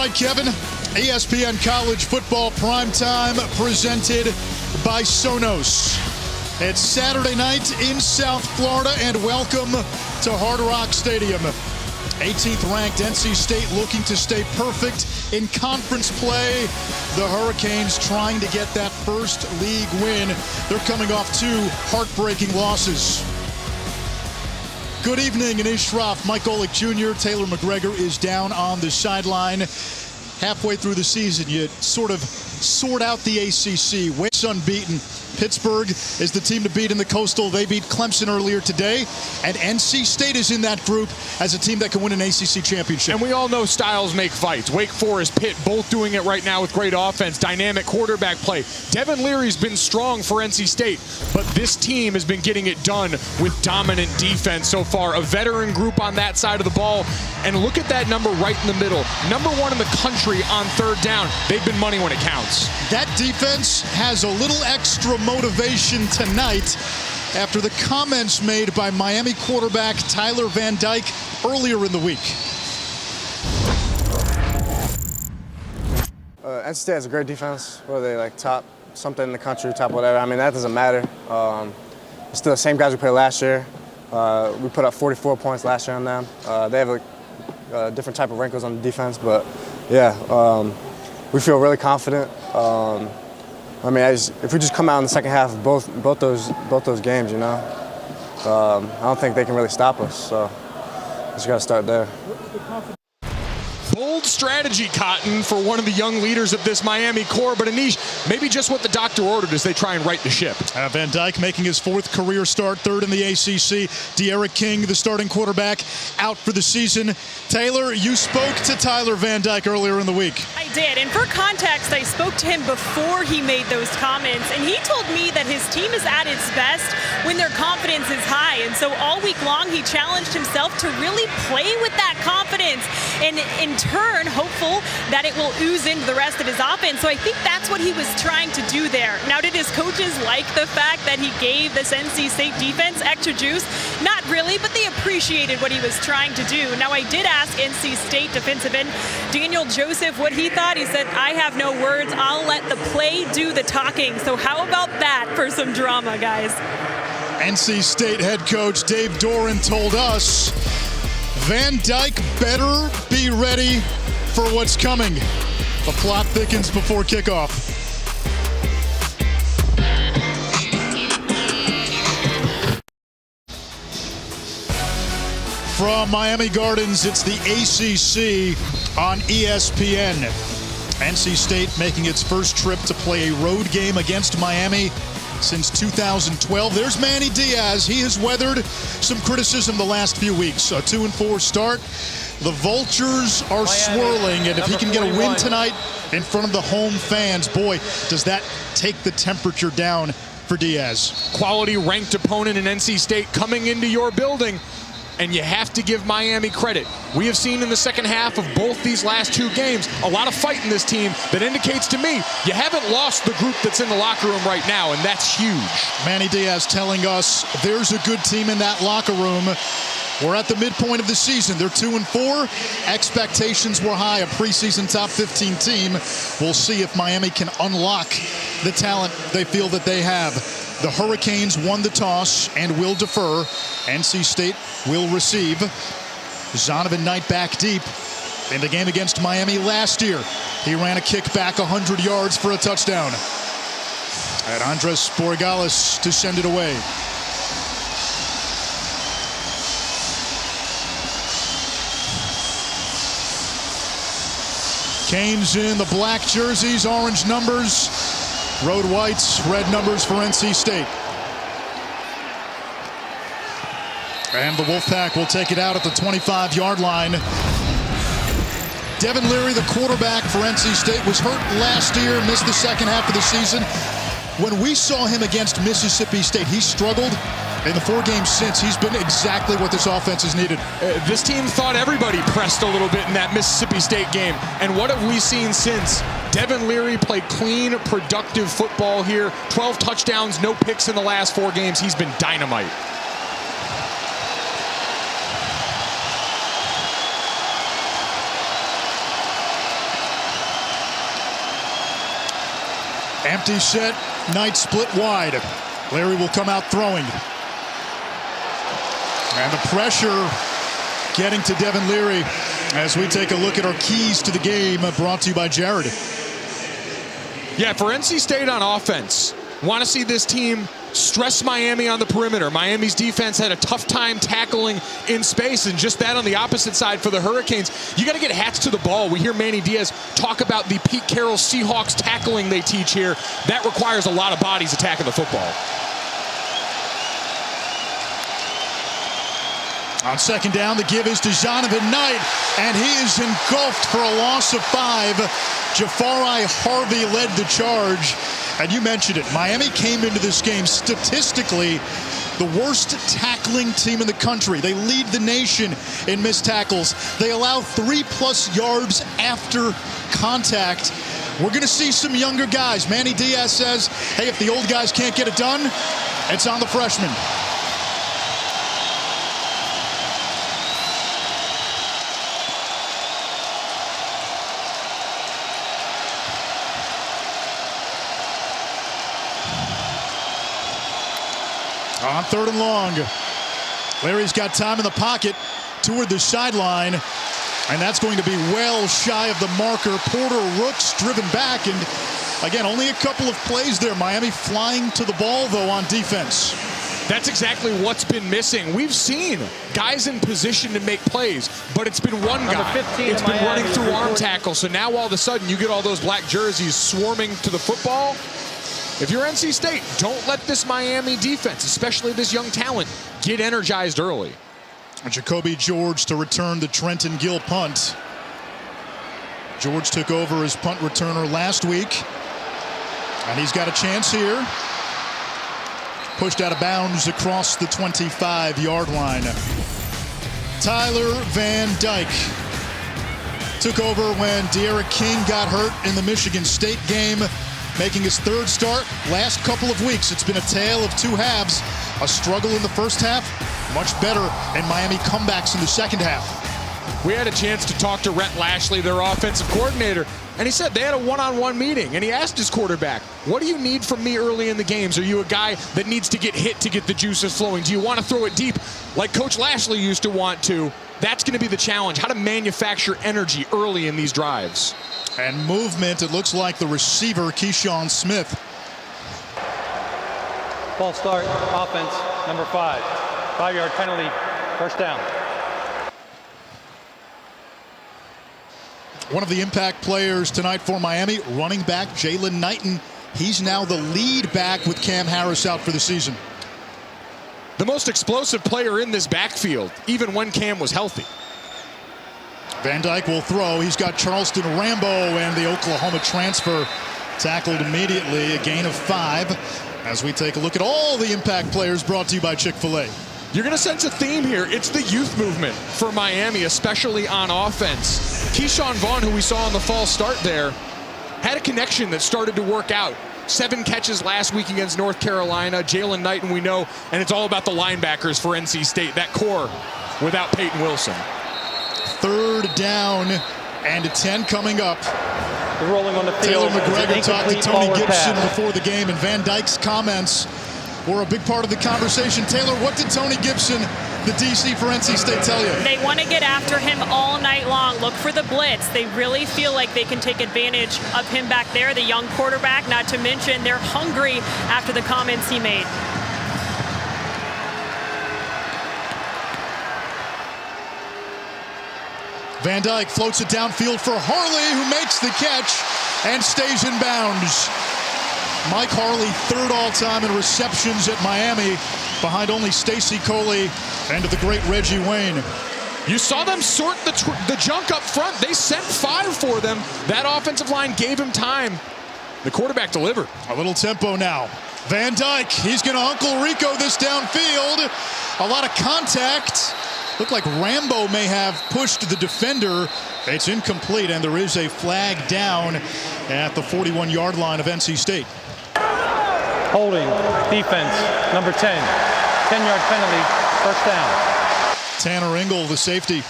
right, Kevin. ESPN College Football Primetime presented by Sonos. It's Saturday night in South Florida, and welcome to Hard Rock Stadium. 18th ranked NC State looking to stay perfect in conference play. The Hurricanes trying to get that first league win. They're coming off two heartbreaking losses. Good evening, Anish Shroff, Mike Golick Jr., Taylor McGregor is down on the sideline. Halfway through the season, you sort of sort out the ACC. West unbeaten. Pittsburgh is the team to beat in the Coastal. They beat Clemson earlier today. And NC State is in that group as a team that can win an ACC championship. And we all know styles make fights. Wake Forest, Pitt, both doing it right now with great offense, dynamic quarterback play. Devin Leary's been strong for NC State, but this team has been getting it done with dominant defense so far. A veteran group on that side of the ball. And look at that number right in the middle. #1 in the country on third down. They've been money when it counts. That defense has a little extra motivation tonight after the comments made by Miami quarterback Tyler Van Dyke earlier in the week. NC State has a great defense. Whether they like top something in the country, top whatever. I mean, that doesn't matter. It's still the same guys we played last year. We put up 44 points last year on them. They have a different type of wrinkles on the defense, but yeah, we feel really confident. I mean, if we just come out in the second half of both those games, you know, I don't think they can really stop us. So just got to start there. Bold strategy, Cotton, for one of the young leaders of this Miami core, but Anish, maybe just what the doctor ordered as they try and right the ship. Van Dyke making his 4th career start, 3rd in the ACC. De'Aaron King, the starting quarterback, out for the season. Taylor, you spoke to Tyler Van Dyke earlier in the week. I did, and for context, I spoke to him before he made those comments, and he told me that his team is at its best when their confidence is high, and so all week long he challenged himself to really play with that confidence, and in turn, hopeful that it will ooze into the rest of his offense. So I think that's what he was trying to do there. Now, did his coaches like the fact that he gave this NC State defense extra juice? Not really, but they appreciated what he was trying to do. Now, I did ask NC State defensive end Daniel Joseph what he thought. He said, "I have no words. I'll let the play do the talking." So how about that for some drama, guys? NC State head coach Dave Doran told us Van Dyke better be ready for what's coming. The plot thickens before kickoff. From Miami Gardens, it's the ACC on ESPN. NC State making its first trip to play a road game against Miami since 2012. There's Manny Diaz. He has weathered some criticism the last few weeks. A 2-4 start. The Vultures are swirling, and if he can get a win tonight in front of the home fans, boy, does that take the temperature down for Diaz. Quality ranked opponent in NC State coming into your building. And you have to give Miami credit. We have seen in the second half of both these last two games a lot of fight in this team that indicates to me you haven't lost the group that's in the locker room right now, and that's huge. Manny Diaz telling us there's a good team in that locker room. We're at the midpoint of the season. They're 2-4. Expectations were high, a preseason top 15 team. We'll see if Miami can unlock the talent they feel that they have. The Hurricanes won the toss and will defer. NC State will receive. Zonovan Knight back deep in the game against Miami last year. He ran a kick back 100 yards for a touchdown. And Andres Borregales to send it away. Canes in the black jerseys, orange numbers. Road whites, red numbers for NC State. And the Wolfpack will take it out at the 25-yard line. Devin Leary, the quarterback for NC State, was hurt last year, missed the second half of the season. When we saw him against Mississippi State, he struggled. In the 4 games since, he's been exactly what this offense has needed. This team thought everybody pressed a little bit in that Mississippi State game. And what have we seen since? Devin Leary played clean, productive football here. 12 touchdowns, no picks in the last 4 games. He's been dynamite. Empty set, Knight split wide. Leary will come out throwing. And the pressure getting to Devin Leary as we take a look at our keys to the game, brought to you by Jared. Yeah, for NC State on offense, want to see this team stress Miami on the perimeter. Miami's defense had a tough time tackling in space, and just that on the opposite side for the Hurricanes. You got to get hats to the ball. We hear Manny Diaz talk about the Pete Carroll Seahawks tackling they teach here. That requires a lot of bodies attacking the football. On second down, the give is to Zonovan Knight, and he is engulfed for a loss of 5. Jafari Harvey led the charge. And you mentioned it, Miami came into this game statistically the worst tackling team in the country. They lead the nation in missed tackles. They allow 3+ yards after contact. We're going to see some younger guys. Manny Diaz says, hey, if the old guys can't get it done, it's on the freshmen. On third and long, Larry's got time in the pocket toward the sideline, and that's going to be well shy of the marker. Porter Rooks driven back, and again, only a couple of plays there. Miami flying to the ball, though, on defense. That's exactly what's been missing. We've seen guys in position to make plays, but it's been one guy. It's been running through arm tackle, so now all of a sudden you get all those black jerseys swarming to the football. If you're NC State, don't let this Miami defense, especially this young talent, get energized early. Jacoby George to return the Trenton Gill punt. George took over as punt returner last week, and he's got a chance here. Pushed out of bounds across the 25-yard line. Tyler Van Dyke took over when De'Ara King got hurt in the Michigan State game, making his third start last couple of weeks. It's been a tale of two halves. A struggle in the first half, much better, and Miami comebacks in the second half. We had a chance to talk to Rhett Lashley, their offensive coordinator, and he said they had a one-on-one meeting, and he asked his quarterback, what do you need from me early in the games? Are you a guy that needs to get hit to get the juices flowing? Do you want to throw it deep like Coach Lashley used to want to? That's going to be the challenge, how to manufacture energy early in these drives. And movement, it looks like the receiver, Keyshawn Smith. False start, offense, number 5. 5-yard penalty, first down. One of the impact players tonight for Miami, running back Jalen Knighton. He's now the lead back with Cam Harris out for the season. The most explosive player in this backfield, even when Cam was healthy. Van Dyke will throw. He's got Charleston Rambo and the Oklahoma transfer tackled immediately. A gain of 5 as we take a look at all the impact players, brought to you by Chick-fil-A. You're going to sense a theme here. It's the youth movement for Miami, especially on offense. Keyshawn Vaughn, who we saw in the false start there, had a connection that started to work out. 7 catches last week against North Carolina. Jalen Knighton, we know, and it's all about the linebackers for NC State. That core without Peyton Wilson. Third down and 10 coming up. They're rolling on the field. Taylor McGregor talked to Tony Gibson before the game, and Van Dyke's comments were a big part of the conversation. Taylor, what did Tony Gibson, the DC for NC State, tell you? They want to get after him all night long. Look for the blitz. They really feel like they can take advantage of him back there, the young quarterback, not to mention they're hungry after the comments he made. Van Dyke floats it downfield for Harley, who makes the catch and stays in bounds. Mike Harley, third all-time in receptions at Miami, behind only Stacy Coley and the great Reggie Wayne. You saw them sort the junk up front. They sent 5 for them. That offensive line gave him time. The quarterback delivered. A little tempo now. Van Dyke, he's going to Uncle Rico this downfield. A lot of contact. Looked like Rambo may have pushed the defender. It's incomplete, and there is a flag down at the 41-yard line of NC State. Holding, defense, number 10. 10-yard penalty, first down. Tanner Engel, the safety.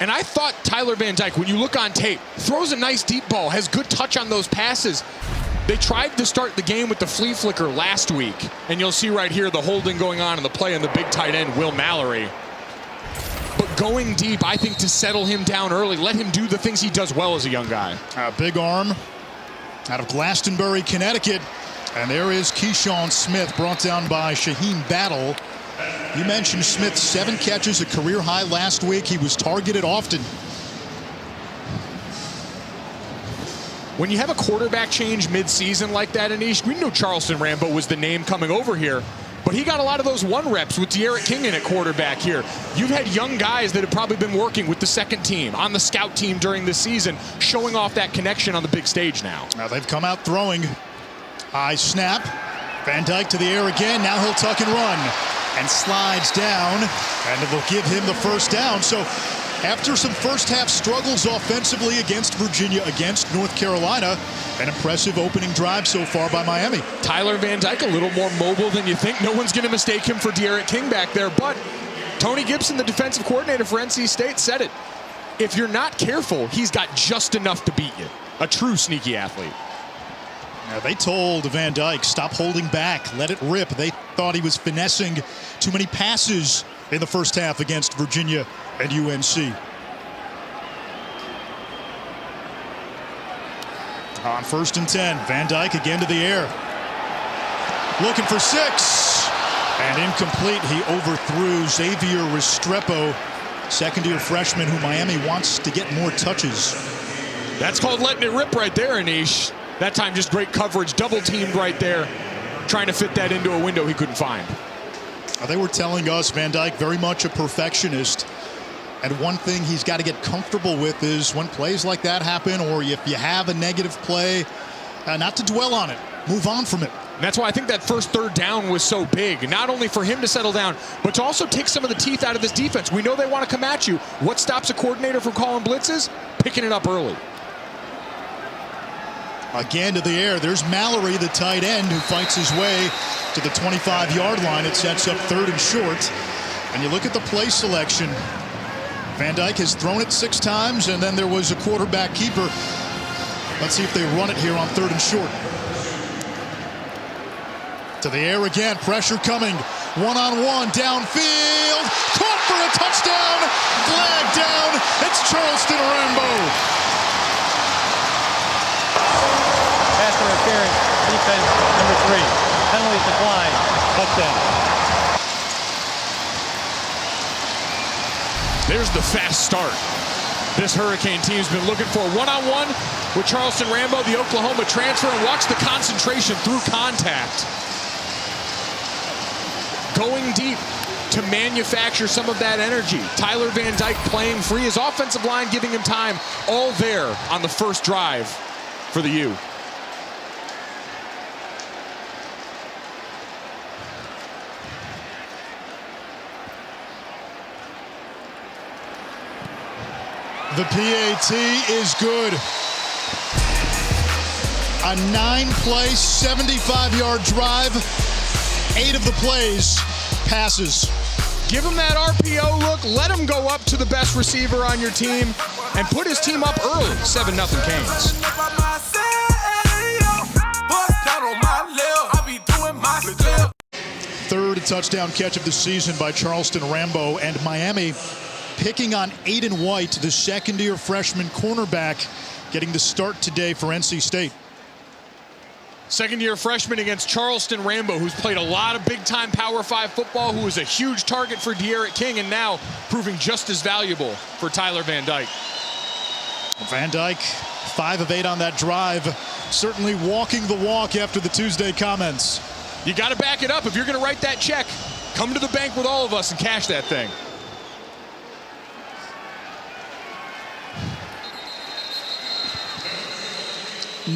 And I thought Tyler Van Dyke, when you look on tape, throws a nice deep ball, has good touch on those passes. They tried to start the game with the flea flicker last week, and you'll see right here the holding going on in the play on the big tight end, Will Mallory. But going deep, I think, to settle him down early, let him do the things he does well as a young guy. A big arm out of Glastonbury, Connecticut. And there is Keyshawn Smith, brought down by Shaheem Battle. You mentioned Smith, 7 catches, a career high last week. He was targeted often. When you have a quarterback change mid-season like that, Anish, we knew Charleston Rambo was the name coming over here, but he got a lot of those 1 reps with De'Aaron King in at quarterback here. You've had young guys that have probably been working with the second team, on the scout team during this season, showing off that connection on the big stage now. Now they've come out throwing. High snap. Van Dyke to the air again. Now he'll tuck and run. And slides down, and it will give him the first down. So after some first half struggles offensively against Virginia, against North Carolina, an impressive opening drive so far by Miami. Tyler Van Dyke a little more mobile than you think. No one's going to mistake him for De'Aaron King back there, but Tony Gibson, the defensive coordinator for NC State, said it. If you're not careful, he's got just enough to beat you. A true sneaky athlete. Now, they told Van Dyke, stop holding back, let it rip. They thought he was finessing too many passes in the first half against Virginia and UNC. On 1st and 10, Van Dyke again to the air. Looking for 6. And incomplete. He overthrew Xavier Restrepo, second-year freshman who Miami wants to get more touches. That's called letting it rip right there, Anish. That time just great coverage, double teamed right there, trying to fit that into a window he couldn't find. They were telling us Van Dyke very much a perfectionist. And one thing he's got to get comfortable with is when plays like that happen, or if you have a negative play, not to dwell on it, move on from it. And that's why I think that first 3rd down was so big, not only for him to settle down, but to also take some of the teeth out of this defense. We know they want to come at you. What stops a coordinator from calling blitzes? Picking it up early. Again to the air. There's Mallory, the tight end, who fights his way to the 25-yard line. It sets up 3rd and short. And you look at the play selection. Van Dyke has thrown it 6 times, and then there was a quarterback keeper. Let's see if they run it here on 3rd and short. To the air again. Pressure coming. One-on-one downfield. Caught for a touchdown. Flag down. It's Charleston Rambo. Pass interference, defense number 3. Penalties decline, touchdown. There's the fast start. This Hurricane team's been looking for one-on-one with Charleston Rambo, the Oklahoma transfer, and watch the concentration through contact. Going deep to manufacture some of that energy. Tyler Van Dyke playing free, his offensive line giving him time, all there on the first drive for the U. The PAT is good. A 9-play, 75-yard drive. 8 of the plays passes. Give him that RPO look. Let him go up to the best receiver on your team and put his team up early. 7-0 Canes. 3rd touchdown catch of the season by Charleston Rambo, and Miami picking on Aiden White, the second-year freshman cornerback, getting the start today for NC State. Second-year freshman against Charleston Rambo, who's played a lot of big-time Power 5 football, who was a huge target for De'Aaron King, and now proving just as valuable for Tyler Van Dyke. Van Dyke, 5 of 8 on that drive, certainly walking the walk after the Tuesday comments. You got to back it up. If you're going to write that check, come to the bank with all of us and cash that thing.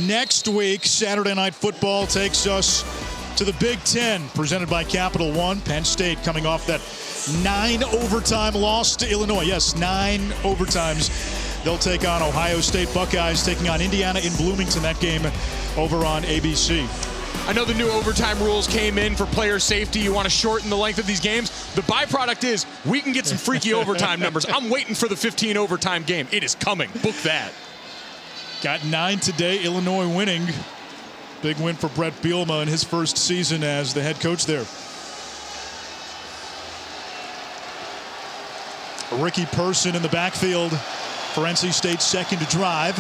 Next week, Saturday Night Football takes us to the Big Ten, presented by Capital One. Penn State coming off that 9-overtime loss to Illinois. Yes, 9 overtimes. They'll take on Ohio State Buckeyes, taking on Indiana in Bloomington. That game over on ABC. I know the new overtime rules came in for player safety. You want to shorten the length of these games. The byproduct is we can get some freaky overtime numbers. I'm waiting for the 15 overtime game. It is coming. Book that. Got 9 today, Illinois winning. Big win for Brett Bielema in his first season as the head coach there. Ricky Person in the backfield for NC State's second drive.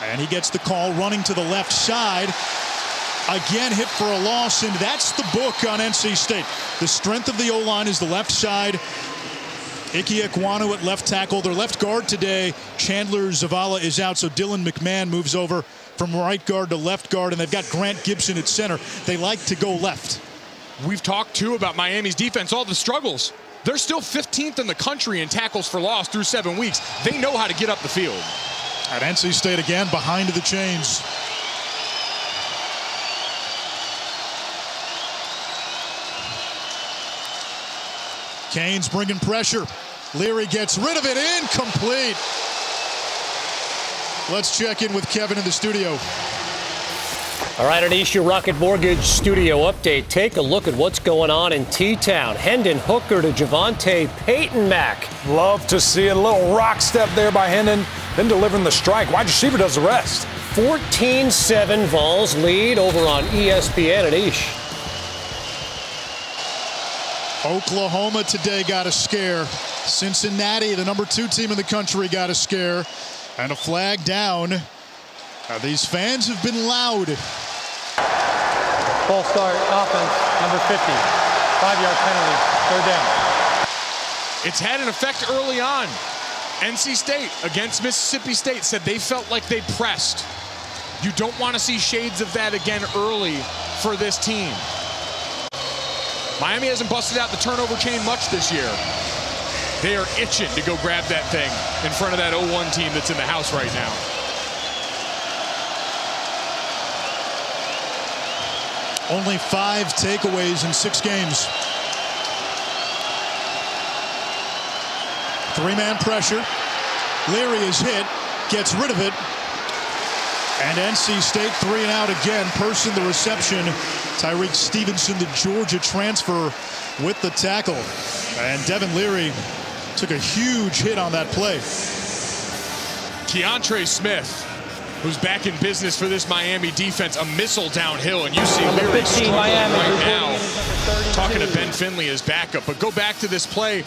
And he gets the call running to the left side. Again hit for a loss, and that's the book on NC State. The strength of the O-line is the left side. Ike Ekwonu at left tackle. Their left guard today, Chandler Zavala, is out, so Dylan McMahon moves over from right guard to left guard, and they've got Grant Gibson at center. They like to go left. We've talked, too, about Miami's defense, all the struggles. They're still 15th in the country in tackles for loss through 7 weeks. They know how to get up the field. At NC State again, behind the chains. Canes bringing pressure. Leary gets rid of it, incomplete. Let's check in with Kevin in the studio. All right, Anish, your Rocket Mortgage studio update. Take a look at what's going on in T-Town. Hendon Hooker to Javonte Payton-Mack. Love to see it. A little rock step there by Hendon, then delivering the strike. Wide receiver does the rest. 14-7 Vols lead over on ESPN. Anish. Oklahoma today got a scare. Cincinnati, the number 2 team in the country, got a scare. And a flag down. These fans have been loud. Full start offense, number 50. 5-yard penalty, 3rd down. It's had an effect early on. NC State against Mississippi State said they felt like they pressed. You don't want to see shades of that again early for this team. Miami hasn't busted out the turnover chain much this year. They are itching to go grab that thing in front of that 0-1 team that's in the house right now. Only 5 takeaways in 6 games. 3-man pressure. Leary is hit, gets rid of it. And NC State 3 and out again. Person the reception. Tyreek Stevenson, the Georgia transfer, with the tackle. And Devin Leary took a huge hit on that play. Keontre Smith, who's back in business for this Miami defense, a missile downhill, and you see Leary struggling right now. Talking to Ben Finley as backup, but go back to this play.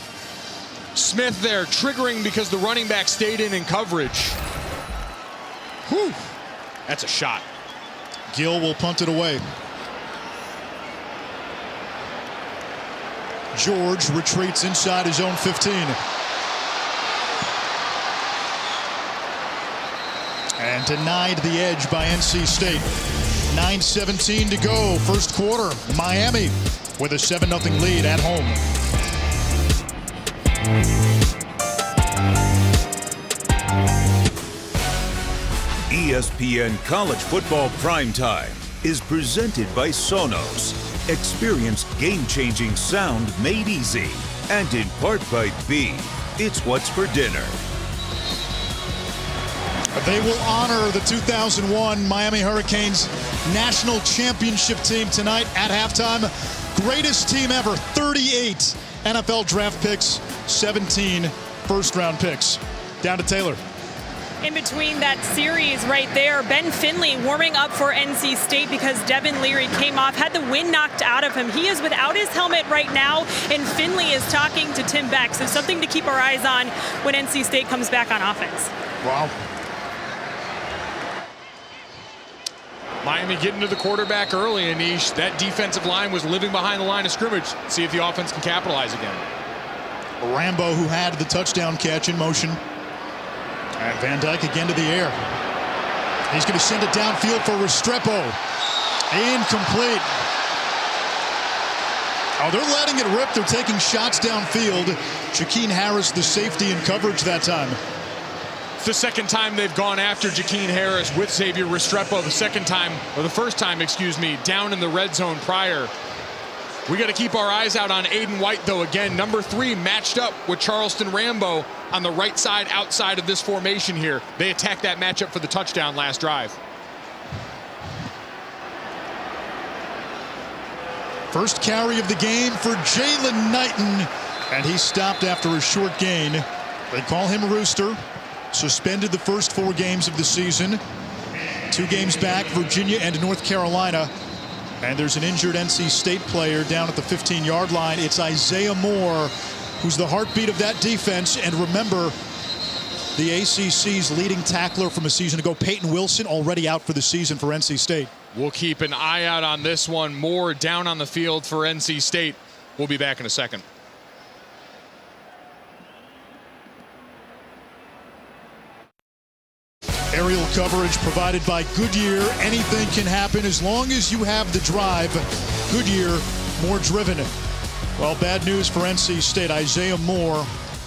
Smith there triggering because the running back stayed in coverage. Whew, that's a shot. Gill will punt it away. George retreats inside his own 15. And denied the edge by NC State. 9:17 to go, first quarter. Miami with a 7-0 lead at home. ESPN College Football Primetime is presented by Sonos. Experience game-changing sound made easy. And in part by B. It's what's for dinner. They will honor the 2001 Miami Hurricanes national championship team tonight at halftime. Greatest team ever, 38 NFL draft picks, 17 first-round picks. Down to Taylor. In between that series right there, Ben Finley warming up for NC State because Devin Leary came off, had the wind knocked out of him. He is without his helmet right now, and Finley is talking to Tim Beck. So something to keep our eyes on when NC State comes back on offense. Wow. Miami getting to the quarterback early, Anish. That defensive line was living behind the line of scrimmage. See if the offense can capitalize again. Rambo, who had the touchdown catch, in motion. And Van Dyke again to the air. He's going to send it downfield for Restrepo. Incomplete. Oh, they're letting it rip. They're taking shots downfield. Jakeen Harris, the safety, in coverage that time. It's the second time they've gone after Jakeen Harris with Xavier Restrepo. The second time, or the first time, excuse me, down in the red zone prior. We got to keep our eyes out on Aiden White, though. Again, number 3 matched up with Charleston Rambo on the right side outside of this formation here. They attacked that matchup for the touchdown last drive. First carry of the game for Jalen Knighton, and he stopped after a short gain. They call him Rooster. Suspended the first 4 games of the season. 2 games back, Virginia and North Carolina. And there's an injured NC State player down at the 15-yard line. It's Isaiah Moore, who's the heartbeat of that defense. And remember, the ACC's leading tackler from a season ago, Peyton Wilson, already out for the season for NC State. We'll keep an eye out on this one. Moore down on the field for NC State. We'll be back in a second. Aerial coverage provided by Goodyear. Anything can happen as long as you have the drive. Goodyear, more driven. Well, bad news for NC State. Isaiah Moore,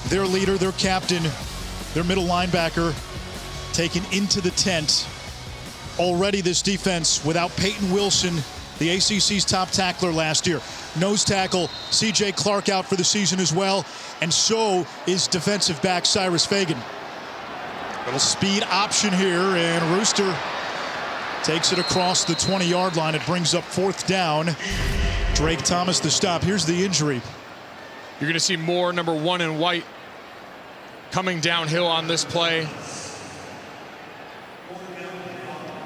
their leader, their captain, their middle linebacker, taken into the tent. Already this defense without Peyton Wilson, the ACC's top tackler last year. Nose tackle C.J. Clark out for the season as well, and so is defensive back Cyrus Fagan. Little speed option here, and Rooster takes it across the 20-yard line. It brings up 4th down. Drake Thomas the stop. Here's the injury. You're going to see Moore, number 1 in white, coming downhill on this play.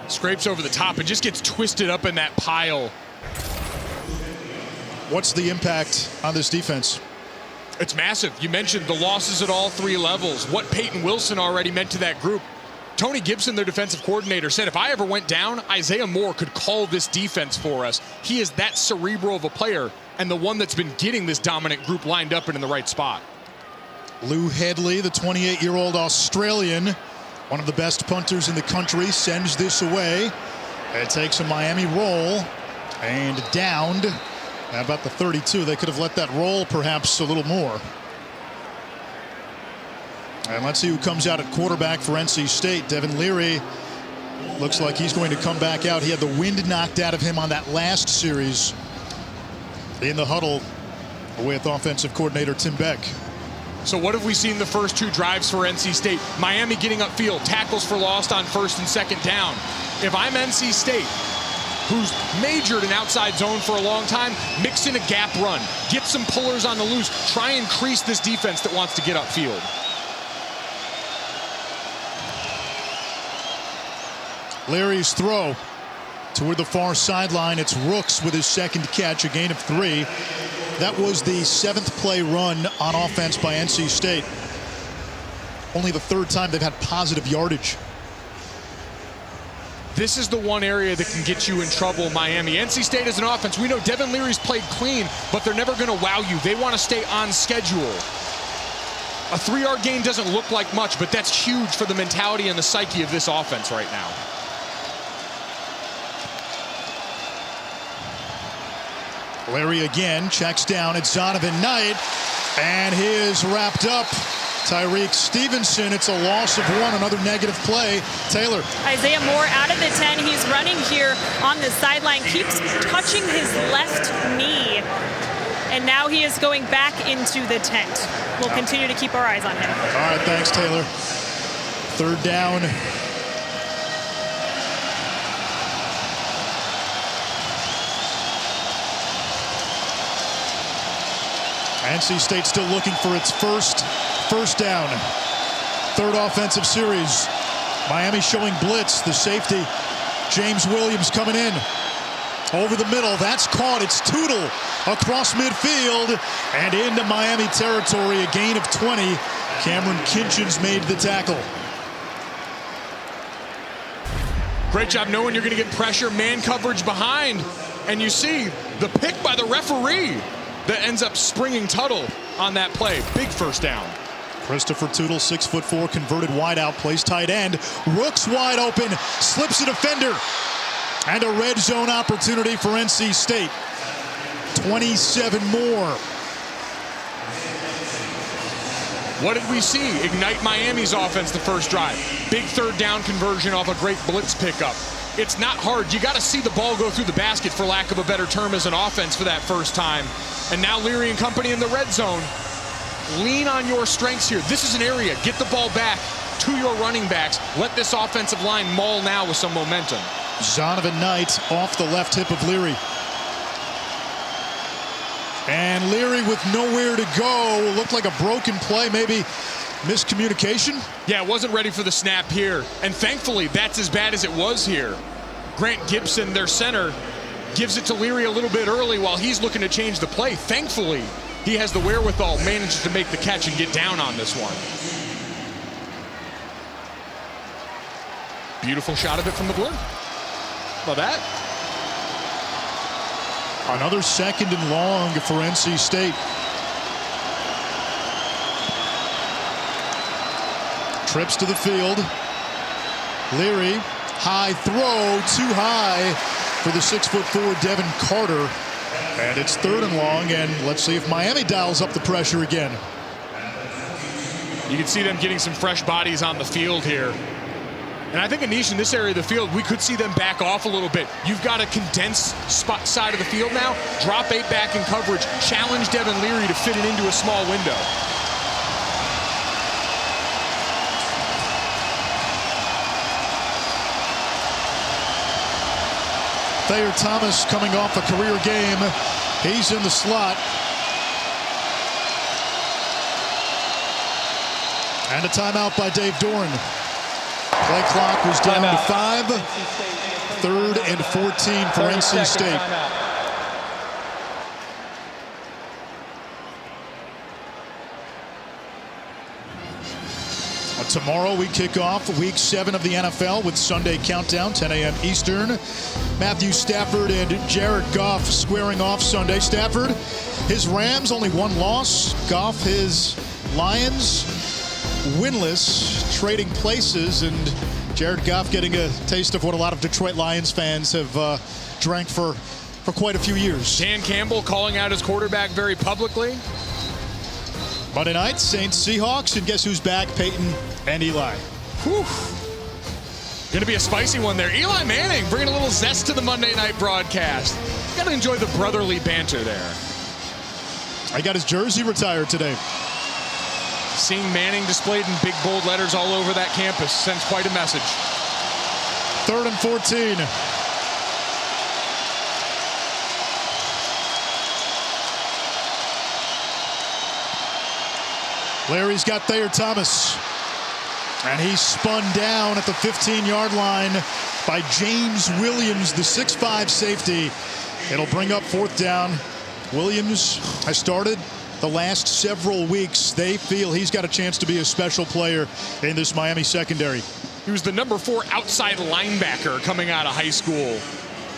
Scrapes over the top and just gets twisted up in that pile. What's the impact on this defense? It's massive. You mentioned the losses at all 3 levels. What Peyton Wilson already meant to that group. Tony Gibson, their defensive coordinator, said if I ever went down, Isaiah Moore could call this defense for us. He is that cerebral of a player and the one that's been getting this dominant group lined up and in the right spot. Lou Headley, the 28-year-old Australian, one of the best punters in the country, sends this away. It takes a Miami roll and downed at about the 32. They could have let that roll perhaps a little more. And let's see who comes out at quarterback for NC State. Devin Leary looks like he's going to come back out. He had the wind knocked out of him on that last series in the huddle with offensive coordinator Tim Beck. So what have we seen the first 2 drives for NC State? Miami getting upfield, tackles for loss on 1st and 2nd down. If I'm NC State, who's majored in outside zone for a long time, mix in a gap run, get some pullers on the loose, try and crease this defense that wants to get upfield. Leary's throw toward the far sideline. It's Rooks with his 2nd catch, a gain of 3. That was the 7th play run on offense by NC State. Only the 3rd time they've had positive yardage. This is the one area that can get you in trouble, Miami. NC State is an offense. We know Devin Leary's played clean, but they're never going to wow you. They want to stay on schedule. A 3-yard gain doesn't look like much, but that's huge for the mentality and the psyche of this offense right now. Leary again checks down. It's Zonovan Knight, and he is wrapped up. Tyreek Stevenson, it's a loss of 1, another negative play. Taylor. Isaiah Moore out of the 10. He's running here on the sideline, keeps touching his left knee. And now he is going back into the tent. We'll continue to keep our eyes on him. All right, thanks, Taylor. 3rd down. NC State still looking for its first down. 3rd offensive series. Miami showing blitz. The safety, James Williams, coming in. Over the middle. That's caught. It's Tootle across midfield and into Miami territory. A gain of 20. Cameron Kinchins made the tackle. Great job knowing you're going to get pressure, man coverage behind. And you see the pick by the referee that ends up springing Tuttle on that play. Big 1st down. Christopher Tootle, 6'4", converted wideout, plays tight end. Rooks wide open, slips a defender. And a red zone opportunity for NC State. 27 more. What did we see? Ignite Miami's offense the first drive. Big 3rd down conversion off a great blitz pickup. It's not hard. You got to see the ball go through the basket, for lack of a better term, as an offense for that first time. And now Leary and company in the red zone. Lean on your strengths here. This is an area. Get the ball back to your running backs. Let this offensive line maul now with some momentum. Zonovan Knight off the left hip of Leary. And Leary with nowhere to go. Looked like a broken play, maybe miscommunication. Yeah, wasn't ready for the snap here. And thankfully, that's as bad as it was here. Grant Gibson, their center, gives it to Leary a little bit early while he's looking to change the play. Thankfully, he has the wherewithal, manages to make the catch and get down on this one. Beautiful shot of it from the blue. Love that. Another 2nd and long for NC State. Trips to the field. Leary, high throw, too high for the 6'4" Devin Carter. And it's 3rd and long, and let's see if Miami dials up the pressure again. You can see them getting some fresh bodies on the field here. And I think, Anish, in this area of the field, we could see them back off a little bit. You've got a condensed spot side of the field now. Drop 8 back in coverage. Challenge Devin Leary to fit it into a small window. Thayer Thomas coming off a career game. He's in the slot. And a timeout by Dave Doran. Play clock was down to 5. 3rd and 14 for NC State. Tomorrow we kick off week 7 of the NFL with Sunday Countdown, 10 a.m. Eastern. Matthew Stafford and Jared Goff squaring off Sunday. Stafford, his Rams, only 1 loss. Goff, his Lions, winless, trading places, and Jared Goff getting a taste of what a lot of Detroit Lions fans have drank for quite a few years. Dan Campbell calling out his quarterback very publicly. Monday night, Saints Seahawks, and guess who's back? Peyton and Eli. Whew. Gonna be a spicy one there. Eli Manning bringing a little zest to the Monday night broadcast. Gotta enjoy the brotherly banter there. I got his jersey retired today. Seeing Manning displayed in big bold letters all over that campus sends quite a message. 3rd and 14. Larry's got Thayer Thomas. And he's spun down at the 15-yard line by James Williams, the 6'5" safety. It'll bring up 4th down. Williams has started the last several weeks. They feel he's got a chance to be a special player in this Miami secondary. He was the number 4 outside linebacker coming out of high school.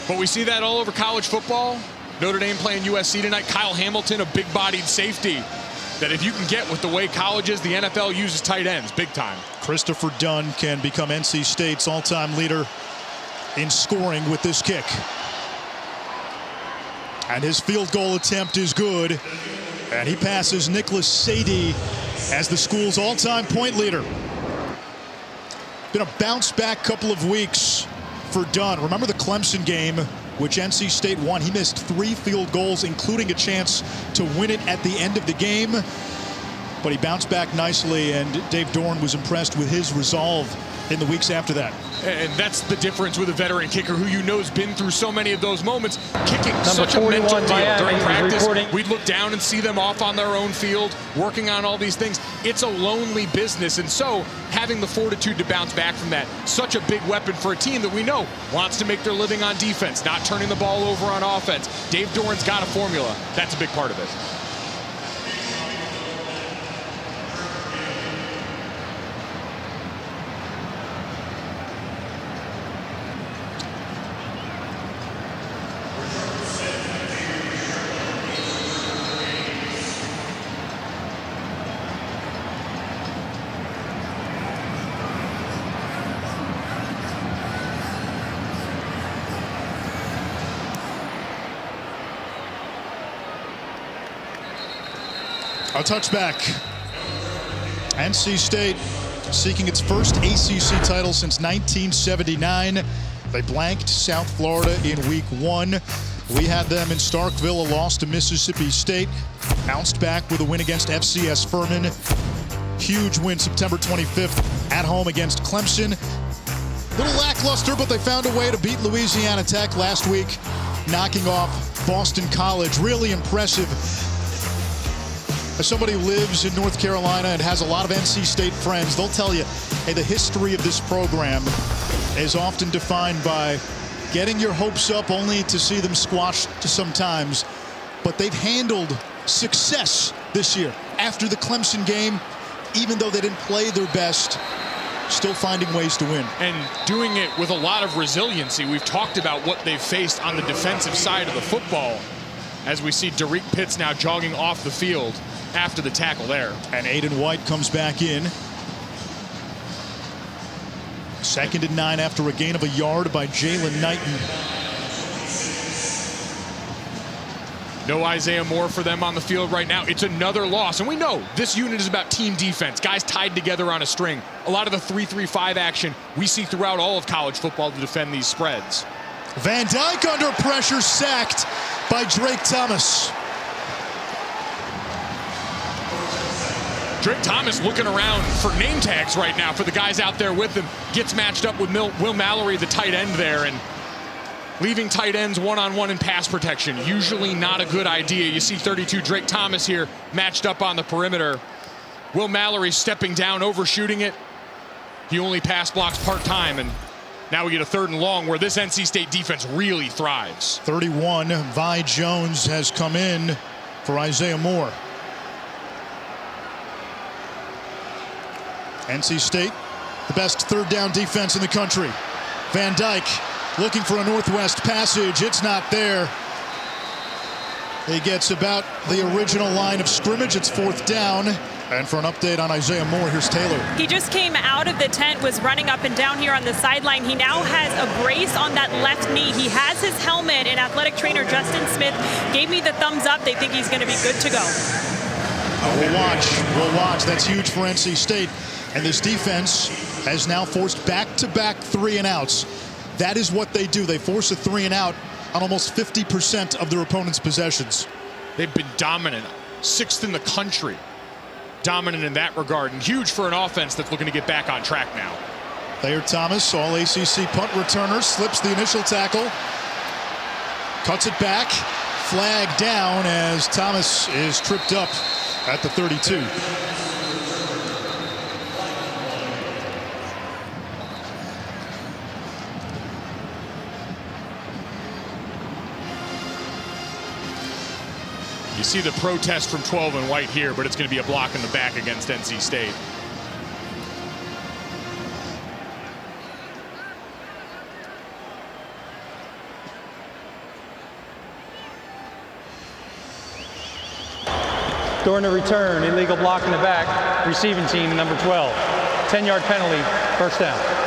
But we see that all over college football. Notre Dame playing USC tonight. Kyle Hamilton, a big-bodied safety that if you can get with the way colleges, the NFL uses tight ends big time. Christopher Dunn can become NC State's all-time leader in scoring with this kick. And his field goal attempt is good. And he passes Nicholas Sadie as the school's all-time point leader. Been a bounce-back couple of weeks for Dunn. Remember the Clemson game, which NC State won. He missed 3 field goals, including a chance to win it at the end of the game. But he bounced back nicely, and Dave Doran was impressed with his resolve in the weeks after that. And that's the difference with a veteran kicker who you know has been through so many of those moments. Kicking such a mental deal during practice. We'd look down and see them off on their own field, working on all these things. It's a lonely business, and so having the fortitude to bounce back from that, such a big weapon for a team that we know wants to make their living on defense, not turning the ball over on offense. Dave Doran's got a formula. That's a big part of it. A touchback. NC State seeking its first ACC title since 1979. They blanked South Florida in week 1. We had them in Starkville, a loss to Mississippi State. Bounced back with a win against FCS Furman. Huge win September 25th at home against Clemson. Little lackluster, but they found a way to beat Louisiana Tech last week, knocking off Boston College. Really impressive. As somebody who lives in North Carolina and has a lot of NC State friends, they'll tell you, hey, the history of this program is often defined by getting your hopes up only to see them squashed sometimes. But they've handled success this year. After the Clemson game, even though they didn't play their best, still finding ways to win. And doing it with a lot of resiliency. We've talked about what they've faced on the defensive side of the football as we see Derek Pitts now jogging off the field after the tackle there. And Aiden White comes back in. 2nd and 9 after a gain of a yard by Jalen Knighton. No Isaiah Moore for them on the field right now. It's another loss. And we know this unit is about team defense. Guys tied together on a string. A lot of the 3-3-5 action we see throughout all of college football to defend these spreads. Van Dyke under pressure, sacked by Drake Thomas. Drake Thomas looking around for name tags right now for the guys out there with him. Gets matched up with Will Mallory, the tight end there, and leaving tight ends one-on-one in pass protection. Usually not a good idea. You see 32 Drake Thomas here matched up on the perimeter. Will Mallory stepping down, overshooting it. He only pass blocks part-time, and now we get a 3rd and long where this NC State defense really thrives. 31, Vi Jones has come in for Isaiah Moore. NC State, the best 3rd down defense in the country. Van Dyke looking for a northwest passage. It's not there. He gets about the original line of scrimmage. It's 4th down. And for an update on Isaiah Moore, here's Taylor. He just came out of the tent, was running up and down here on the sideline. He now has a brace on that left knee. He has his helmet, and athletic trainer Justin Smith gave me the thumbs up. They think he's going to be good to go. We'll watch. We'll watch. That's huge for NC State. And this defense has now forced back-to-back 3-and-outs. That is what they do. They force a 3-and-out on almost 50% of their opponent's possessions. They've been dominant, 6th in the country. Dominant in that regard, and huge for an offense that's looking to get back on track now. Thayer Thomas, all ACC punt returner, slips the initial tackle, cuts it back, flag down as Thomas is tripped up at the 32. You see the protest from 12 and White here, but it's going to be a block in the back against NC State. During the return, illegal block in the back, receiving team number 12. 10-yard penalty, 1st down.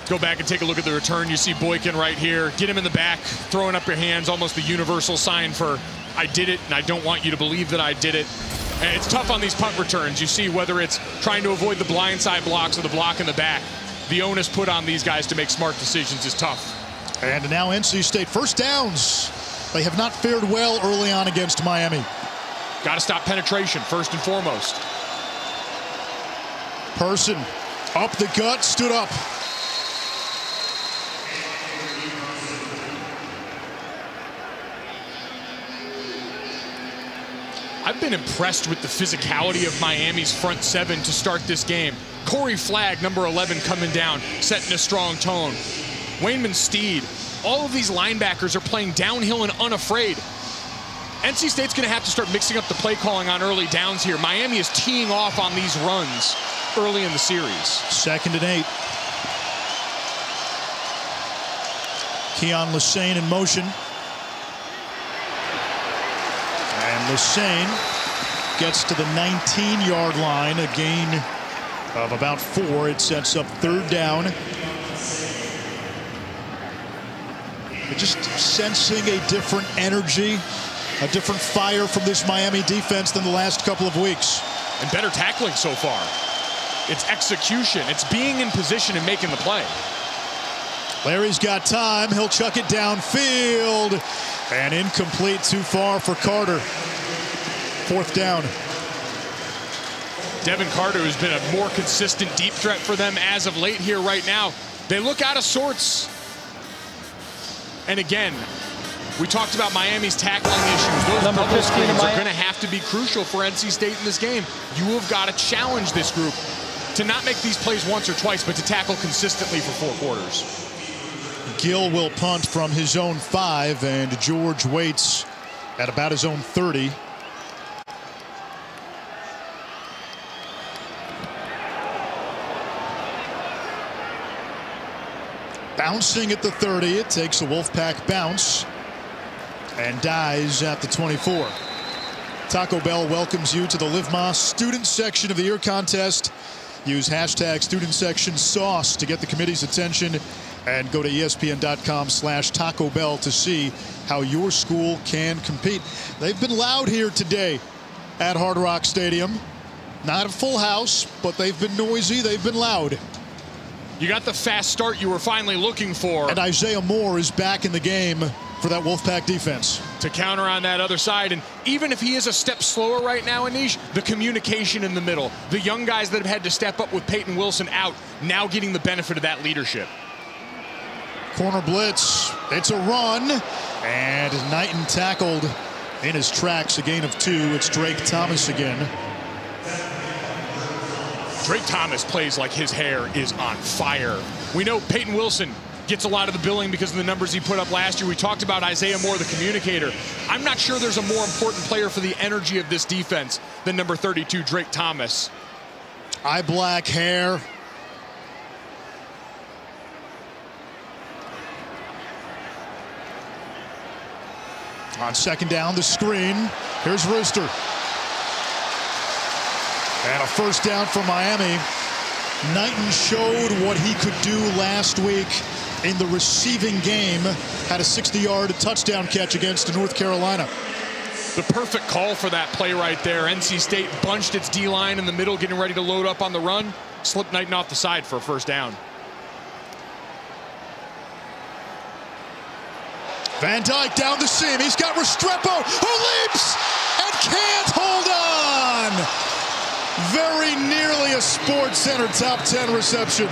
Go back and take a look at the return. You see Boykin right here. Get him in the back, throwing up your hands, almost the universal sign for I did it, and I don't want you to believe that I did it. And it's tough on these punt returns. You see whether it's trying to avoid the blindside blocks or the block in the back. The onus put on these guys to make smart decisions is tough. And now NC State, 1st downs. They have not fared well early on against Miami. Got to stop penetration, first and foremost. Person, up the gut, stood up. I've been impressed with the physicality of Miami's front 7 to start this game. Corey Flagg, number 11, coming down, setting a strong tone. Wayman Steed, all of these linebackers are playing downhill and unafraid. NC State's going to have to start mixing up the play calling on early downs here. Miami is teeing off on these runs early in the series. 2nd and 8. Keon Lesane in motion. And Lesane gets to the 19-yard line, a gain of about 4. It sets up 3rd down. Just sensing a different energy, a different fire from this Miami defense than the last couple of weeks. And better tackling so far. It's execution. It's being in position and making the play. Larry's got time. He'll chuck it downfield. And incomplete, too far for Carter. 4th down. Devin Carter, who's been a more consistent deep threat for them as of late here right now. They look out of sorts. And again, we talked about Miami's tackling issues. Those Number double 15 screens of are Miami. going to have to be crucial for NC State in this game. You have got to challenge this group to not make these plays once or twice, but to tackle consistently for 4 quarters. Gill will punt from his own 5, and George waits at about his own 30. Bouncing at the 30, it takes a Wolfpack bounce and dies at the 24. Taco Bell welcomes you to the Live Más student section of the year contest. Use hashtag student section sauce to get the committee's attention, and go to ESPN.com/Taco Bell to see how your school can compete. They've been loud here today at Hard Rock Stadium. Not a full house, but they've been noisy, they've been loud. You got the fast start you were finally looking for. And Isaiah Moore is back in the game for that Wolfpack defense. To counter on that other side, and even if he is a step slower right now, Anish, the communication in the middle, the young guys that have had to step up with Peyton Wilson out, now getting the benefit of that leadership. Corner blitz, it's a run, and Knighton tackled in his tracks, a gain of 2. It's Drake Thomas again. Drake Thomas plays like his hair is on fire. We know Peyton Wilson gets a lot of the billing because of the numbers he put up last year. We talked about Isaiah Moore, the communicator. I'm not sure there's a more important player for the energy of this defense than number 32, Drake Thomas. Eye black hair. On second down, the screen. Here's Rooster. And a first down for Miami. Knighton showed what he could do last week in the receiving game. Had a 60-yard touchdown catch against North Carolina. The perfect call for that play right there. NC State bunched its D-line in the middle, getting ready to load up on the run. Slipped Knighton off the side for a first down. Van Dyke down the seam. He's got Restrepo, who leaps and can't hold on. Very nearly a Sports Center top 10 reception.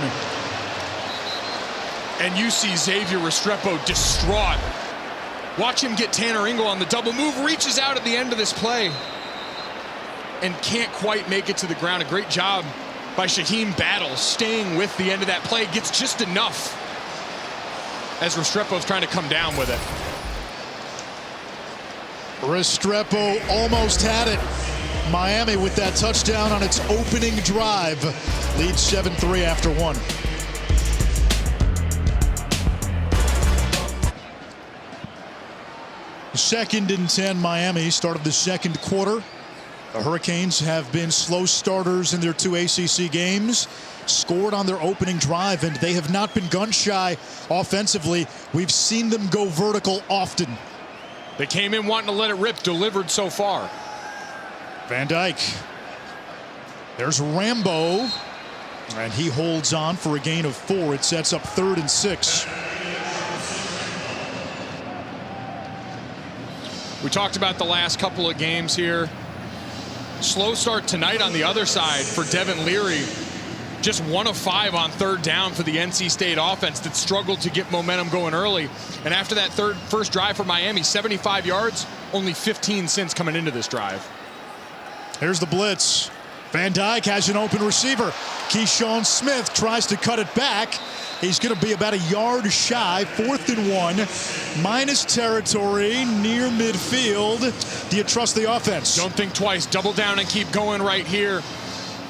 And you see Xavier Restrepo distraught. Watch him get Tanner Ingle on the double move, reaches out at the end of this play and can't quite make it to the ground. A great job by Shaheem Battle staying with the end of that play. Gets just enough as Restrepo's trying to come down with it. Restrepo almost had it. Miami with that touchdown on its opening drive. Leads 7-3 after 1. Second and 10 Miami, start of the second quarter. The Hurricanes have been slow starters in their 2 ACC games. Scored on their opening drive, and they have not been gun shy offensively. We've seen them go vertical often. They came in wanting to let it rip, delivered so far. Van Dyke. There's Rambo, and he holds on for a gain of 4. It sets up 3rd and 6. We talked about the last couple of games here. Slow start tonight on the other side for Devin Leary. Just 1 of 5 on 3rd down for the NC State offense that struggled to get momentum going early. And after that first drive for Miami, 75 yards, only 15 since coming into this drive. Here's the blitz. Van Dyke has an open receiver. Keyshawn Smith tries to cut it back. He's going to be about a yard shy. 4th and 1. Minus territory near midfield. Do you trust the offense? Don't think twice. Double down and keep going right here.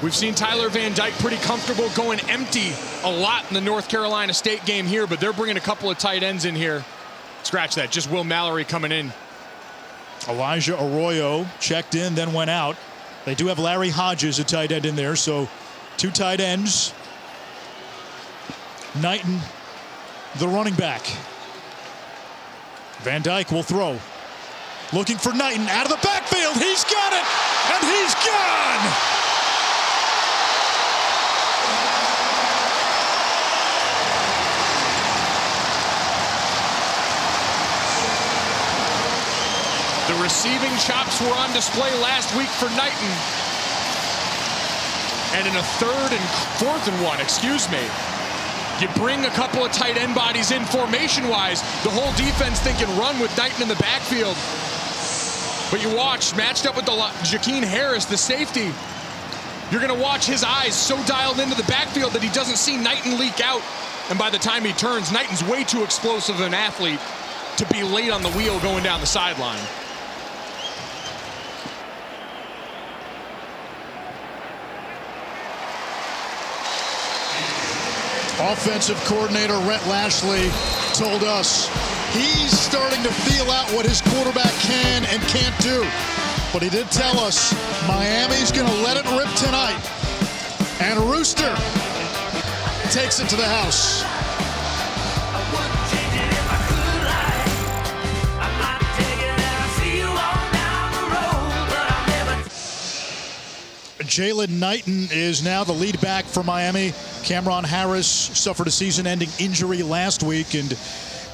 We've seen Tyler Van Dyke pretty comfortable going empty a lot in the North Carolina State game here, but they're bringing a couple of tight ends in here. Scratch that. Just Will Mallory coming in. Elijah Arroyo checked in, then went out. They do have Larry Hodges, a tight end in there, so 2 tight ends. Knighton, the running back. Van Dyke will throw. Looking for Knighton out of the backfield. He's got it, and he's gone. The receiving chops were on display last week for Knighton. And in a 3rd and 4th and 1, excuse me, You bring a couple of tight end bodies in formation-wise. The whole defense thinking run with Knighton in the backfield. But you watch, matched up with the Jakeem Harris, the safety. You're going to watch his eyes so dialed into the backfield that he doesn't see Knighton leak out. And by the time he turns, Knighton's way too explosive an athlete to be late on the wheel going down the sideline. Offensive coordinator Rhett Lashley told us he's starting to feel out what his quarterback can and can't do. But he did tell us Miami's going to let it rip tonight. And Rooster takes it to the house. Jalen Knighton is now the lead back for Miami. Cameron Harris suffered a season-ending injury last week, and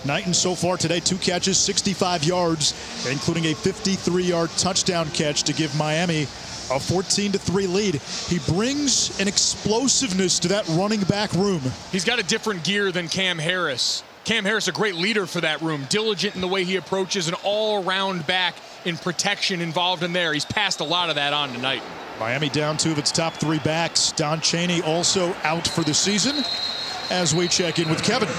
Knighton so far today, 2 catches, 65 yards, including a 53-yard touchdown catch to give Miami a 14-3 lead. He brings an explosiveness to that running back room. He's got a different gear than Cam Harris. Cam Harris, a great leader for that room, diligent in the way he approaches, an all-around back in protection involved in there. He's passed a lot of that on tonight. Miami down 2 of its top 3 backs. Don Chaney also out for the season as we check in with Kevin.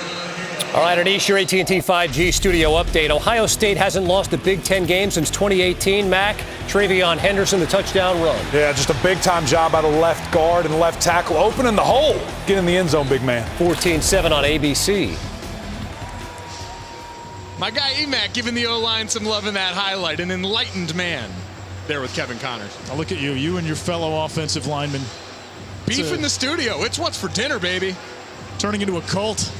All right, Anish, your AT&T 5G studio update. Ohio State hasn't lost a Big Ten game since 2018. Mac, Travion Henderson, the touchdown run. Yeah, just a big-time job by the left guard and left tackle, opening the hole. Get in the end zone, big man. 14-7 on ABC. My guy Emac giving the O-line some love in that highlight. An enlightened man there with Kevin Connors. Now look at you. You and your fellow offensive lineman. Beef in the studio. It's what's for dinner, baby. Turning into a cult.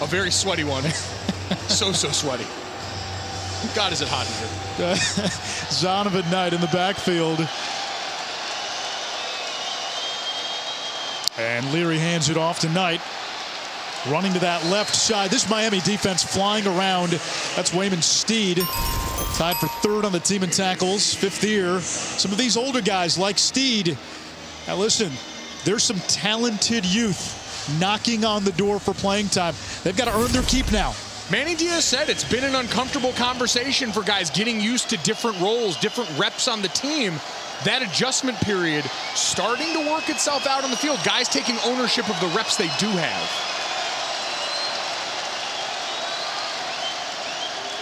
A very sweaty one. so sweaty. God, is it hot in here. Zonovan Knight in the backfield. And Leary hands it off to Knight. Running to that left side. This Miami defense flying around. That's Wayman Steed. Tied for 3rd on the team in tackles. 5th year. Some of these older guys like Steed. Now listen, there's some talented youth knocking on the door for playing time. They've got to earn their keep now. Manny Diaz said it's been an uncomfortable conversation for guys getting used to different roles, different reps on the team. That adjustment period starting to work itself out on the field. Guys taking ownership of the reps they do have.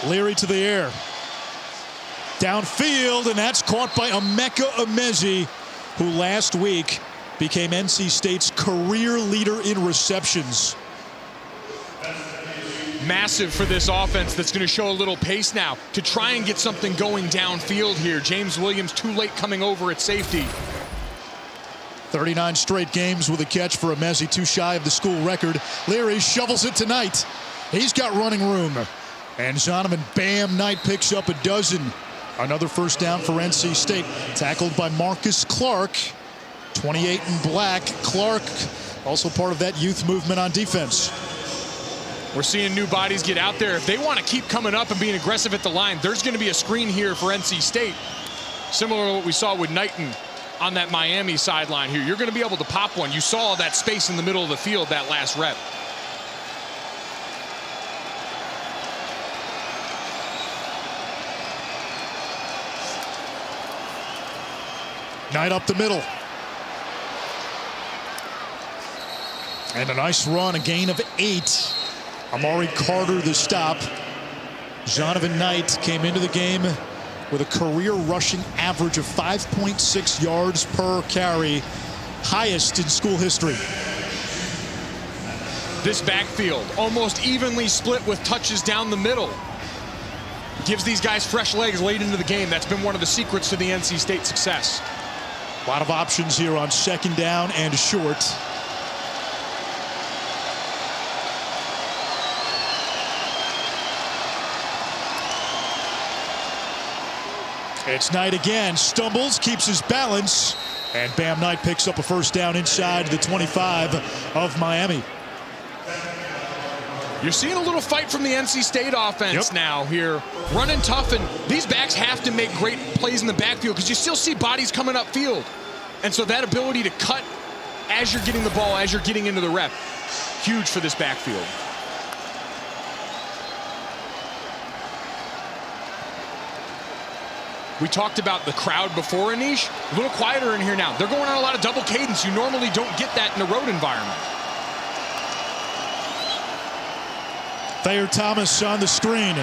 Leary to the air. Downfield, and that's caught by Emeka Emezi, who last week became NC State's career leader in receptions. Massive for this offense that's going to show a little pace now to try and get something going downfield here. James Williams too late coming over at safety. 39 straight games with a catch for Emezi, 2 shy of the school record. Leary shovels it tonight. He's got running room. And Zonovan Bam Knight picks up a dozen. Another first down for NC State. Tackled by Marcus Clark. 28 in black. Clark also part of that youth movement on defense. We're seeing new bodies get out there. If they want to keep coming up and being aggressive at the line, there's going to be a screen here for NC State. Similar to what we saw with Knighton on that Miami sideline here. You're going to be able to pop one. You saw that space in the middle of the field that last rep. Knight up the middle. And a nice run, a gain of 8. Amari Carter the stop. Zonovan Knight came into the game with a career rushing average of 5.6 yards per carry, highest in school history. This backfield almost evenly split with touches down the middle. Gives these guys fresh legs late into the game. That's been one of the secrets to the NC State success. A lot of options here on 2nd down and short. It's Knight again, stumbles, keeps his balance, and Bam Knight picks up a first down inside the 25 of Miami. You're seeing a little fight from the NC State offense now here. Running tough, and these backs have to make great plays in the backfield because you still see bodies coming upfield. And so that ability to cut as you're getting the ball, as you're getting into the rep. Huge for this backfield. We talked about the crowd before, Anish. A little quieter in here now. They're going on a lot of double cadence. You normally don't get that in a road environment. Thayer Thomas on the screen.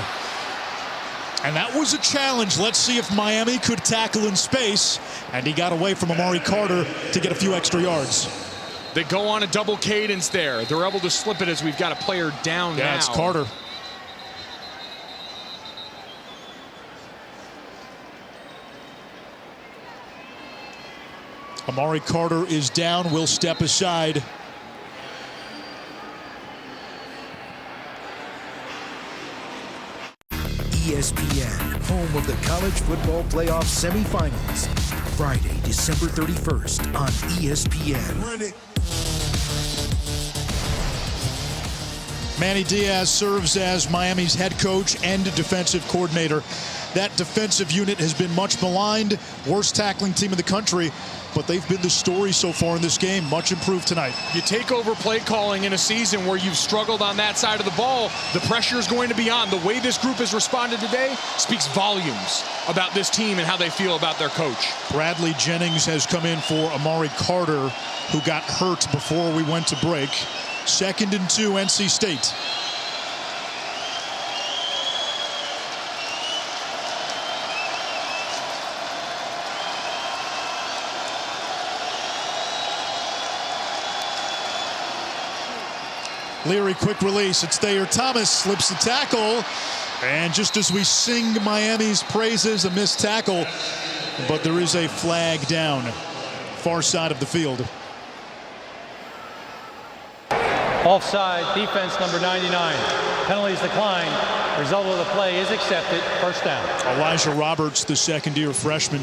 And that was a challenge. Let's see if Miami could tackle in space. And he got away from Amari Carter to get a few extra yards. They go on a double cadence there. They're able to slip it as we've got a player down now. Yeah, it's Carter. Amari Carter is down. Will step aside. ESPN, home of the college football playoff semifinals. Friday, December 31st on ESPN. Manny Diaz serves as Miami's head coach and defensive coordinator. That defensive unit has been much maligned, worst tackling team in the country, but they've been the story so far in this game. Much improved tonight. You take over play calling in a season where you've struggled on that side of the ball, the pressure is going to be on. The way this group has responded today speaks volumes about this team and how they feel about their coach. Bradley Jennings has come in for Amari Carter, who got hurt before we went to break. 2nd and 2, NC State. Leary, quick release. It's Thayer Thomas, slips the tackle. And just as we sing Miami's praises, a missed tackle. But there is a flag down, far side of the field. Offside, defense number 99. Penalties declined. Result of the play is accepted. First down. Elijah Roberts, the second-year freshman.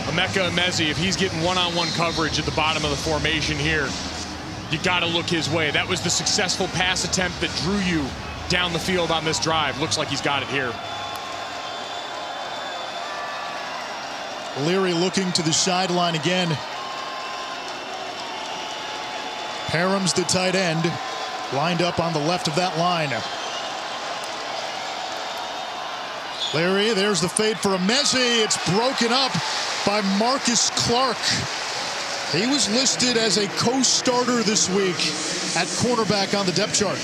Emeka Emezi, if he's getting one-on-one coverage at the bottom of the formation here, you got to look his way. That was the successful pass attempt that drew you down the field on this drive. Looks like he's got it here. Leary looking to the sideline again. Parham's the tight end, lined up on the left of that line. Leary, there's the fade for Emezi. It's broken up by Marcus Clark. He was listed as a co-starter this week at cornerback on the depth chart.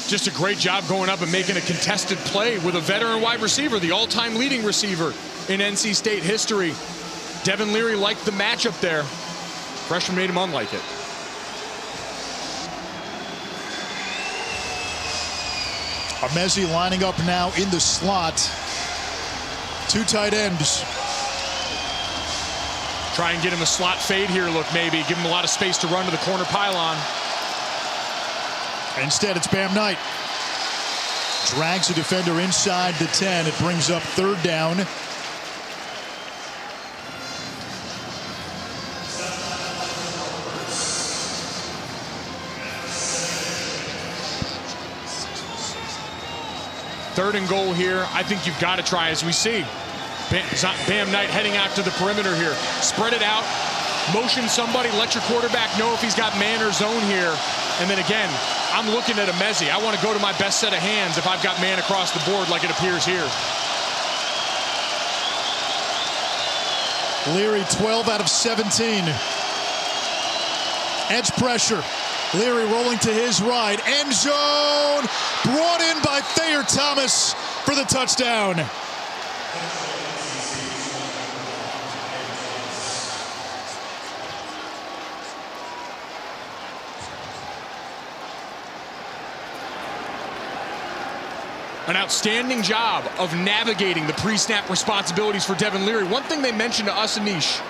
Just a great job going up and making a contested play with a veteran wide receiver, the all-time leading receiver in NC State history. Devin Leary liked the matchup there. Freshman made him unlike it. Emezi lining up now in the slot. Two tight ends. Try and get him a slot fade here, look, maybe. Give him a lot of space to run to the corner pylon. Instead, it's Bam Knight. Drags a defender inside the 10. It brings up 3rd down. Third and goal here. I think you've got to try, as we see. Bam Knight heading out to the perimeter here. Spread it out. Motion somebody. Let your quarterback know if he's got man or zone here. And then again, I'm looking at Emezi. I want to go to my best set of hands if I've got man across the board like it appears here. Leary 12 out of 17. Edge pressure. Leary rolling to his right. End zone. Brought in by Thayer Thomas for the touchdown. An outstanding job of navigating the pre-snap responsibilities for Devin Leary. One thing they mentioned to us, Anish,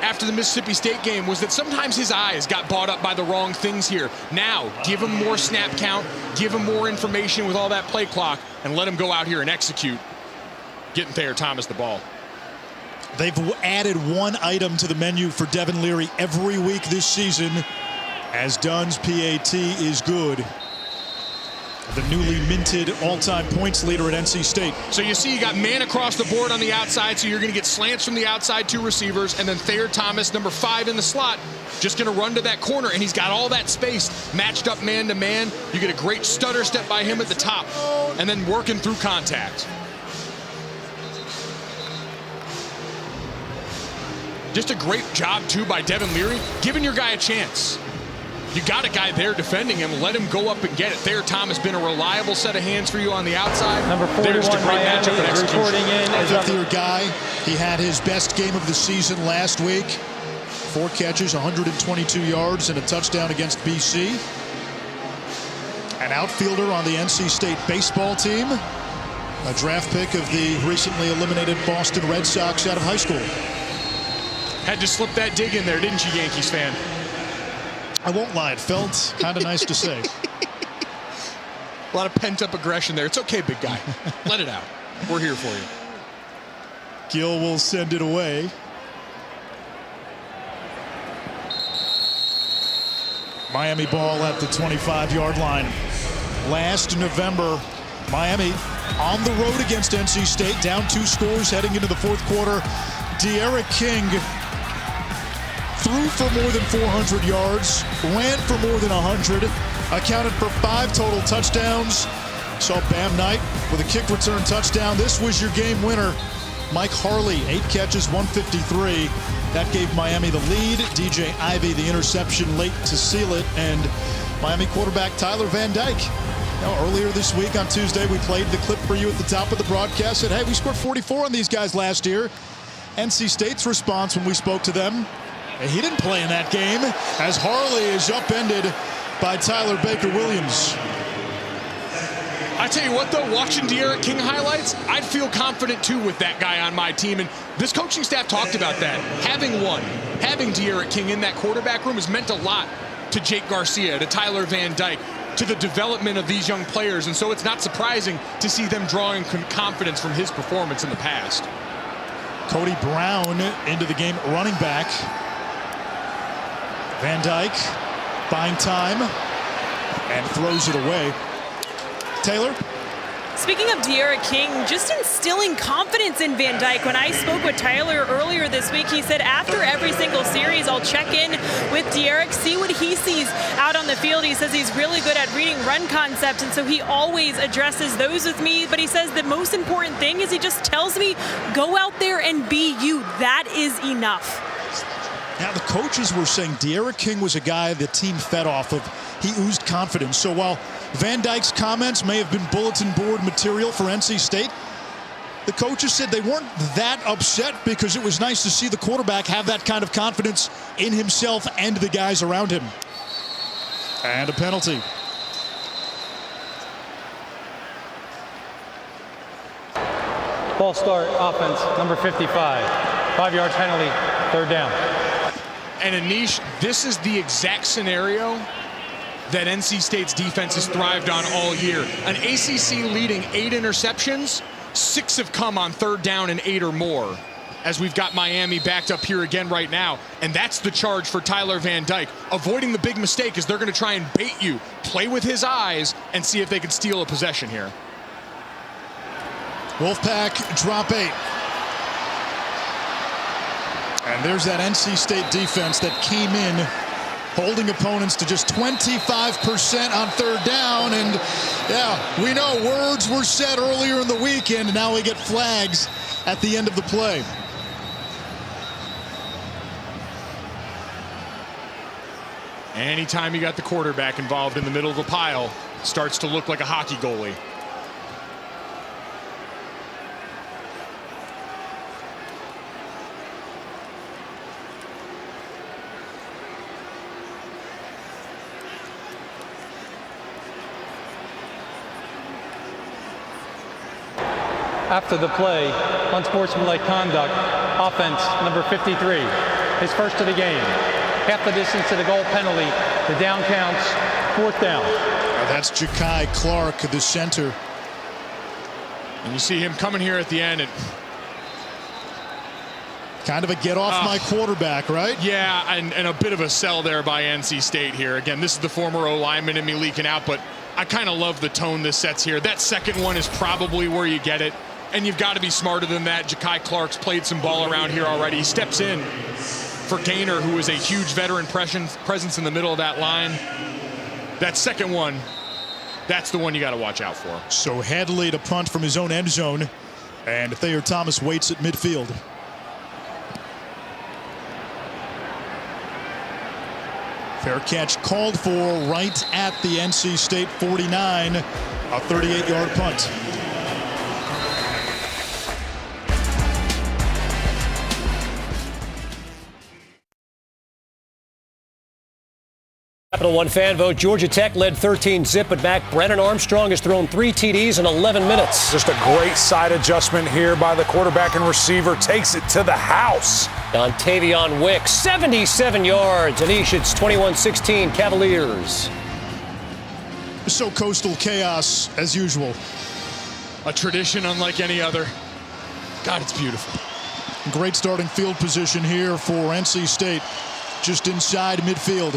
after the Mississippi State game was that sometimes his eyes got bought up by the wrong things here. Now, give him more snap count, give him more information with all that play clock, and let him go out here and execute, getting Thayer Thomas the ball. They've added one item to the menu for Devin Leary every week this season, as Dunn's PAT is good. the newly minted all-time points leader at NC State. So you see you got man across the board on the outside, so you're going to get slants from the outside, 2 receivers, and then Thayer Thomas, number 5 in the slot, just going to run to that corner, and he's got all that space matched up man-to-man. You get a great stutter step by him at the top, and then working through contact. Just a great job, too, by Devin Leary, giving your guy a chance. You got a guy there defending him. Let him go up and get it. Thayer Thomas been a reliable set of hands for you on the outside. Number 41, Miami, is reporting in. A fifth-year guy. He had his best game of the season last week. 4 catches, 122 yards, and a touchdown against BC. An outfielder on the NC State baseball team. A draft pick of the recently eliminated Boston Red Sox out of high school. Had to slip that dig in there, didn't you, Yankees fan? I won't lie, it felt kind of nice to say. A lot of pent-up aggression there. It's okay, big guy. Let it out. We're here for you. Gill will send it away. Miami ball at the 25-yard line. Last November, Miami on the road against NC State, down 2 scores heading into the 4th quarter. De'Aaron King threw for more than 400 yards, ran for more than 100, accounted for 5 total touchdowns. Saw Bam Knight with a kick return touchdown. This was your game winner. Mike Harley, 8 catches, 153. That gave Miami the lead. DJ Ivey, the interception late to seal it. And Miami quarterback Tyler Van Dyke. Now, earlier this week on Tuesday, we played the clip for you at the top of the broadcast. Said, hey, we scored 44 on these guys last year. NC State's response when we spoke to them, he didn't play in that game, as Harley is upended by Tyler Baker-Williams. I tell you what, though, watching De'Aaron King highlights, I'd feel confident, too, with that guy on my team. And this coaching staff talked about that. Having De'Aaron King in that quarterback room has meant a lot to Jake Garcia, to Tyler Van Dyke, to the development of these young players. And so it's not surprising to see them drawing confidence from his performance in the past. Cody Brown into the game, running back. Van Dyke buying time and throws it away. Taylor? Speaking of De'Aaron King, just instilling confidence in Van Dyke. When I spoke with Tyler earlier this week, he said after every single series, I'll check in with De'Aaron, see what he sees out on the field. He says he's really good at reading run concepts, and so he always addresses those with me. But he says the most important thing is he just tells me, go out there and be you. That is enough. Now, the coaches were saying De'Aaron King was a guy the team fed off of. He oozed confidence. So while Van Dyke's comments may have been bulletin board material for NC State, the coaches said they weren't that upset because it was nice to see the quarterback have that kind of confidence in himself and the guys around him. And a penalty. False start, offense, number 55. 5-yard penalty, 3rd down. And Anish, this is the exact scenario that NC State's defense has thrived on all year. An ACC leading 8 interceptions, 6 have come on 3rd down and 8 or more, as we've got Miami backed up here again right now. And that's the charge for Tyler Van Dyke. Avoiding the big mistake is they're going to try and bait you, play with his eyes, and see if they can steal a possession here. Wolfpack drop 8. And there's that NC State defense that came in holding opponents to just 25% on 3rd down. And yeah, we know words were said earlier in the weekend, and now we get flags at the end of the play. Anytime you got the quarterback involved in the middle of a pile, it starts to look like a hockey goalie. After the play, unsportsmanlike conduct, offense, number 53, his first of the game. Half the distance to the goal penalty, the down counts, 4th down. That's Ja'Kai Clark, the center. And you see him coming here at the end and kind of a get off my quarterback, right? Yeah, and a bit of a sell there by NC State here. Again, this is the former O lineman in me leaking out, but I kind of love the tone this sets here. That second one is probably where you get it. And you've got to be smarter than that. Ja'Kai Clark's played some ball around here already. He steps in for Gaynor, who is a huge veteran presence in the middle of that line. That second one, that's the one you got to watch out for. So Hadley to punt from his own end zone, and Thayer Thomas waits at midfield. Fair catch called for right at the NC State 49, a 38-yard punt. Capital One fan vote. Georgia Tech led 13-zip, but back Brennan Armstrong has thrown 3 TDs in 11 minutes. Just a great side adjustment here by the quarterback and receiver. Takes it to the house. Dontavion Wicks, 77 yards. Anish, it's 21-16 Cavaliers. So coastal chaos as usual. A tradition unlike any other. God, it's beautiful. Great starting field position here for NC State, just inside midfield.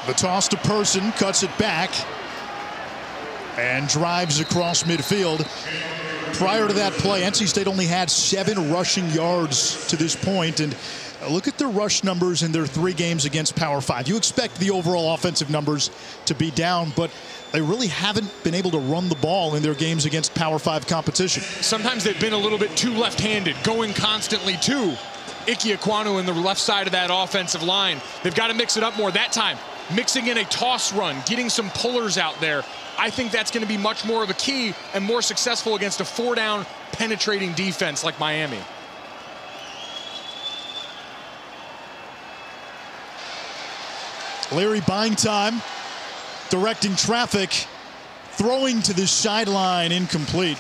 The toss to Person, cuts it back, and drives across midfield. Prior to that play, NC State only had 7 rushing yards to this point, and look at their rush numbers in their 3 games against Power 5. You expect the overall offensive numbers to be down, but they really haven't been able to run the ball in their games against Power 5 competition. Sometimes they've been a little bit too left-handed, going constantly to Ike Ekwonu in the left side of that offensive line. They've got to mix it up more. That time, mixing in a toss run, getting some pullers out there. I think that's going to be much more of a key and more successful against a 4-down penetrating defense like Miami. Larry buying time, directing traffic, throwing to the sideline, incomplete.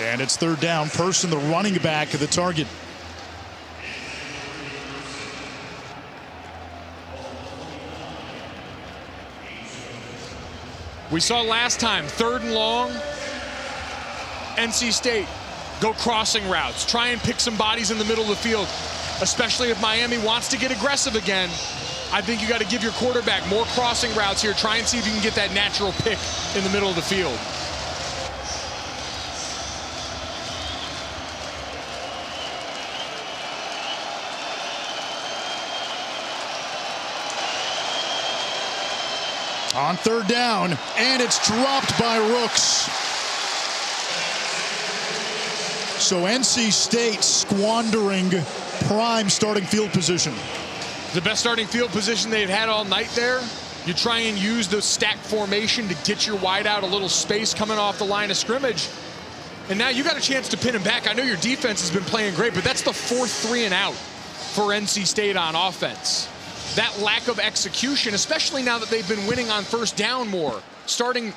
And it's 3rd down. Person, the running back of the target. We saw last time, 3rd and long, NC State go crossing routes, try and pick some bodies in the middle of the field, especially if Miami wants to get aggressive again. I think you got to give your quarterback more crossing routes here, try and see if you can get that natural pick in the middle of the field. On 3rd down, and it's dropped by Rooks. So NC State squandering prime starting field position. The best starting field position they've had all night there. You try and use the stack formation to get your wide out a little space coming off the line of scrimmage. And now you got a chance to pin him back. I know your defense has been playing great, but that's the 4th 3 and out for NC State on offense. That lack of execution, especially now that they've been winning on 1st down more, starting,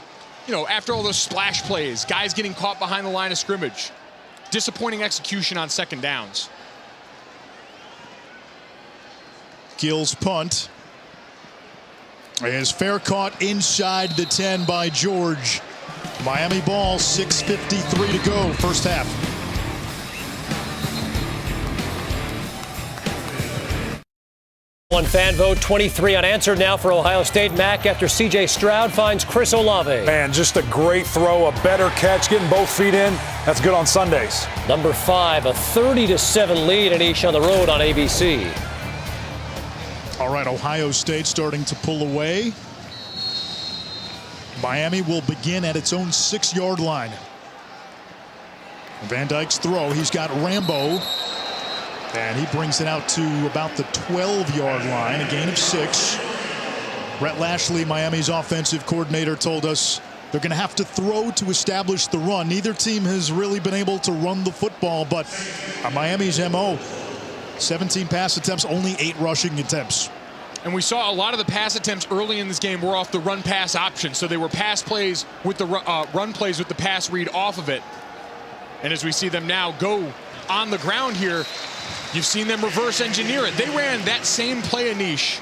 after all those splash plays, guys getting caught behind the line of scrimmage. Disappointing execution on 2nd downs. Gill's punt is fair caught inside the 10 by George. Miami ball, 6:53 to go, first half. One fan vote, 23 unanswered now for Ohio State. Mac after C.J. Stroud finds Chris Olave. Man, just a great throw, a better catch, getting both feet in. That's good on Sundays. Number 5, a 30-7 lead, Anish on the road on ABC. All right, Ohio State starting to pull away. Miami will begin at its own 6-yard line. Van Dyke's throw, he's got Rambo. And he brings it out to about the 12-yard line, a gain of 6. Brett Lashley, Miami's offensive coordinator, told us they're going to have to throw to establish the run. Neither team has really been able to run the football, but Miami's MO, 17 pass attempts, only 8 rushing attempts. And we saw a lot of the pass attempts early in this game were off the run-pass option, so they were pass plays with the run plays with the pass read off of it. And as we see them now go on the ground here, you've seen them reverse engineer it. They ran that same play, Anish,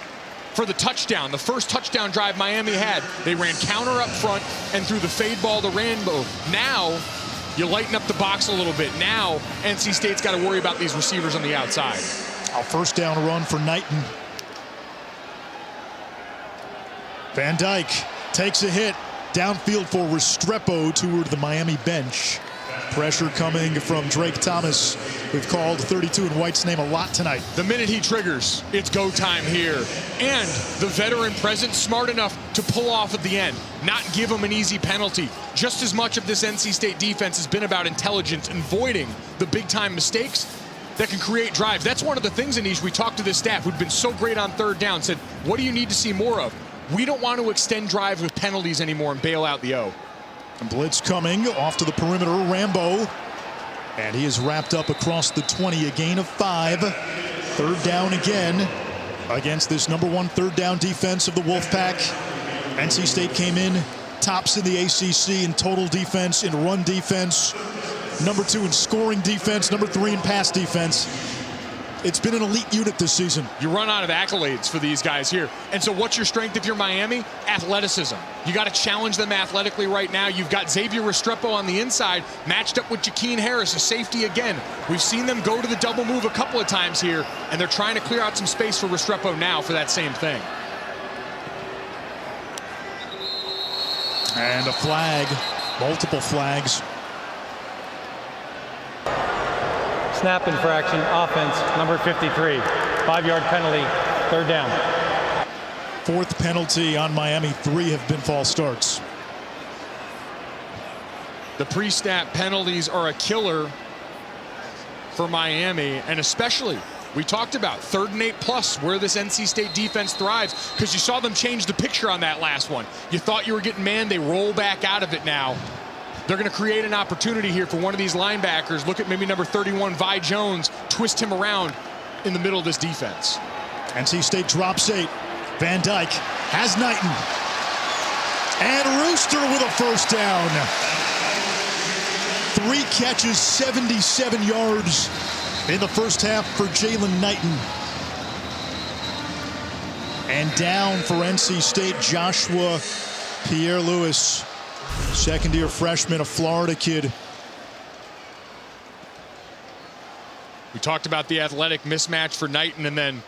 for the touchdown, the first touchdown drive Miami had. They ran counter up front and threw the fade ball to Rambo. Now you lighten up the box a little bit. Now NC State's got to worry about these receivers on the outside. A first down run for Knighton. Van Dyke takes a hit downfield for Restrepo toward the Miami bench. Pressure coming from Drake Thomas. We've called 32 in White's name a lot tonight. The minute he triggers, it's go time here. And the veteran present smart enough to pull off at the end, not give him an easy penalty. Just as much of this NC State defense has been about intelligence and voiding the big-time mistakes that can create drives. That's one of the things, Anish, we talked to the staff who'd been so great on third down, said, what do you need to see more of? We don't want to extend drives with penalties anymore and bail out the O. And blitz coming off to the perimeter, Rambo. And he is wrapped up across the 20, a gain of 5. Third down again against this #1 third down defense of the Wolfpack. NC State came in tops in the ACC in total defense, in run defense, #2 in scoring defense, #3 in pass defense. It's been an elite unit this season. You run out of accolades for these guys here. And so what's your strength if you're Miami? Athleticism. You got to challenge them athletically right now. You've got Xavier Restrepo on the inside, matched up with Jakeem Harris, a safety again. We've seen them go to the double move a couple of times here, and they're trying to clear out some space for Restrepo now for that same thing. And a flag, multiple flags. Snap infraction, offense, number 53. 5-yard penalty, third down. 4th penalty on Miami. 3 have been false starts. The pre-snap penalties are a killer for Miami, and especially, we talked about 3rd and 8+ where this NC State defense thrives, because you saw them change the picture on that last one. You thought you were getting man, they roll back out of it now. They're going to create an opportunity here for one of these linebackers. Look at maybe number 31, Vi Jones, twist him around in the middle of this defense. NC State drops 8. Van Dyke has Knighton. And Rooster with a first down. 3 catches, 77 yards in the first half for Jalen Knighton. And down for NC State, Joshua Pierre-Louis. Second-year freshman, a Florida kid. We talked about the athletic mismatch for Knighton, and then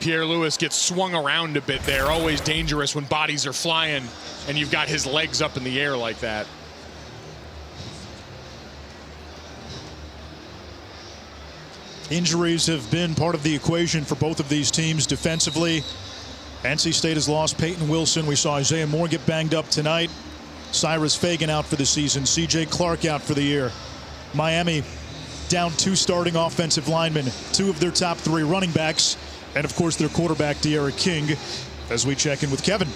Pierre-Louis gets swung around a bit there. Always dangerous when bodies are flying and you've got his legs up in the air like that. Injuries have been part of the equation for both of these teams defensively. NC State has lost Peyton Wilson. We saw Isaiah Moore get banged up tonight. Cyrus Fagan out for the season. C.J. Clark out for the year. Miami down 2 starting offensive linemen, 2 of their top 3 running backs, and of course their quarterback, De'Ara King, as we check in with Kevin.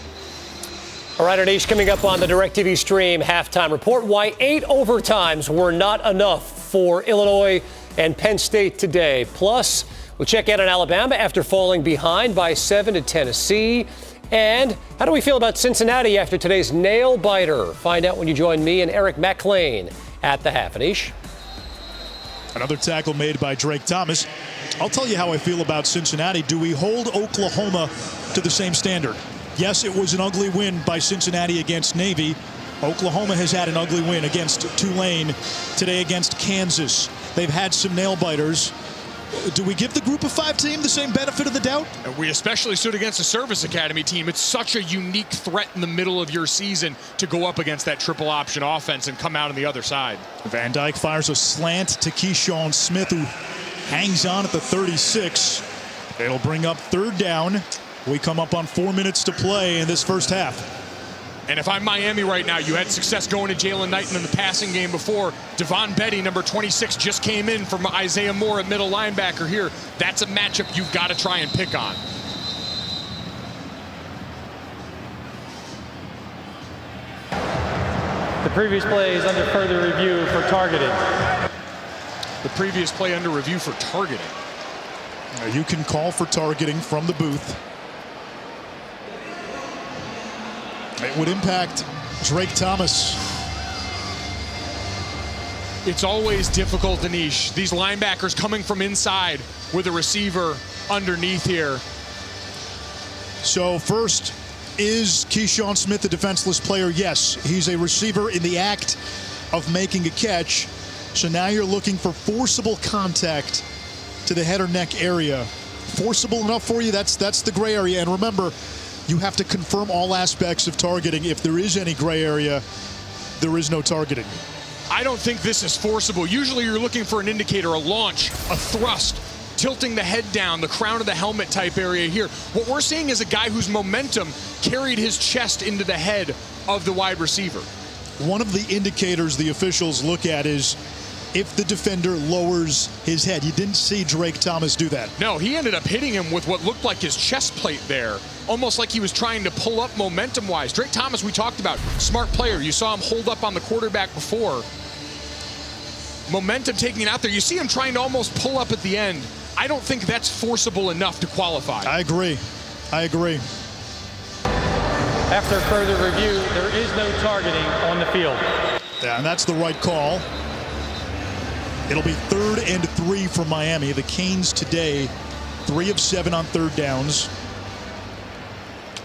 All right, Anish, coming up on the DirecTV Stream halftime report, why 8 overtimes were not enough for Illinois and Penn State today. Plus, we'll check in on Alabama after falling behind by 7 to Tennessee. And how do we feel about Cincinnati after today's nail-biter? Find out when you join me and Eric McLean at the half. Anish? Another tackle made by Drake Thomas. I'll tell you how I feel about Cincinnati. Do we hold Oklahoma to the same standard? Yes, it was an ugly win by Cincinnati against Navy. Oklahoma has had an ugly win against Tulane, today against Kansas. They've had some nail-biters. Do we give the Group of 5 team the same benefit of the doubt? We especially stood against a Service Academy team. It's such a unique threat in the middle of your season to go up against that triple option offense and come out on the other side. Van Dyke fires a slant to Keyshawn Smith, who hangs on at the 36. It'll bring up 3rd down. We come up on 4 minutes to play in this first half. And if I'm Miami right now, you had success going to Jalen Knighton in the passing game before. Devon Betty, number 26, just came in from Isaiah Moore at middle linebacker here. That's a matchup you've got to try and pick on. The previous play is under further review for targeting. The previous play under review for targeting. Now you can call for targeting from the booth. It would impact Drake Thomas. It's always difficult, Anish. These linebackers coming from inside with a receiver underneath here. So first, is Keyshawn Smith a defenseless player? Yes, he's a receiver in the act of making a catch. So now you're looking for forcible contact to the head or neck area. Forcible enough for you? That's the gray area. And remember, you have to confirm all aspects of targeting. If there is any gray area, there is no targeting. I don't think this is forcible. Usually you're looking for an indicator, a launch, a thrust, tilting the head down, the crown of the helmet type area here. What we're seeing is a guy whose momentum carried his chest into the head of the wide receiver. One of the indicators the officials look at is if the defender lowers his head. You didn't see Drake Thomas do that. No, he ended up hitting him with what looked like his chest plate there, almost like he was trying to pull up momentum-wise. Drake Thomas, we talked about, smart player. You saw him hold up on the quarterback before. Momentum taking it out there. You see him trying to almost pull up at the end. I don't think that's forcible enough to qualify. I agree. After further review, there is no targeting on the field. Yeah, and that's the right call. It'll be 3rd and 3 for Miami. The Canes today, 3 of 7 on 3rd downs.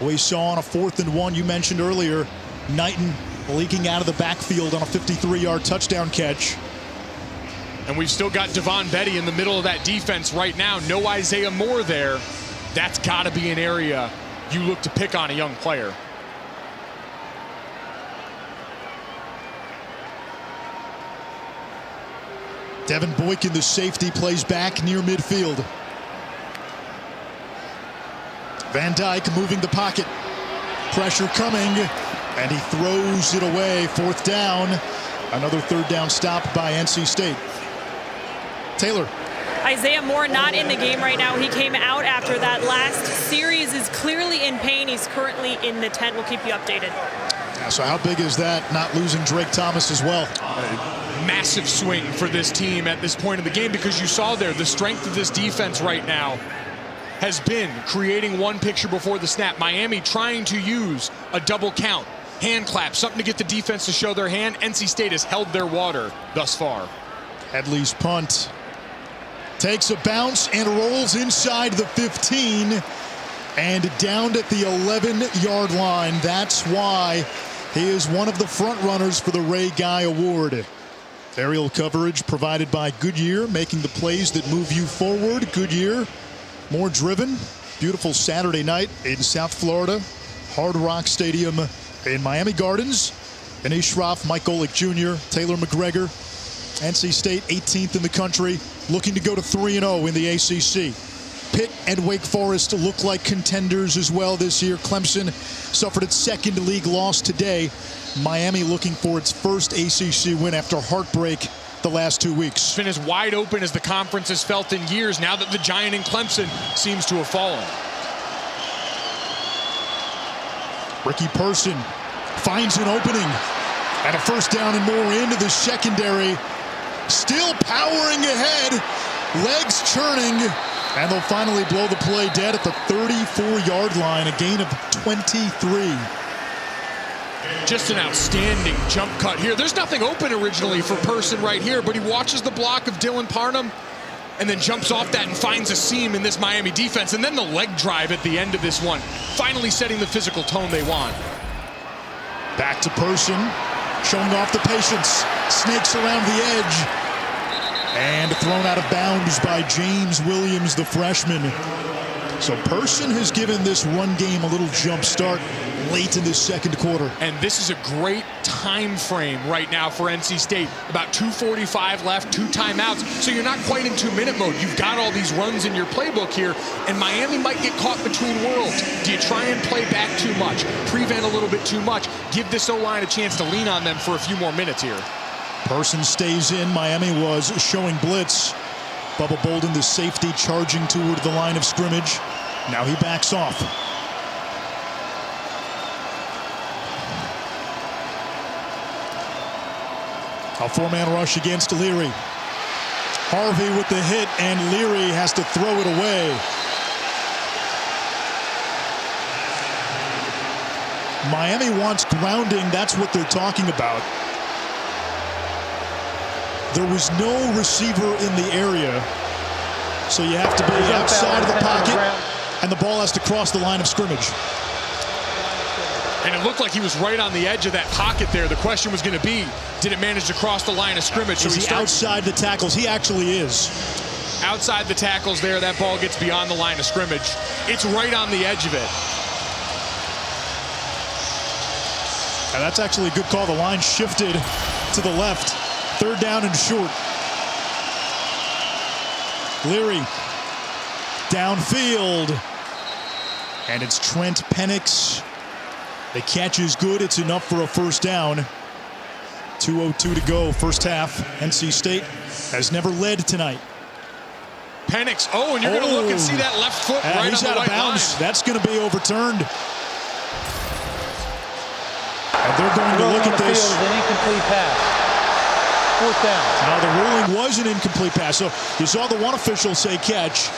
We saw on a 4th and 1, you mentioned earlier, Knighton leaking out of the backfield on a 53-yard touchdown catch. And we've still got Devon Betty in the middle of that defense right now. No Isaiah Moore there. That's got to be an area you look to pick on a young player. Devin Boykin, the safety, plays back near midfield. Van Dyke moving the pocket. Pressure coming, and he throws it away. 4th down. Another 3rd down stop by NC State. Taylor. Isaiah Moore not in the game right now. He came out after that last series, is clearly in pain. He's currently in the tent. We'll keep you updated. Yeah, so how big is that, not losing Drake Thomas as well? Massive swing for this team at this point of the game, because you saw there the strength of this defense right now has been creating one picture before the snap. Miami trying to use a double count, hand clap, something to get the defense to show their hand. NC State has held their water thus far. Headley's punt takes a bounce and rolls inside the 15 and down at the 11-yard line. That's why he is one of the front runners for the Ray Guy Award. Aerial coverage provided by Goodyear, making the plays that move you forward. Goodyear, more driven. Beautiful Saturday night in South Florida. Hard Rock Stadium in Miami Gardens. Anish Shroff, Mike Golick Jr., Taylor McGregor. NC State 18th in the country, looking to go to 3-0 in the ACC. Pitt and Wake Forest look like contenders as well this year. Clemson suffered its 2nd league loss today. Miami looking for its first ACC win after heartbreak the last 2 weeks. It's been as wide open as the conference has felt in years now that the giant in Clemson seems to have fallen. Ricky Person finds an opening and a 1st down and more into the secondary. Still powering ahead, legs churning, and they'll finally blow the play dead at the 34-yard line, a gain of 23. Just an outstanding jump cut here. There's nothing open originally for Person right here, but he watches the block of Dylan Parham and then jumps off that and finds a seam in this Miami defense. And then the leg drive at the end of this one, finally setting the physical tone they want. Back to Person, showing off the patience. Snakes around the edge. And thrown out of bounds by James Williams, the freshman. So Person has given this run game a little jump start late in the 2nd quarter. And this is a great time frame right now for NC State. About 2:45 left, 2 timeouts. So you're not quite in 2-minute mode. You've got all these runs in your playbook here, and Miami might get caught between worlds. Do you try and play back too much, prevent a little bit too much, give this O-line a chance to lean on them for a few more minutes here? Person stays in. Miami was showing blitz. Bubba Bolden, the safety, charging toward the line of scrimmage. Now he backs off. A 4-man rush against Leary. Harvey with the hit, and Leary has to throw it away. Miami wants grounding. That's what they're talking about. There was no receiver in the area, so you have to be outside of the pocket, and the ball has to cross the line of scrimmage. And it looked like he was right on the edge of that pocket there. The question was going to be, did it manage to cross the line of scrimmage? So is he outside the tackles? He actually is. Outside the tackles there, that ball gets beyond the line of scrimmage. It's right on the edge of it. And that's actually a good call. The line shifted to the left. 3rd down and short. Leary downfield. And it's Trent Penix. The catch is good. It's enough for a first down. 2:02 to go, first half. NC State has never led tonight. Penix. Oh, and you're going to look and see that left foot right on the he's out of bounds. line. That's going to be overturned. And they're going to look at this. Field is an incomplete pass. 4th down. Now the ruling was an incomplete pass. So you saw the one official say catch.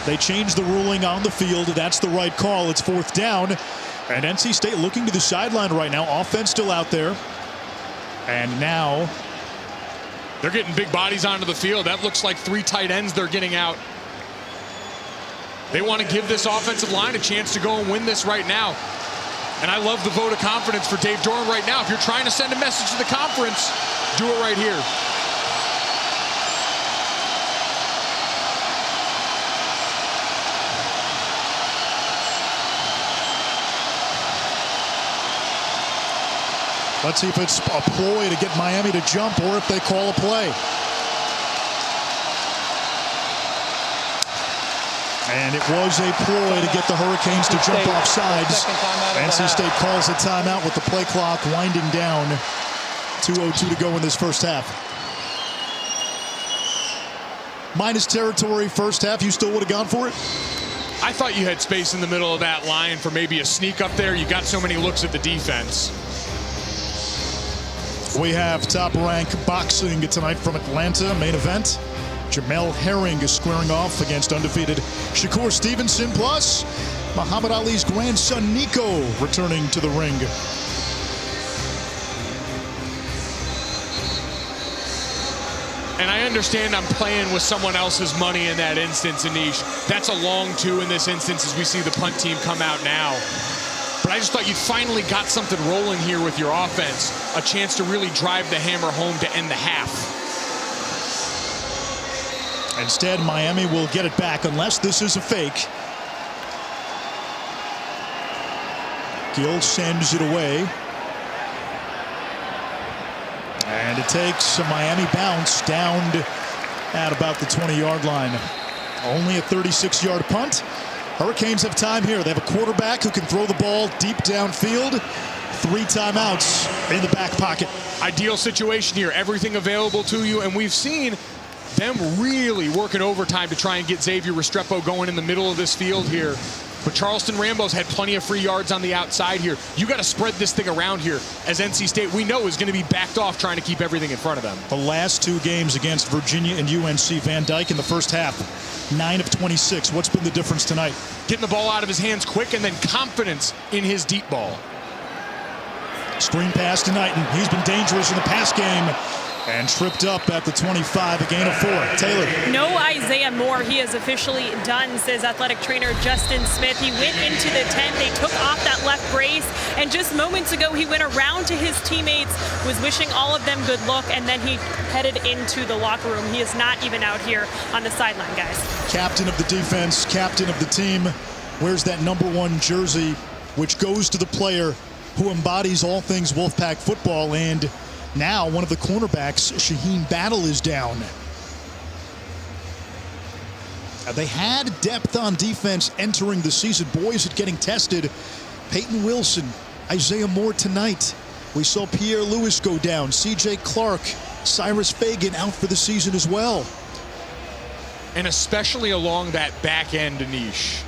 They changed the ruling on the field. That's the right call. It's 4th down. And NC State looking to the sideline right now. Offense still out there. And now they're getting big bodies onto the field. That looks like 3 tight ends they're getting out. They want to give this offensive line a chance to go and win this right now. And I love the vote of confidence for Dave Doeren right now. If you're trying to send a message to the conference, do it right here. let's see if it's a ploy to get Miami to jump or if they call a play. And it was a ploy to get the Hurricanes to jump off sides. NC State calls a timeout with the play clock winding down. 2:02 to go in this first half. Minus territory first half. You still would have gone for it? I thought you had space in the middle of that line for maybe a sneak up there. You got so many looks at the defense. We have top rank boxing tonight from Atlanta. Main event. Jamel Herring is squaring off against undefeated Shakur Stevenson. Plus, Muhammad Ali's grandson Nico returning to the ring. And I understand I'm playing with someone else's money in that instance, Anish. That's a long 2 in this instance as we see the punt team come out now. But I just thought you finally got something rolling here with your offense. A chance to really drive the hammer home to end the half. Instead, Miami will get it back unless this is a fake. Gill sends it away. And it takes a Miami bounce down at about the 20-yard line. Only a 36-yard punt. Hurricanes have time here. They have a quarterback who can throw the ball deep downfield. 3 timeouts in the back pocket. Ideal situation here. Everything available to you. And we've seen them really working overtime to try and get Xavier Restrepo going in the middle of this field here. But Charleston Rambo's had plenty of free yards on the outside here. You got to spread this thing around here, as NC State we know is going to be backed off trying to keep everything in front of them. The last 2 games against Virginia and UNC, Van Dyke in the first half, 9 of 26. What's been the difference tonight? Getting the ball out of his hands quick and then confidence in his deep ball. Screen pass to Knighton. He's been dangerous in the pass game. And tripped up at the 25, a gain of 4. Taylor. No Isaiah Moore. He is officially done, says athletic trainer Justin Smith. He went into the tent. They took off that left brace. And just moments ago, he went around to his teammates, was wishing all of them good luck, and then he headed into the locker room. He is not even out here on the sideline, guys. Captain of the defense, captain of the team. Where's that #1 jersey, which goes to the player who embodies all things Wolfpack football? And now one of the cornerbacks, Shaheen Battle, is down. They had depth on defense entering the season. Boys are getting tested. Peyton Wilson, Isaiah Moore tonight. We saw Pierre Lewis go down. C.J. Clark, Cyrus Fagan out for the season as well. And especially along that back end, Anish.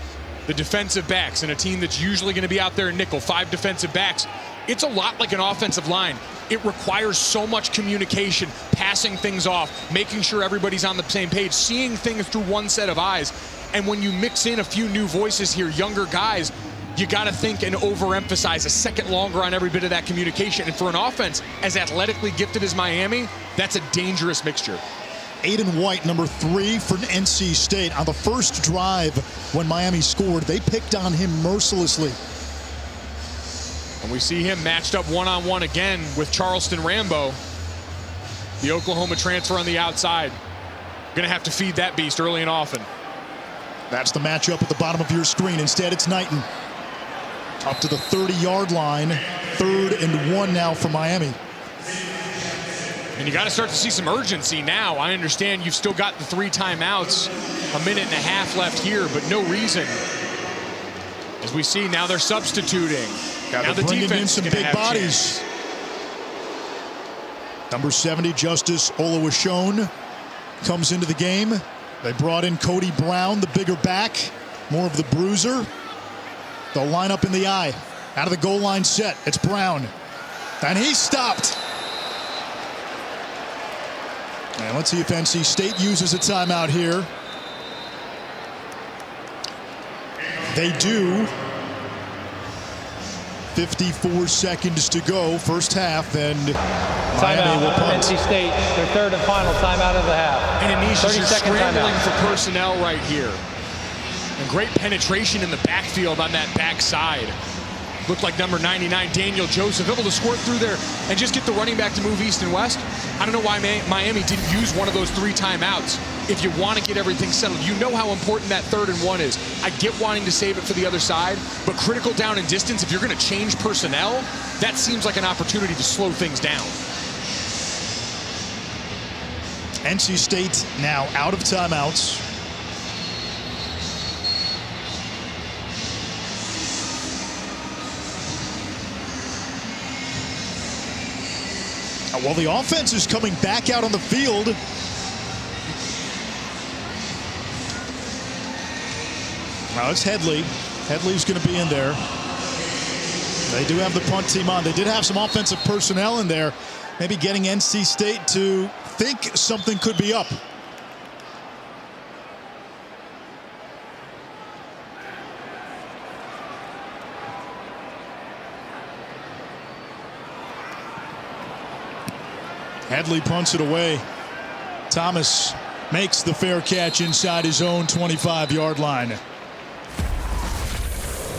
The defensive backs and a team that's usually going to be out there in nickel, 5 defensive backs. It's a lot like an offensive line. It requires so much communication, passing things off, making sure everybody's on the same page, seeing things through one set of eyes. And when you mix in a few new voices here, younger guys, you got to think and overemphasize a second longer on every bit of that communication. And for an offense as athletically gifted as Miami, that's a dangerous mixture. Aiden White, #3 for NC State. On the first drive when Miami scored, they picked on him mercilessly. And we see him matched up one-on-one again with Charleston Rambo, the Oklahoma transfer on the outside. Going to have to feed that beast early and often. That's the matchup at the bottom of your screen. Instead, it's Knighton. Up to the 30-yard line. 3rd and 1 now for Miami. And you got to start to see some urgency now. I understand you've still got the 3 timeouts, a minute and a half left here, but no reason. As we see, now they're substituting. Now the bringing in defense some is gonna big have bodies. chance. Number 70, Justice Oluwashone, comes into the game. They brought in Cody Brown, the bigger back, more of the bruiser. They'll line up in the eye. Out of the goal line set, it's Brown. And he's stopped. And let's see if NC State uses a timeout here. They do. 54 seconds to go, first half, and Miami will punt. NC State, their 3rd and final timeout of the half. And Anisha, you're 30-second scrambling timeout. for personnel right here. And great penetration in the backfield on that backside. Looked like number 99, Daniel Joseph, able to squirt through there and just get the running back to move east and west. I don't know why Miami didn't use one of those 3 timeouts. If you want to get everything settled, you know how important that 3rd and 1 is. I get wanting to save it for the other side, but critical down and distance, if you're going to change personnel, that seems like an opportunity to slow things down. NC State now out of timeouts. Well, the offense is coming back out on the field. Now it's Headley. Headley's going to be in there. They do have the punt team on. They did have some offensive personnel in there, maybe getting NC State to think something could be up. Headley punts it away. Thomas makes the fair catch inside his own 25-yard line.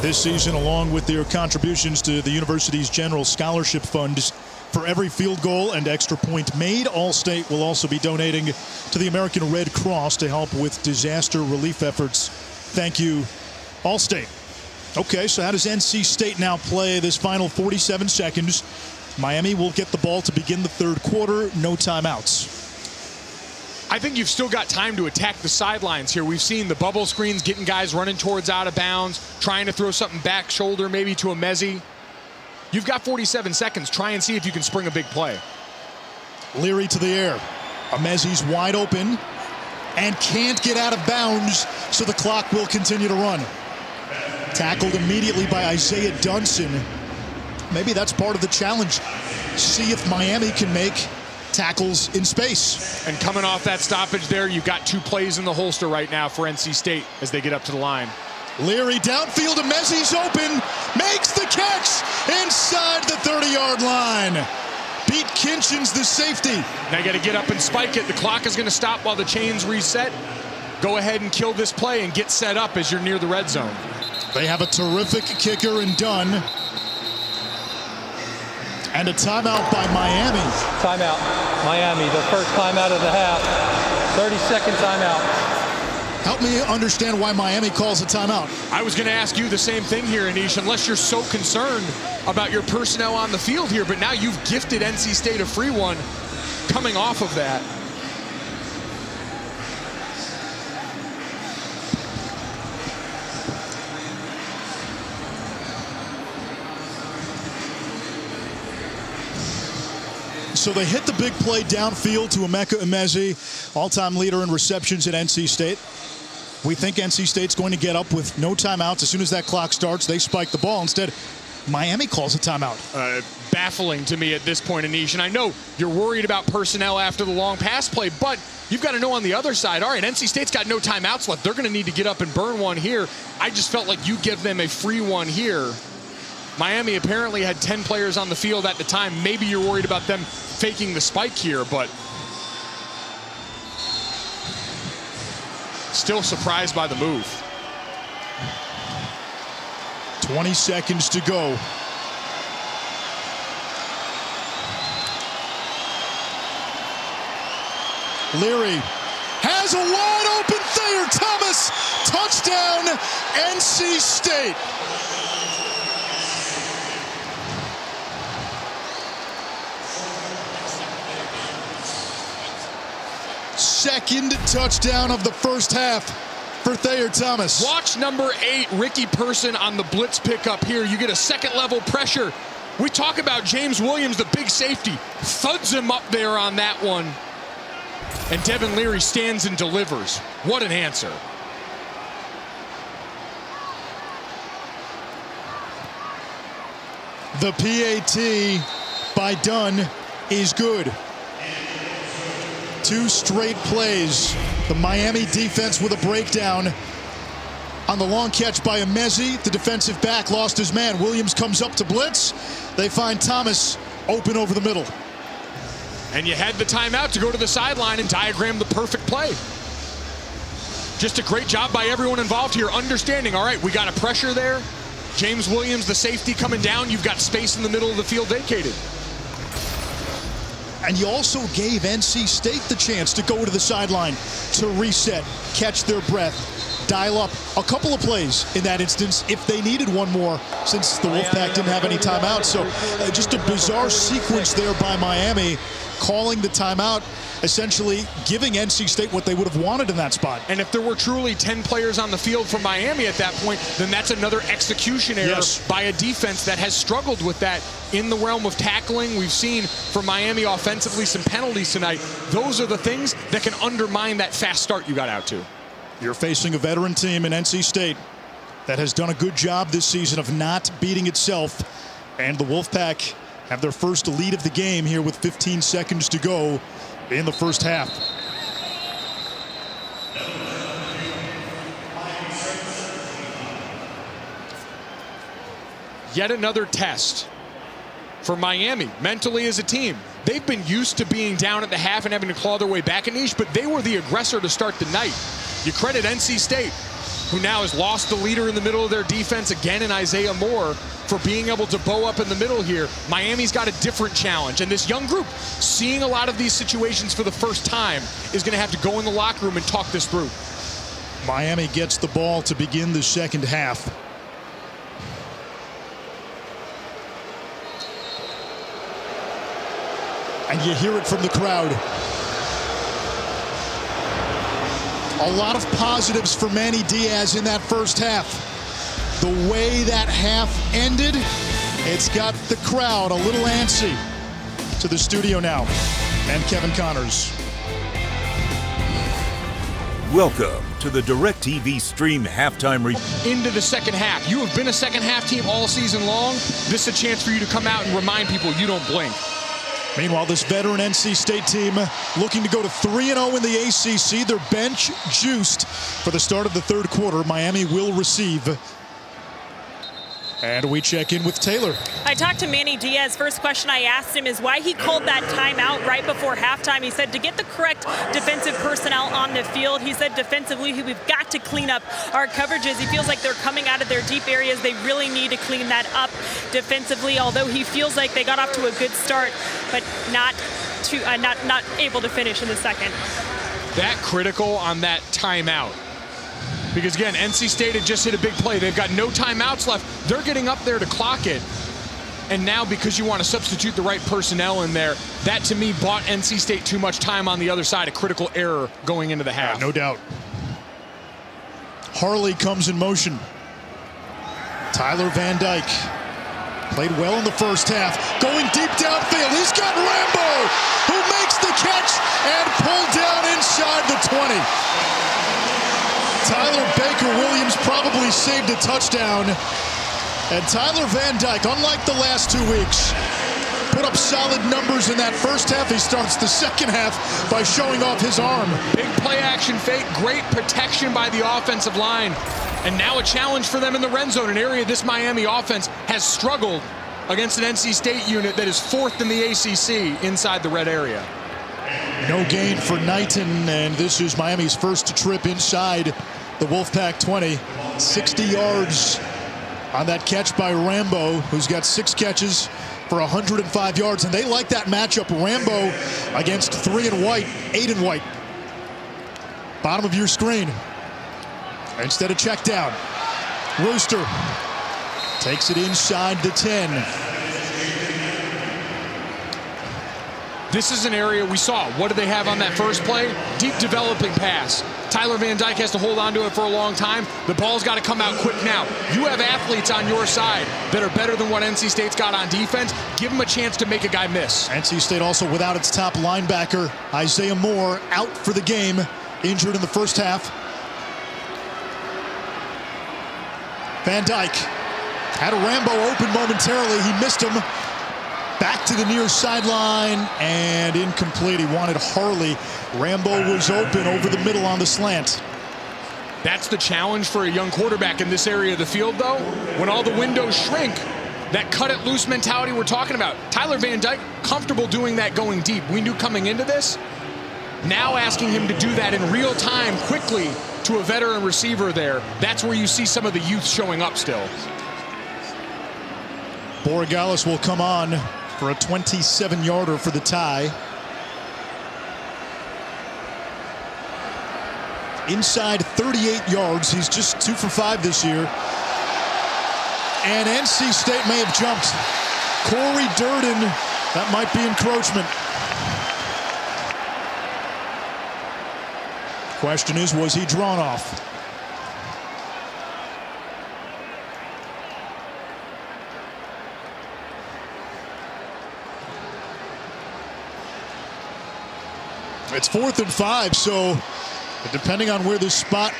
This season, along with their contributions to the university's general scholarship fund, for every field goal and extra point made, All-State will also be donating to the American Red Cross to help with disaster relief efforts. Thank you, All-State. Okay, so how does NC State now play this final 47 seconds? Miami will get the ball to begin the 3rd quarter. No timeouts. I think you've still got time to attack the sidelines here. We've seen the bubble screens getting guys running towards out of bounds, trying to throw something back shoulder maybe to a Mezzi. You've got 47 seconds. Try and see if you can spring a big play. Leary to the air. Mezzi's wide open and can't get out of bounds, so the clock will continue to run. Tackled immediately by Isaiah Dunson. Maybe that's part of the challenge. See if Miami can make tackles in space. And coming off that stoppage there, you've got 2 plays in the holster right now for NC State as they get up to the line. Leary downfield to Mezzi's open, makes the catch inside the 30-yard line. Beat Kinchins, the safety. Now you got to get up and spike it. The clock is going to stop while the chains reset. Go ahead and kill this play and get set up as you're near the red zone. They have a terrific kicker in Dunn. And a timeout by Miami. Timeout, Miami, the first timeout of the half. 30-second timeout. Help me understand why Miami calls a timeout. I was going to ask you the same thing here, Anish, unless you're so concerned about your personnel on the field here, but now you've gifted NC State a free one coming off of that. So they hit the big play downfield to Emeka Emezi, all-time leader in receptions at NC State. We think NC State's going to get up with no timeouts. As soon as that clock starts, they spike the ball. Instead, Miami calls a timeout. Baffling to me at this point, Anish. And I know you're worried about personnel after the long pass play, but you've got to know on the other side, all right, NC State's got no timeouts left. They're going to need to get up and burn one here. I just felt like you give them a free one here. Miami apparently had 10 players on the field at the time. Maybe you're worried about them faking the spike here, but still surprised by the move. 20 seconds to go. Leary has a wide open Thayer Thomas. Touchdown, NC State. second touchdown of the first half for Thayer Thomas. Watch number 8, Ricky Person, on the blitz pickup here. You get a second level pressure. We talk about James Williams, the big safety, thuds him up there on that one. And Devin Leary stands and delivers. What an answer. The PAT by Dunn is good. 2 straight plays. The Miami defense with a breakdown on the long catch by Emezi. The defensive back lost his man. Williams comes up to blitz. They find Thomas open over the middle. And you had the timeout to go to the sideline and diagram the perfect play. Just a great job by everyone involved here, understanding, all right, we got a pressure there. James Williams, the safety, coming down. You've got space in the middle of the field vacated. And you also gave NC State the chance to go to the sideline, to reset, catch their breath, dial up a couple of plays in that instance if they needed one more, since the Wolfpack didn't have any timeouts. So just a bizarre sequence there by Miami, calling the timeout, essentially giving NC State what they would have wanted in that spot. And if there were truly 10 players on the field for Miami at that point, then that's another execution error by a defense that has struggled with that in the realm of tackling. We've seen for Miami offensively some penalties tonight. Those are the things that can undermine that fast start you got out to. You're facing a veteran team in NC State that has done a good job this season of not beating itself. And the Wolfpack have their first lead of the game here with 15 seconds to go in the first half. Yet another test for Miami mentally as a team. They've been used to being down at the half and having to claw their way back in each, but they were the aggressor to start the night. You credit NC State, who now has lost the leader in the middle of their defense again in Isaiah Moore, for being able to bow up in the middle here. Miami's got a different challenge, and this young group, seeing a lot of these situations for the first time, is going to have to go in the locker room and talk this through. Miami gets the ball to begin the second half. And you hear it from the crowd. A lot of positives for Manny Diaz in that first half. The way that half ended, it's got the crowd a little antsy. To the studio now, and Kevin Connors. Welcome to the DirecTV Stream Halftime Review. Into the second half. You have been a second half team all season long. This is a chance for you to come out and remind people you don't blink. Meanwhile, this veteran NC State team looking to go to 3-0 in the ACC. Their bench juiced for the start of the third quarter. Miami will receive. And we check in with Taylor. I talked to Manny Diaz. First question I asked him is why he called that timeout right before halftime. He said to get the correct defensive personnel on the field. He said defensively, we've got to clean up our coverages. He feels like they're coming out of their deep areas. They really need to clean that up defensively, although he feels like they got off to a good start, but not able to finish in the second. That critical on that timeout. Because again, NC State had just hit a big play. They've got no timeouts left. They're getting up there to clock it. And now because you want to substitute the right personnel in there, that to me bought NC State too much time on the other side. A critical error going into the half. No doubt. Harley comes in motion. Tyler Van Dyke played well in the first half. Going deep downfield. He's got Rambo, who makes the catch and pulled down inside the 20. Tyler Baker-Williams probably saved a touchdown. And Tyler Van Dyke, unlike the last 2 weeks, put up solid numbers in that first half. He starts the second half by showing off his arm. Big play action fake, great protection by the offensive line. And now a challenge for them in the red zone, an area this Miami offense has struggled against an NC State unit that is 4th in the ACC inside the red area. No gain for Knighton, and this is Miami's first trip inside the Wolfpack 20. 60 yards on that catch by Rambo, who's got 6 catches for 105 yards. And they like that matchup, Rambo against 3 and white, 8 and white. Bottom of your screen. Instead of check down, Rooster takes it inside the 10. This is an area we saw. What did they have on that first play? Deep developing pass. Tyler Van Dyke has to hold on to it for a long time. The ball's got to come out quick now. You have athletes on your side that are better than what NC State's got on defense. Give them a chance to make a guy miss. NC State also without its top linebacker, Isaiah Moore, out for the game, injured in the first half. Van Dyke had a Rambo open momentarily. He missed him. Back to the near sideline and incomplete. He wanted Harley. Rambo was open over the middle on the slant. That's the challenge for a young quarterback in this area of the field, though. When all the windows shrink, that cut-it-loose mentality we're talking about. Tyler Van Dyke, comfortable doing that going deep. We knew coming into this. Now asking him to do that in real time, quickly, to a veteran receiver there. That's where you see some of the youth showing up still. Borregales will come on for a 27-yarder for the tie. Inside 38 yards. He's just 2 for 5 this year. And NC State may have jumped. Corey Durden, that might be encroachment. Question is, was he drawn off? It's 4th and 5, so depending on where this spot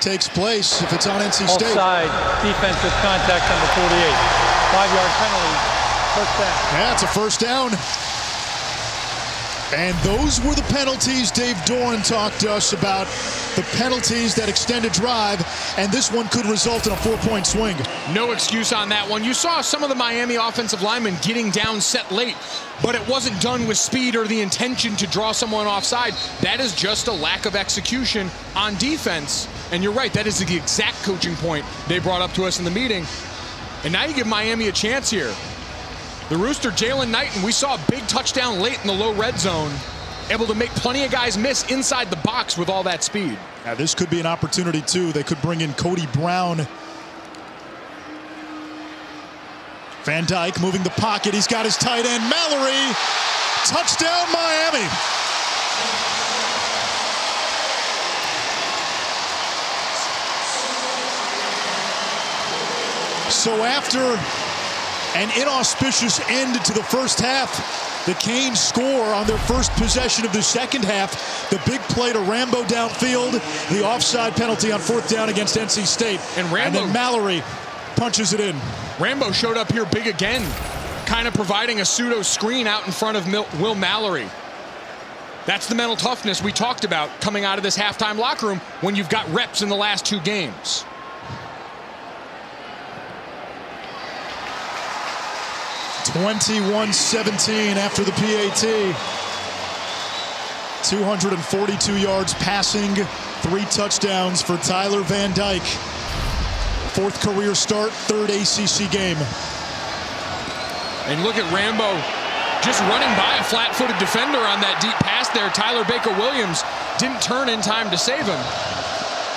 takes place, if it's on NC State. Offside, defensive contact, number 48. 5-yard penalty, first down. Yeah, it's a first down. And those were the penalties Dave Doran talked to us about. The penalties that extend a drive, and this one could result in a 4-point swing. No excuse on that one. You saw some of the Miami offensive linemen getting down set late, but it wasn't done with speed or the intention to draw someone offside. That is just a lack of execution on defense. And you're right, that is the exact coaching point they brought up to us in the meeting. And now you give Miami a chance here. The Rooster, Jalen Knighton, we saw a big touchdown late in the low red zone, able to make plenty of guys miss inside the box with all that speed. Now this could be an opportunity too. They could bring in Cody Brown. Van Dyke moving the pocket. He's got his tight end, Mallory. Touchdown, Miami. So after an inauspicious end to the first half, the Canes score on their first possession of the second half. The big play to Rambo downfield, the offside penalty on 4th down against NC State. And then Mallory punches it in. Rambo showed up here big again, kind of providing a pseudo screen out in front of Will Mallory. That's the mental toughness we talked about coming out of this halftime locker room when you've got reps in the last 2 games. (21-17) after the PAT. 242 yards passing, 3 touchdowns for Tyler Van Dyke. 4th career start, 3rd ACC game. And look at Rambo just running by a flat-footed defender on that deep pass there. Tyler Baker-Williams didn't turn in time to save him.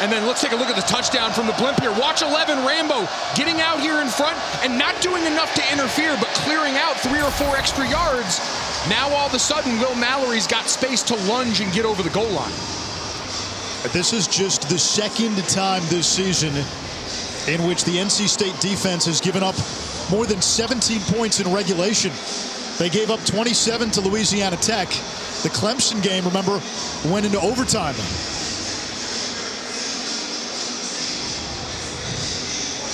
And then let's take a look at the touchdown from the blimp here. Watch 11, Rambo getting out here in front and not doing enough to interfere, but clearing out 3 or 4 extra yards. Now all of a sudden, Will Mallory's got space to lunge and get over the goal line. This is just the second time this season in which the NC State defense has given up more than 17 points in regulation. They gave up 27 to Louisiana Tech. The Clemson game, remember, went into overtime.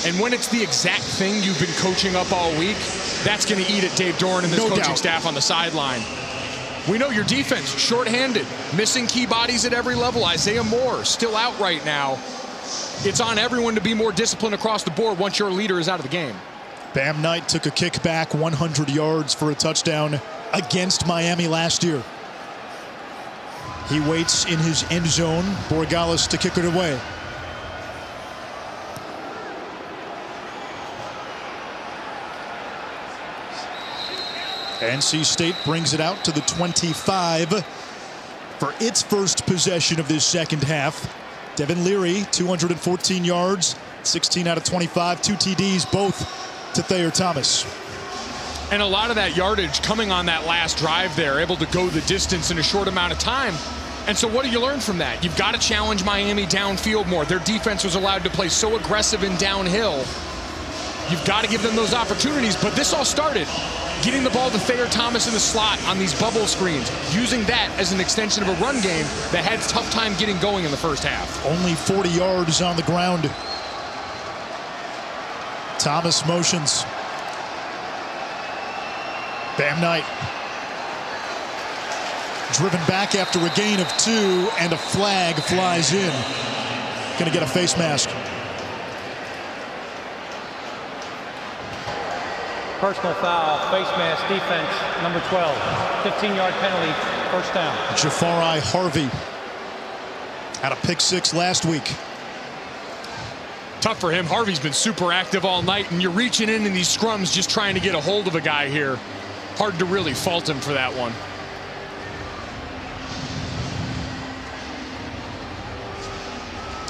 And when it's the exact thing you've been coaching up all week, that's going to eat at Dave Doran and this coaching staff on the sideline. We know your defense, shorthanded, missing key bodies at every level. Isaiah Moore still out right now. It's on everyone to be more disciplined across the board once your leader is out of the game. Bam Knight took a kick back 100 yards for a touchdown against Miami last year. He waits in his end zone. Borregales to kick it away. NC State brings it out to the 25 for its first possession of this second half. Devin Leary, 214 yards, 16 out of 25, 2 TDs, both to Thayer Thomas. And a lot of that yardage coming on that last drive there, able to go the distance in a short amount of time. And so what do you learn from that? You've got to challenge Miami downfield more. Their defense was allowed to play so aggressive and downhill. You've got to give them those opportunities, but this all started getting the ball to Thayer Thomas in the slot on these bubble screens, using that as an extension of a run game that had a tough time getting going in the first half. Only 40 yards on the ground. Thomas motions. Bam Knight. Driven back after a gain of 2, and a flag flies in. Gonna get a face mask. Personal foul, face mask, defense, number 12. 15-yard penalty, first down. Jafari Harvey had a pick 6 last week. Tough for him. Harvey's been super active all night, and you're reaching in these scrums just trying to get a hold of a guy here. Hard to really fault him for that one.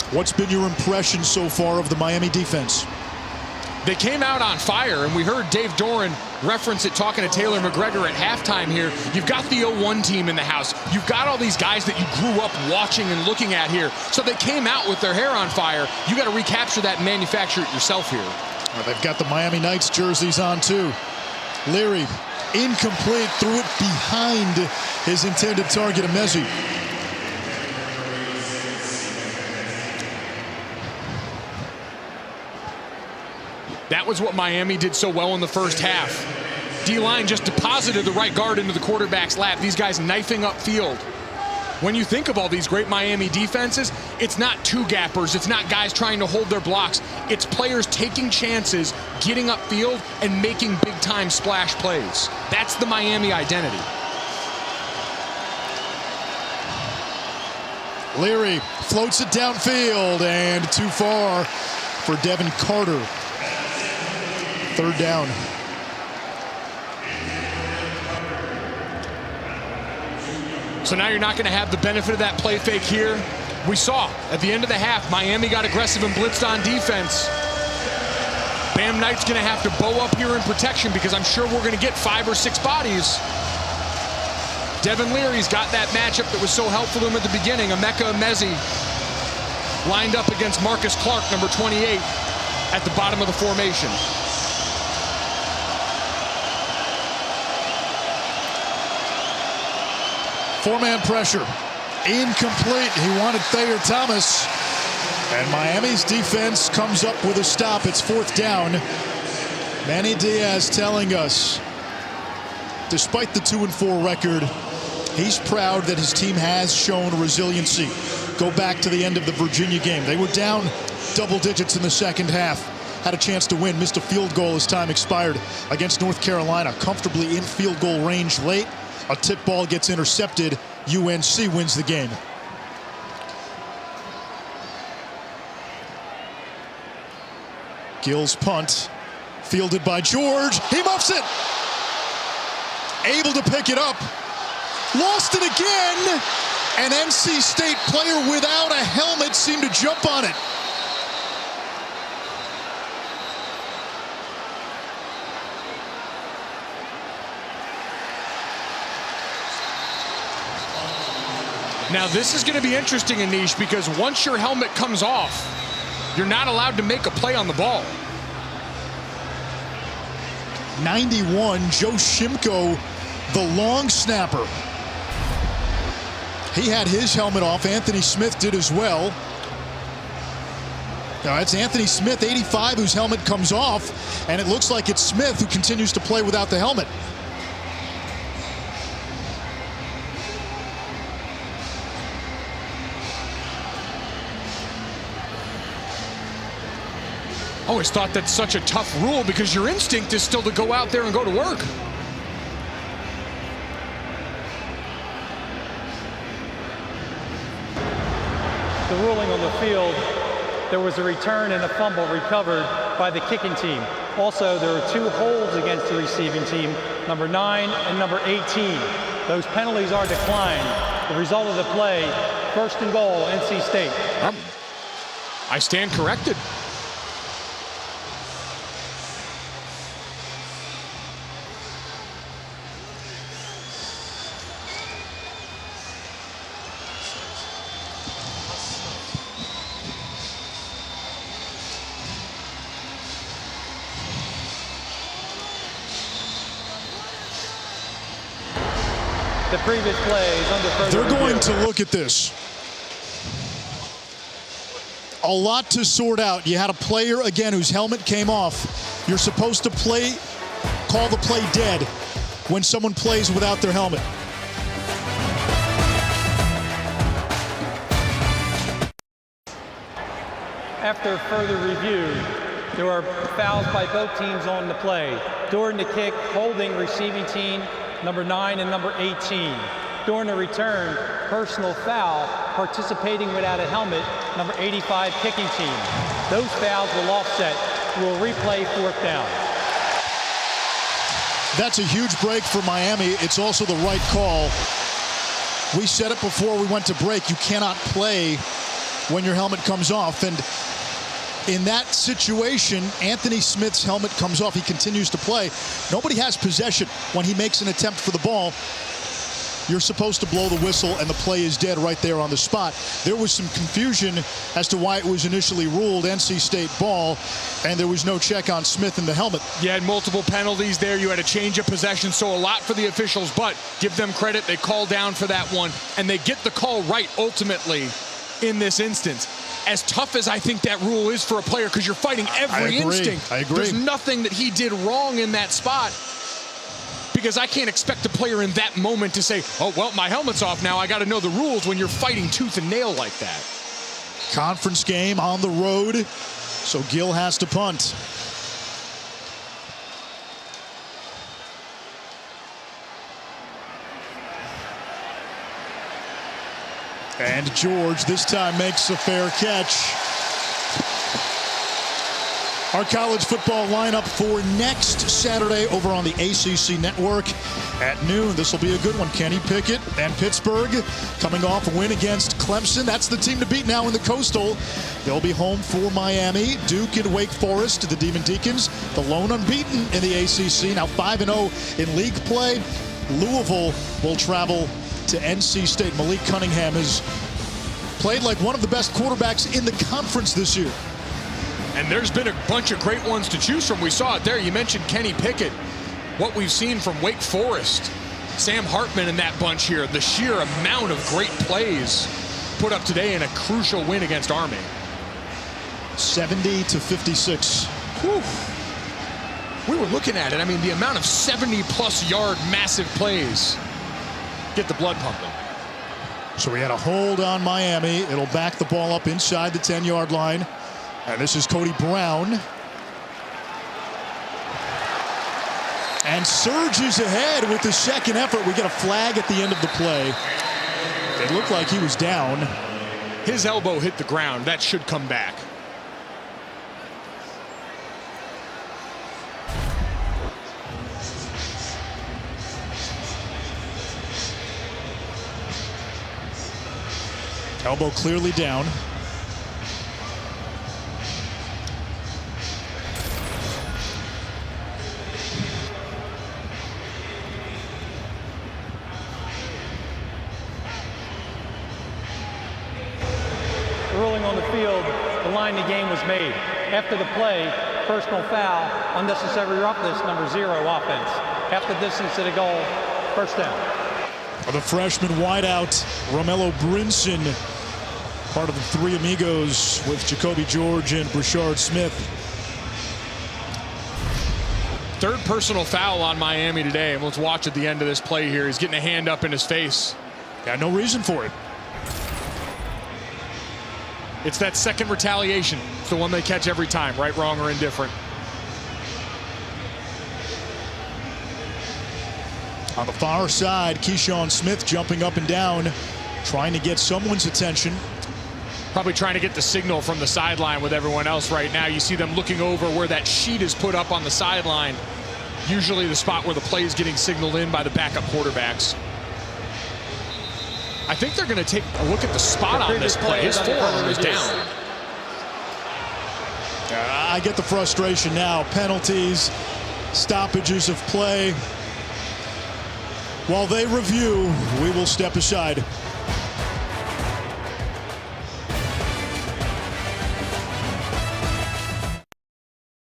What's been your impression so far of the Miami defense? They came out on fire, and we heard Dave Doran reference it talking to Taylor McGregor at halftime here. You've got the 0-1 team in the house. You've got all these guys that you grew up watching and looking at here. So they came out with their hair on fire. You got to recapture that and manufacture it yourself here. Well, they've got the Miami Knights jerseys on too. Leary, incomplete, threw it behind his intended target, Emezi. That was what Miami did so well in the first half. D-line just deposited the right guard into the quarterback's lap. These guys knifing upfield. When you think of all these great Miami defenses, it's not two-gappers. It's not guys trying to hold their blocks. It's players taking chances, getting upfield, and making big-time splash plays. That's the Miami identity. Leary floats it downfield, and too far for Devin Carter. Third down. So now you're not going to have the benefit of that play fake here. We saw at the end of the half, Miami got aggressive and blitzed on defense. Bam Knight's going to have to bow up here in protection because I'm sure we're going to get 5 or 6 bodies. Devin Leary's got that matchup that was so helpful to him at the beginning. Emeka Emezi lined up against Marcus Clark, number 28, at the bottom of the formation. Four-man pressure. Incomplete. He wanted Thayer Thomas. And Miami's defense comes up with a stop. It's fourth down. Manny Diaz telling us, despite the 2-4 record, he's proud that his team has shown resiliency. Go back to the end of the Virginia game. They were down double digits in the second half. Had a chance to win. Missed a field goal as time expired against North Carolina. Comfortably in field goal range late. A tip ball gets intercepted. UNC wins the game. Gill's punt. Fielded by George. He muffs it. Able to pick it up. Lost it again. An NC State player without a helmet seemed to jump on it. Now this is going to be interesting, Anish, because once your helmet comes off, you're not allowed to make a play on the ball. 91, Joe Shimko, the long snapper. He had his helmet off. Anthony Smith did as well. Now it's Anthony Smith, 85, whose helmet comes off, and it looks like it's Smith who continues to play without the helmet. I always thought that's such a tough rule because your instinct is still to go out there and go to work. The ruling on the field, there was a return and a fumble recovered by the kicking team. Also, there were 2 holds against the receiving team, number 9 and number 18. Those penalties are declined. The result of the play, first and goal, NC State. I stand corrected. The previous play is under further They're going review. to look at this. A lot to sort out. You had a player, again, whose helmet came off. You're supposed to call the play dead when someone plays without their helmet. After further review, there are fouls by both teams on the play. During the kick, holding receiving team number 9 and number 18. During the return, personal foul, participating without a helmet, number 85 kicking team. Those fouls will offset. We'll replay 4th down. That's a huge break for Miami. It's also the right call. We said it before we went to break. You cannot play when your helmet comes off. And in that situation, Anthony Smith's helmet comes off. He continues to play. Nobody has possession when he makes an attempt for the ball. You're supposed to blow the whistle, and the play is dead right there on the spot. There was some confusion as to why it was initially ruled NC State ball, and there was no check on Smith in the helmet. You had multiple penalties there. You had a change of possession, so a lot for the officials, but give them credit. They call down for that one, and they get the call right ultimately in this instance. As tough as I think that rule is for a player, because you're fighting every instinct. I agree. There's nothing that he did wrong in that spot, because I can't expect a player in that moment to say, oh, well, my helmet's off now. I got to know the rules when you're fighting tooth and nail like that. Conference game on the road, so Gill has to punt. And George this time makes a fair catch. Our college football lineup for next Saturday over on the ACC Network at noon. This will be a good one. Kenny Pickett and Pittsburgh coming off a win against Clemson. That's the team to beat now in the Coastal. They'll be home for Miami. Duke and Wake Forest, the Demon Deacons, the lone unbeaten in the ACC. Now 5-0 in league play. Louisville will travel to NC State. Malik Cunningham has played like one of the best quarterbacks in the conference this year. And there's been a bunch of great ones to choose from. We saw it there. You mentioned Kenny Pickett. What we've seen from Wake Forest, Sam Hartman in that bunch here, the sheer amount of great plays put up today in a crucial win against Army. 70-56. Whew. We were looking at it. I mean, the amount of 70-plus yard massive plays get the blood pumping. So we had a hold on Miami. It'll back the ball up inside the 10-yard line. And this is Cody Brown. And surges ahead with the second effort. We get a flag at the end of the play. It looked like he was down. His elbow hit the ground. That should come back. Elbow clearly down. Ruling on the field, the line the game was made. After the play, personal foul, unnecessary roughness, number 0, offense. Half the distance to the goal, 1st down. The freshman wideout, Romello Brinson, part of the Three Amigos with Jacoby George and Brashard Smith. 3rd personal foul on Miami today. And let's watch at the end of this play here. He's getting a hand up in his face. Got no reason for it. It's that second retaliation. It's the one they catch every time, right, wrong, or indifferent. On the far side, Keyshawn Smith jumping up and down, trying to get someone's attention. Probably trying to get the signal from the sideline with everyone else right now. You see them looking over where that sheet is put up on the sideline. Usually the spot where the play is getting signaled in by the backup quarterbacks. I think they're going to take a look at the spot on this play. His forearm is down. I get the frustration now. Penalties, stoppages of play. While they review, we will step aside.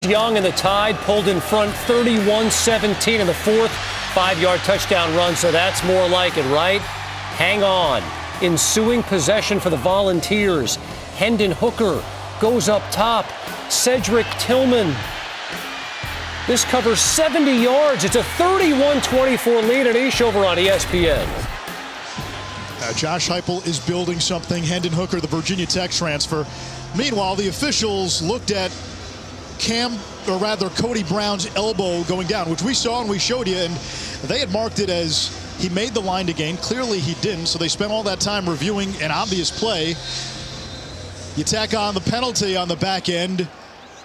Young and the Tide pulled in front 31-17 in the 4th. 5-yard touchdown run, so that's more like it, right? Hang on. Ensuing possession for the Volunteers. Hendon Hooker goes up top. Cedric Tillman. This covers 70 yards. It's a 31-24 lead at Ish over on ESPN. Josh Heupel is building something. Hendon Hooker, the Virginia Tech transfer. Meanwhile, the officials looked at Cody Brown's elbow going down, which we saw and we showed you, and they had marked it as he made the line to gain. Clearly he didn't, so they spent all that time reviewing an obvious play. You tack on the penalty on the back end.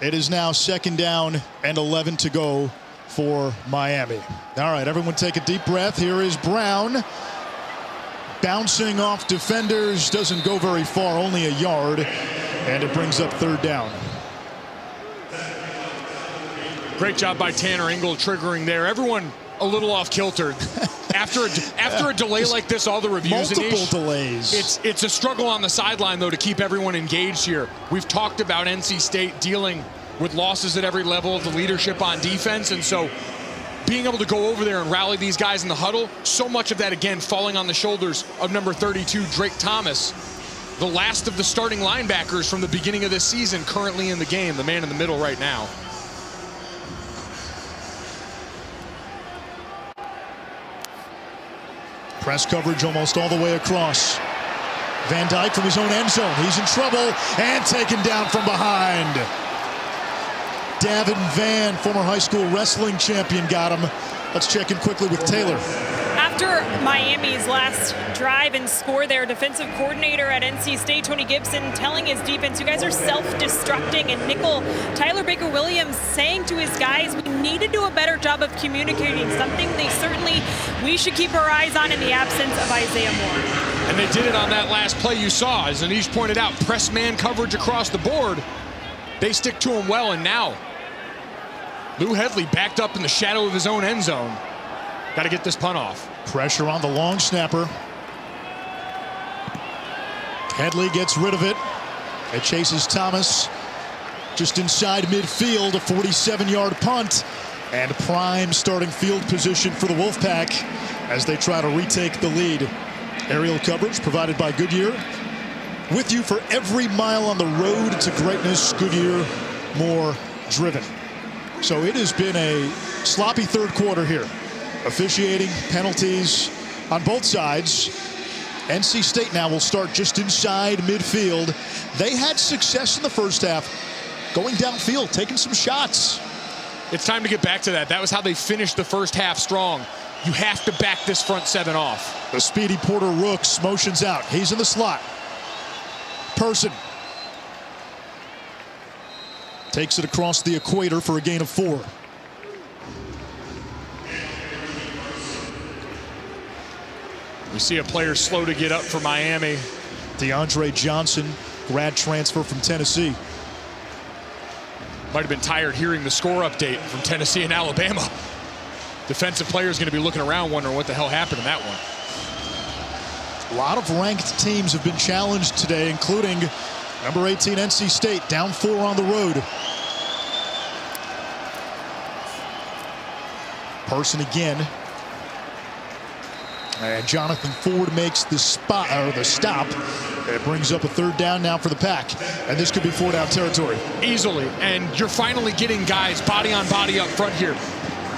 It is now 2nd down and 11 to go for Miami. All right, everyone take a deep breath. Here is Brown. Bouncing off defenders, doesn't go very far, only a yard, and it brings up 3rd down. Great job by Tanner Ingle triggering there. Everyone a little off kilter. After a delay like this, all the reviews and multiple delays. It's a struggle on the sideline, though, to keep everyone engaged here. We've talked about NC State dealing with losses at every level of the leadership on defense, and so being able to go over there and rally these guys in the huddle, so much of that, again, falling on the shoulders of number 32, Drake Thomas, the last of the starting linebackers from the beginning of this season, currently in the game, the man in the middle right now. Press coverage almost all the way across. Van Dyke from his own end zone. He's in trouble and taken down from behind. Davin Van, former high school wrestling champion, got him. Let's check in quickly with Taylor. After Miami's last drive and score, their defensive coordinator at NC State, Tony Gibson, telling his defense, you guys are self-destructing, and nickel Tyler Baker-Williams saying to his guys, we need to do a better job of communicating, something we should keep our eyes on in the absence of Isaiah Moore. And they did it on that last play you saw. As Anish pointed out, press man coverage across the board. They stick to him well, and now Lou Headley backed up in the shadow of his own end zone. Got to get this punt off. Pressure on the long snapper. Headley gets rid of it. It chases Thomas just inside midfield, a 47-yard punt, and prime starting field position for the Wolfpack as they try to retake the lead. Aerial coverage provided by Goodyear. With you for every mile on the road to greatness, Goodyear, more driven. So it has been a sloppy 3rd quarter here. Officiating, penalties on both sides. NC State now will start just inside midfield. They had success in the first half, going downfield, taking some shots. It's time to get back to that. That was how they finished the first half strong. You have to back this front 7 off. The speedy Porter Rooks motions out. He's in the slot. Person takes it across the equator for a gain of 4. We see a player slow to get up for Miami. DeAndre Johnson, grad transfer from Tennessee. Might have been tired hearing the score update from Tennessee and Alabama. Defensive players going to be looking around wondering what the hell happened in that one. A lot of ranked teams have been challenged today, including number 18 NC State, down 4 on the road. Person again. And Jonathan Ford makes the stop. It brings up a 3rd down now for the Pack. And this could be 4-down territory. Easily. And you're finally getting guys body on body up front here.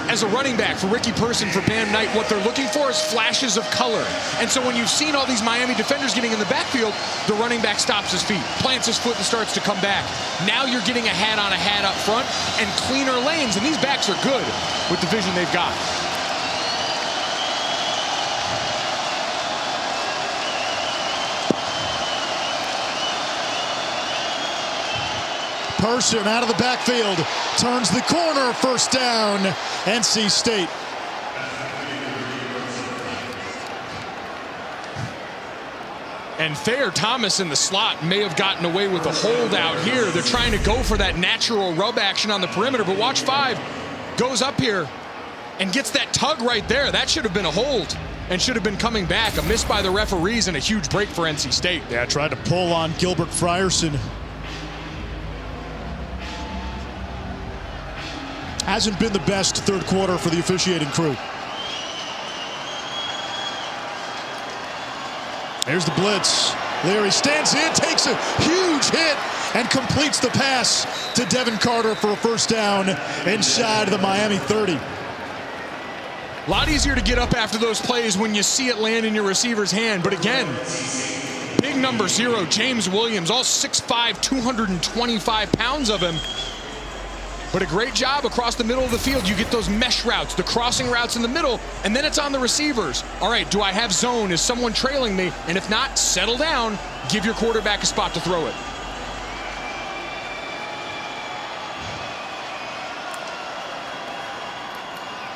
As a running back for Ricky Person, for Bam Knight, what they're looking for is flashes of color. And so when you've seen all these Miami defenders getting in the backfield, the running back stops his feet, plants his foot, and starts to come back. Now you're getting a hat on a hat up front and cleaner lanes. And these backs are good with the vision they've got. Person out of the backfield, turns the corner, 1st down, NC State. And Thayer Thomas in the slot may have gotten away with a holdout here. They're trying to go for that natural rub action on the perimeter, but watch 5 goes up here and gets that tug right there. That should have been a hold and should have been coming back. A miss by the referees and a huge break for NC State. Yeah, tried to pull on Gilbert Frierson. Hasn't been the best 3rd quarter for the officiating crew. Here's the blitz. Leary stands in, takes a huge hit, and completes the pass to Devin Carter for a first down inside the Miami 30. A lot easier to get up after those plays when you see it land in your receiver's hand. But again, big number 0, James Williams, all 6'5", 225 pounds of him. But a great job across the middle of the field. You get those mesh routes, the crossing routes in the middle, and then it's on the receivers. All right, do I have zone? Is someone trailing me? And if not, settle down. Give your quarterback a spot to throw it.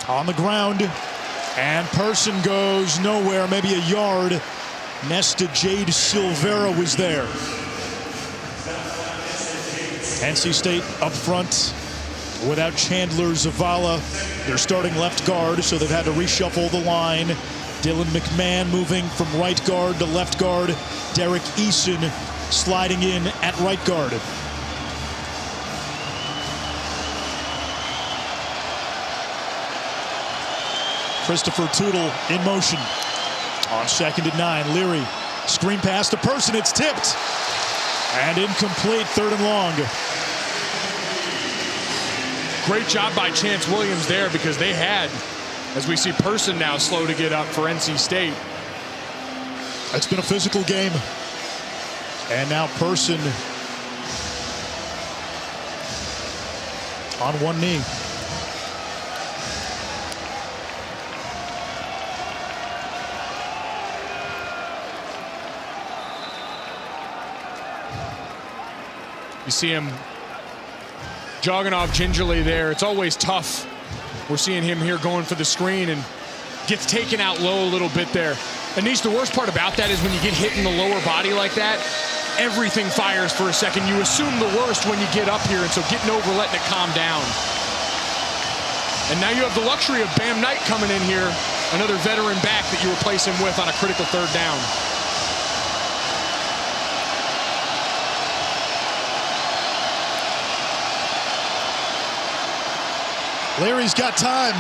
On the ground, and Person goes nowhere, maybe a yard. Nesta Jade Silvera was there. NC State up front without Chandler Zavala, their starting left guard, so they've had to reshuffle the line. Dylan McMahon moving from right guard to left guard. Derek Eason sliding in at right guard. Christopher Tootle in motion. On 2nd and 9, Leary. Screen pass to Person, it's tipped. And incomplete, 3rd and long. Great job by Chance Williams there, because they had, as we see Person now slow to get up for NC State. It's been a physical game. And now Person on one knee. You see him jogging off gingerly there. It's always tough. We're seeing him here going for the screen and gets taken out low a little bit there. Anish, the worst part about that is when you get hit in the lower body like that, everything fires for a second. You assume the worst when you get up here, and so getting over, letting it calm down. And now you have the luxury of Bam Knight coming in here, another veteran back that you replace him with on a critical 3rd down. Larry's got time.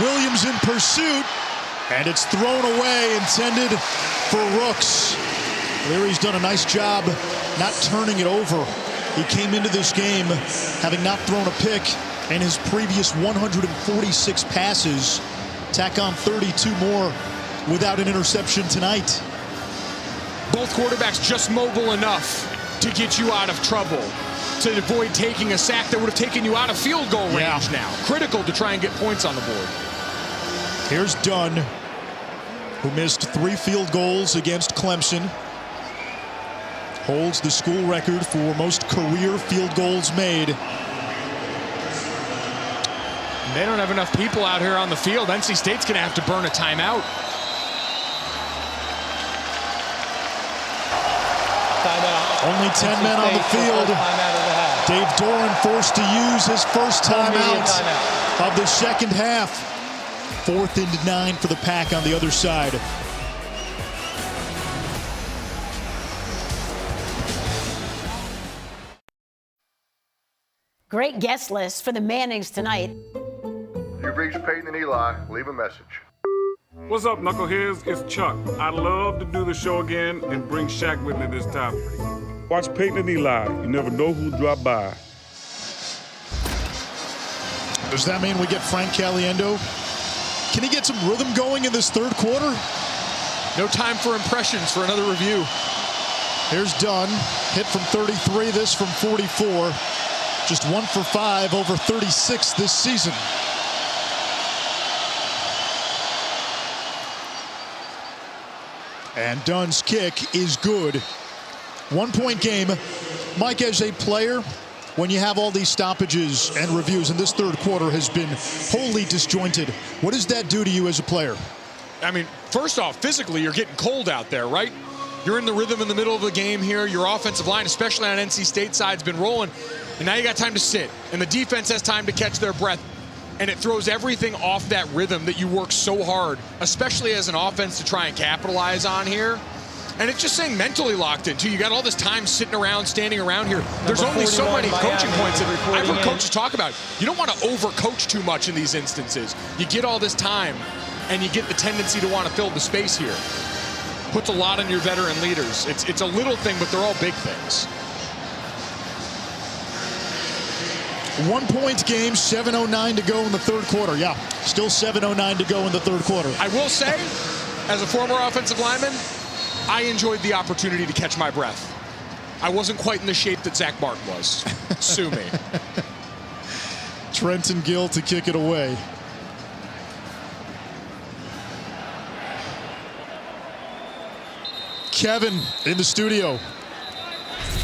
Williams in pursuit, and it's thrown away, intended for Rooks. Leary's done a nice job not turning it over. He came into this game having not thrown a pick in his previous 146 passes. Tack on 32 more without an interception tonight. Both quarterbacks just mobile enough to get you out of trouble, to avoid taking a sack that would have taken you out of field goal range now. Critical to try and get points on the board. Here's Dunn, who missed 3 field goals against Clemson. Holds the school record for most career field goals made. They don't have enough people out here on the field. NC State's going to have to burn a timeout. Only 10 men on the field. Dave Doran forced to use his first timeout of the 2nd half. 4th and 9 for the Pack on the other side. Great guest list for the Mannings tonight. You've reached Peyton and Eli. Leave a message. What's up, knuckleheads? It's Chuck. I'd love to do the show again and bring Shaq with me this time. Watch Peyton and Eli. You never know who'll drop by. Does that mean we get Frank Caliendo? Can he get some rhythm going in this 3rd quarter? No time for impressions for another review. Here's Dunn. Hit from 33, this from 44. Just 1 for 5 over 36 this season. And Dunn's kick is good. 1-point game. Mike, as a player, when you have all these stoppages and reviews, and this 3rd quarter has been wholly disjointed, what does that do to you as a player? I mean, first off, physically, you're getting cold out there, right? You're in the rhythm in the middle of the game here. Your offensive line, especially on NC State side, has been rolling. And now you got time to sit. And the defense has time to catch their breath. And it throws everything off that rhythm that you work so hard, especially as an offense, to try and capitalize on here. And it's just saying mentally locked in, too. You got all this time sitting around, standing around here. There's only so many coaching points that I've heard coaches talk about. You don't want to overcoach too much in these instances. You get all this time. and you get the tendency to want to fill the space here. Puts a lot on your veteran leaders. It's a little thing, but they're all big things. 1 point game, 7:09 to go in the third quarter. Yeah, still 7:09 to go in the third quarter. I will say, as a former offensive lineman, I enjoyed the opportunity to catch my breath. I wasn't quite in the shape that Zach Martin was. Sue me. Trenton Gill to kick it away. Kevin in the studio.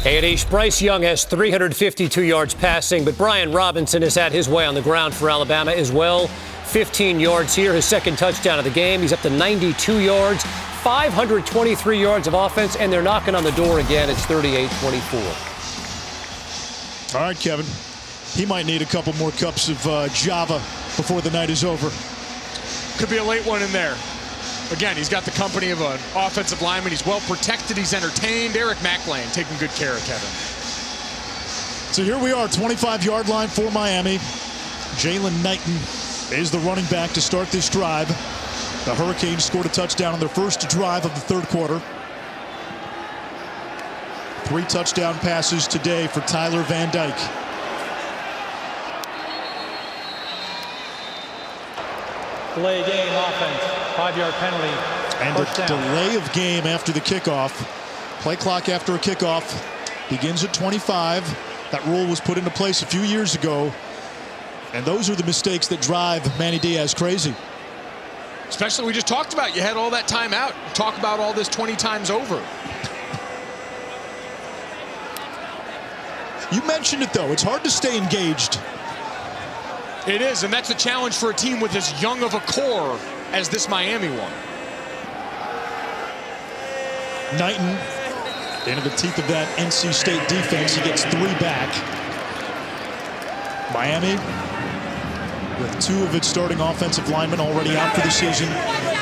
Hey, Adish, Bryce Young has 352 yards passing, but Brian Robinson has had his way on the ground for Alabama as well. 15 yards here, his second touchdown of the game. He's up to 92 yards, 523 yards of offense, and they're knocking on the door again. It's 38-24. All right, Kevin. He might need a couple more cups of Java before the night is over. Could be a late one in there. Again, he's got the company of an offensive lineman. He's well protected. He's entertained. Eric McLean taking good care of Kevin. So here we are, 25-yard line for Miami. Jalen Knighton is the running back to start this drive. The Hurricanes scored a touchdown on their first drive of the third quarter. 3 touchdown passes today for Tyler Van Dyke. Delay game offense, 5-yard penalty. And a delay of game after the kickoff. Play clock after a kickoff begins at 25. That rule was put into place a few years ago. And those are the mistakes that drive Manny Diaz crazy. Especially, we just talked about, you had all that time out. Talk about all this 20 times over. You mentioned it, though. It's hard to stay engaged. It is, and that's a challenge for a team with as young of a core as this Miami one. Knighton into the teeth of that NC State defense. He gets 3 back. Miami with 2 of its starting offensive linemen already out for the season.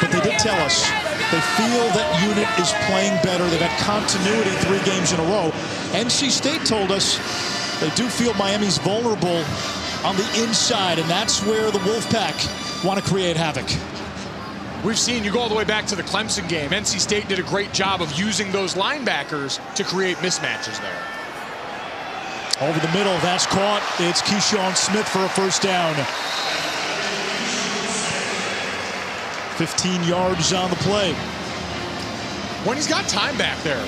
But they did tell us they feel that unit is playing better. They've had continuity 3 games in a row. NC State told us they do feel Miami's vulnerable on the inside, and that's where the Wolfpack want to create havoc. We've seen, you go all the way back to the Clemson game, NC State did a great job of using those linebackers to create mismatches there. Over the middle, that's caught. It's Keyshawn Smith for a first down. 15 yards on the play. When he's got time back there,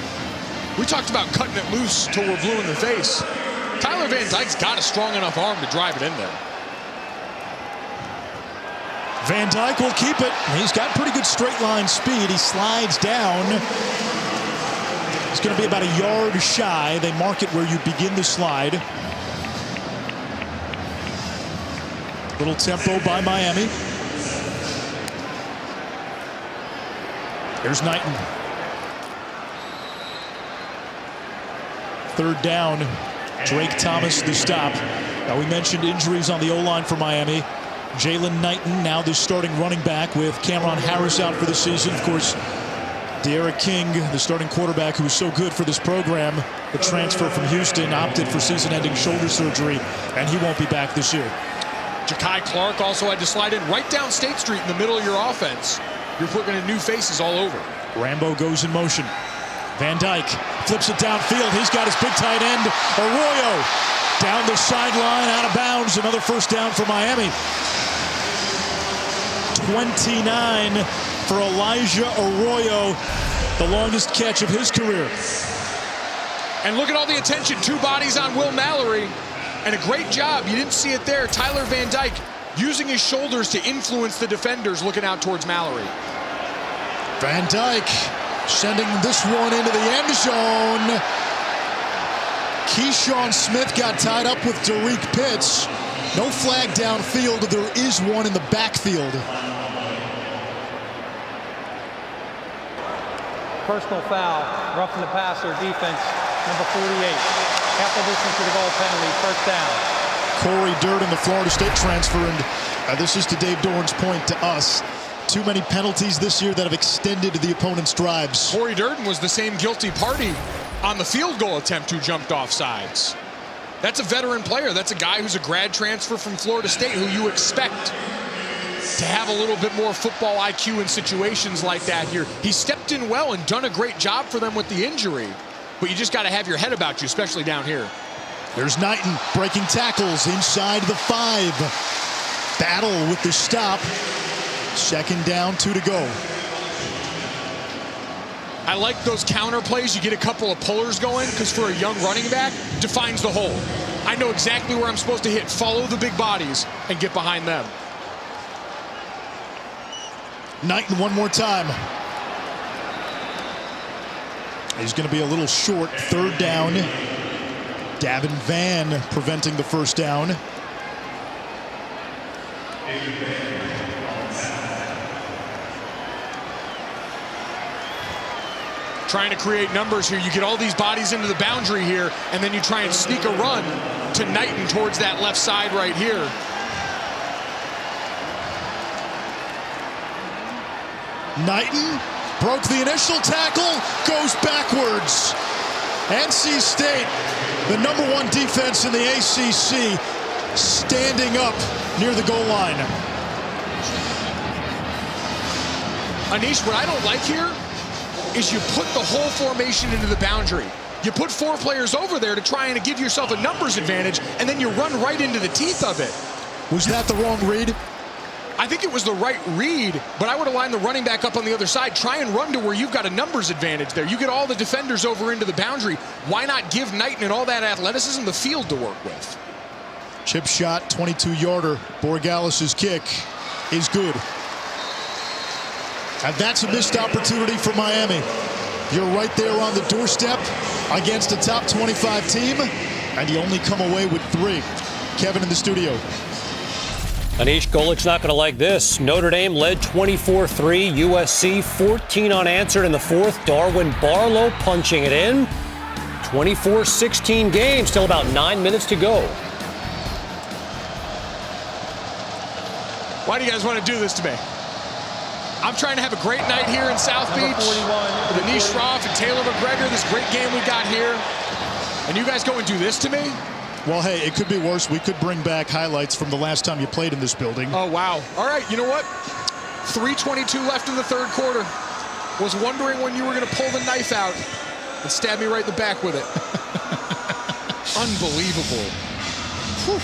we talked about cutting it loose till we're blue in the face. Tyler Van Dyke's got a strong enough arm to drive it in there. Van Dyke will keep it. He's got pretty good straight line speed. He slides down. It's going to be about a yard shy. They mark it where you begin the slide. Little tempo by Miami. Here's Knighton. Third down. Drake Thomas the stop. Now we mentioned injuries on the O-line for Miami. Jalen Knighton now the starting running back with Cameron Harris out for the season. Of course, De'Ara King, the starting quarterback who was so good for this program, the transfer from Houston, opted for season-ending shoulder surgery, and he won't be back this year. Ja'Kai Clark also had to slide in right down State Street in the middle of your offense. You're putting in new faces all over. Rambo goes in motion. Van Dyke flips it downfield. He's got his big tight end, Arroyo, down the sideline, out of bounds. Another first down for Miami. 29 for Elijah Arroyo, the longest catch of his career. And look at all the attention. 2 bodies on Will Mallory, and a great job. You didn't see it there. Tyler Van Dyke using his shoulders to influence the defenders looking out towards Mallory. Van Dyke sending this one into the end zone. Keyshawn Smith got tied up with Derek Pitts. No flag downfield. There is one in the backfield. Personal foul, roughing the passer, defense, number 48. Half the distance to the goal penalty, first down. Corey Durden, the Florida State transfer, and this is to Dave Doran's point to us. Too many penalties this year that have extended the opponent's drives. Corey Durden was the same guilty party on the field goal attempt who jumped off sides. That's a veteran player. That's a guy who's a grad transfer from Florida State who you expect to have a little bit more football IQ in situations like that here. He stepped in well and done a great job for them with the injury, but you just got to have your head about you, especially down here. There's Knighton breaking tackles inside the 5. Battle with the stop. 2nd down, 2 to go. I like those counter plays. You get a couple of pullers going, because for a young running back, defines the hole. I know exactly where I'm supposed to hit. Follow the big bodies and get behind them. Knighton one more time. He's going to be a little short. 3rd down. Davin Van preventing the 1st down. Trying to create numbers here. You get all these bodies into the boundary here, and then you try and sneak a run to Knighton towards that left side right here. Knighton broke the initial tackle, goes backwards. NC State, the #1 defense in the ACC, standing up near the goal line. Anish, what I don't like here is you put the whole formation into the boundary. You put 4 players over there to try and give yourself a numbers advantage, and then you run right into the teeth of it. Was that the wrong read? I think it was the right read, but I would have lined the running back up on the other side. Try and run to where you've got a numbers advantage there. You get all the defenders over into the boundary. Why not give Knighton and all that athleticism the field to work with? Chip shot, 22-yarder. Borregales' kick is good. And that's a missed opportunity for Miami. You're right there on the doorstep against a top 25 team, and you only come away with 3. Kevin in the studio. Anish, Golik's not going to like this. Notre Dame led 24-3. USC 14 unanswered in the 4th. Darwin Barlow punching it in. 24-16 game. Still about 9 minutes to go. Why do you guys want to do this to me? I'm trying to have a great night here in South Beach with Anish Shroff and Taylor McGregor. This great game we got here. And you guys go and do this to me? Well, hey, it could be worse. We could bring back highlights from the last time you played in this building. Oh, wow. All right, you know what? 3:22 left in the 3rd quarter. Was wondering when you were going to pull the knife out and stab me right in the back with it. Unbelievable. Whew.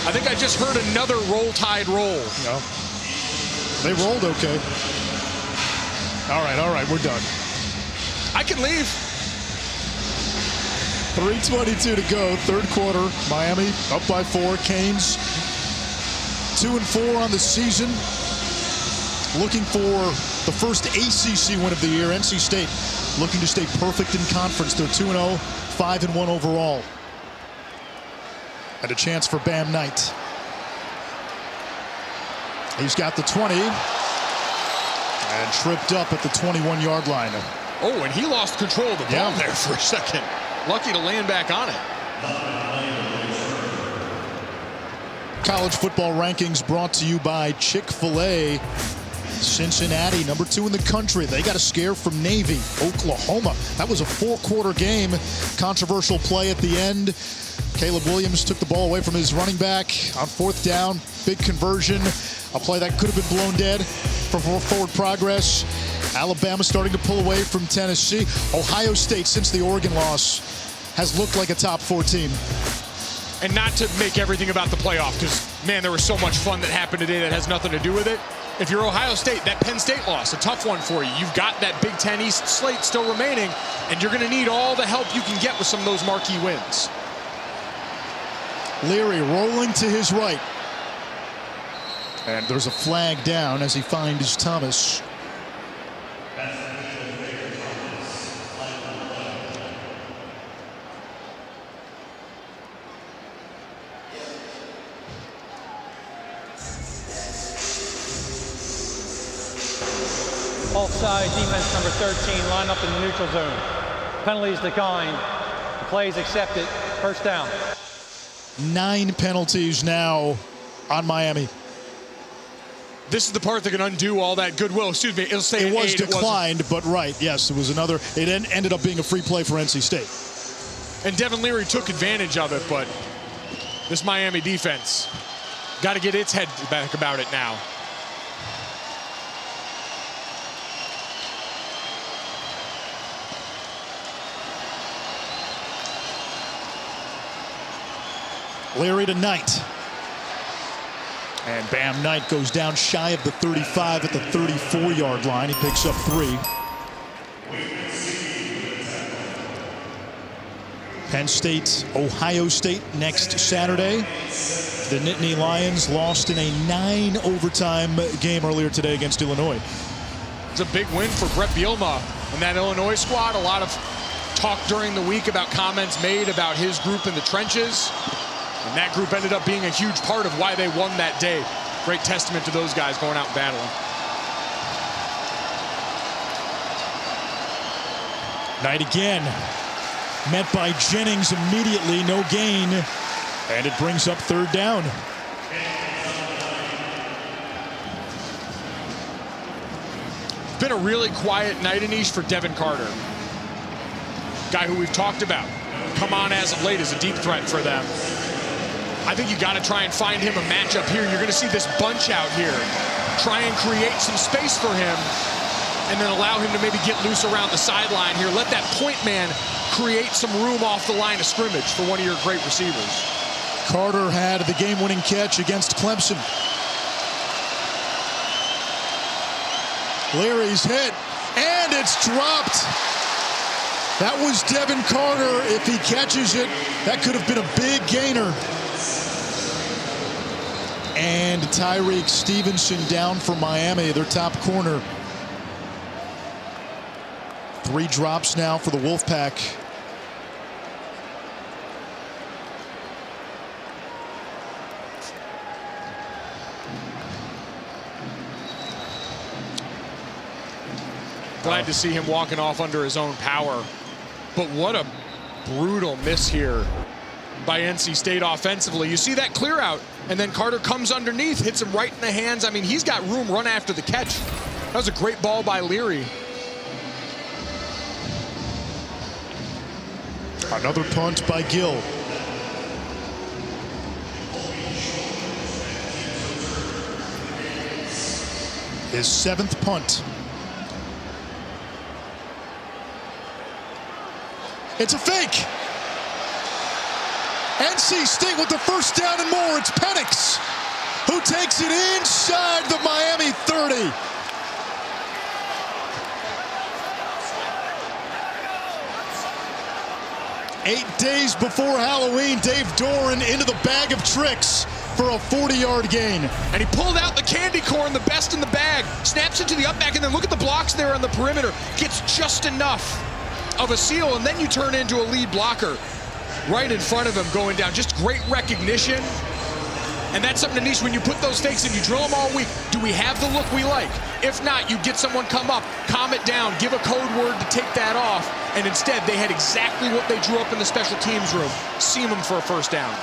I think I just heard another Roll Tide roll. No. They rolled okay. All right, we're done. I can leave. 3:22 to go, 3rd quarter. Miami up by 4. Canes 2-4 on the season. Looking for the first ACC win of the year. NC State looking to stay perfect in conference. They're 2-0, 5-1 overall. And a chance for Bam Knight. He's got the 20 and tripped up at the 21-yard line. Oh, and he lost control of the ball there for a second. Lucky to land back on it. College football rankings brought to you by Chick-fil-A. Cincinnati, #2 in the country. They got a scare from Navy, Oklahoma. That was a 4-quarter game. Controversial play at the end. Caleb Williams took the ball away from his running back on 4th down. Big conversion. A play that could have been blown dead for forward progress. Alabama starting to pull away from Tennessee. Ohio State, since the Oregon loss, has looked like a top 4 team. And not to make everything about the playoff, because, man, there was so much fun that happened today that has nothing to do with it. If you're Ohio State, that Penn State loss, a tough one for you. You've got that Big Ten East slate still remaining, and you're going to need all the help you can get with some of those marquee wins. Leary rolling to his right. And there's a flag down as he finds Thomas. Offside, defense number 13, line up in the neutral zone. Penalties declined. The play is accepted. First down. 9 penalties now on Miami. This is the part that can undo all that goodwill. Excuse me, it'll say it was 8, declined, but right, yes, it was another. It ended up being a free play for NC State. And Devin Leary took advantage of it, but this Miami defense got to get its head back about it now. Leary to Knight. And Bam Knight goes down shy of the 35 at the 34-yard line. He picks up 3. Penn State, Ohio State next Saturday. The Nittany Lions lost in a 9-overtime game earlier today against Illinois. It's a big win for Brett Bielema and that Illinois squad. A lot of talk during the week about comments made about his group in the trenches. And that group ended up being a huge part of why they won that day. Great testament to those guys going out and battling. Knight again. Met by Jennings immediately, no gain. And it brings up 3rd down. It's been a really quiet night, Anish, for Devin Carter. Guy who we've talked about. Come on as of late as a deep threat for them. I think you got to try and find him a matchup here. You're going to see this bunch out here. Try and create some space for him and then allow him to maybe get loose around the sideline here. Let that point man create some room off the line of scrimmage for one of your great receivers. Carter had the game-winning catch against Clemson. Leary's hit, and it's dropped. That was Devin Carter. If he catches it, that could have been a big gainer. And Tyreek Stevenson down for Miami, their top corner. 3 drops now for the Wolfpack. Glad to see him walking off under his own power. But what a brutal miss here by NC State offensively. You see that clear out, and then Carter comes underneath, hits him right in the hands. I mean, he's got room, run after the catch. That was a great ball by Leary. Another punt by Gill. His 7th punt. It's a fake. NC State with the 1st down and more. It's Penix who takes it inside the Miami 30. Eight days before Halloween, Dave Doran into the bag of tricks for a 40-yard gain. And he pulled out the candy corn, the best in the bag, snaps it to the up back, and then look at the blocks there on the perimeter. Gets just enough of a seal, and then you turn into a lead blocker right in front of him going down. Just great recognition. And that's something, Anish, when you put those stakes and you drill them all week, do we have the look we like? If not, you get someone come up, calm it down, give a code word to take that off, and instead they had exactly what they drew up in the special teams room. Seam them for a 1st down.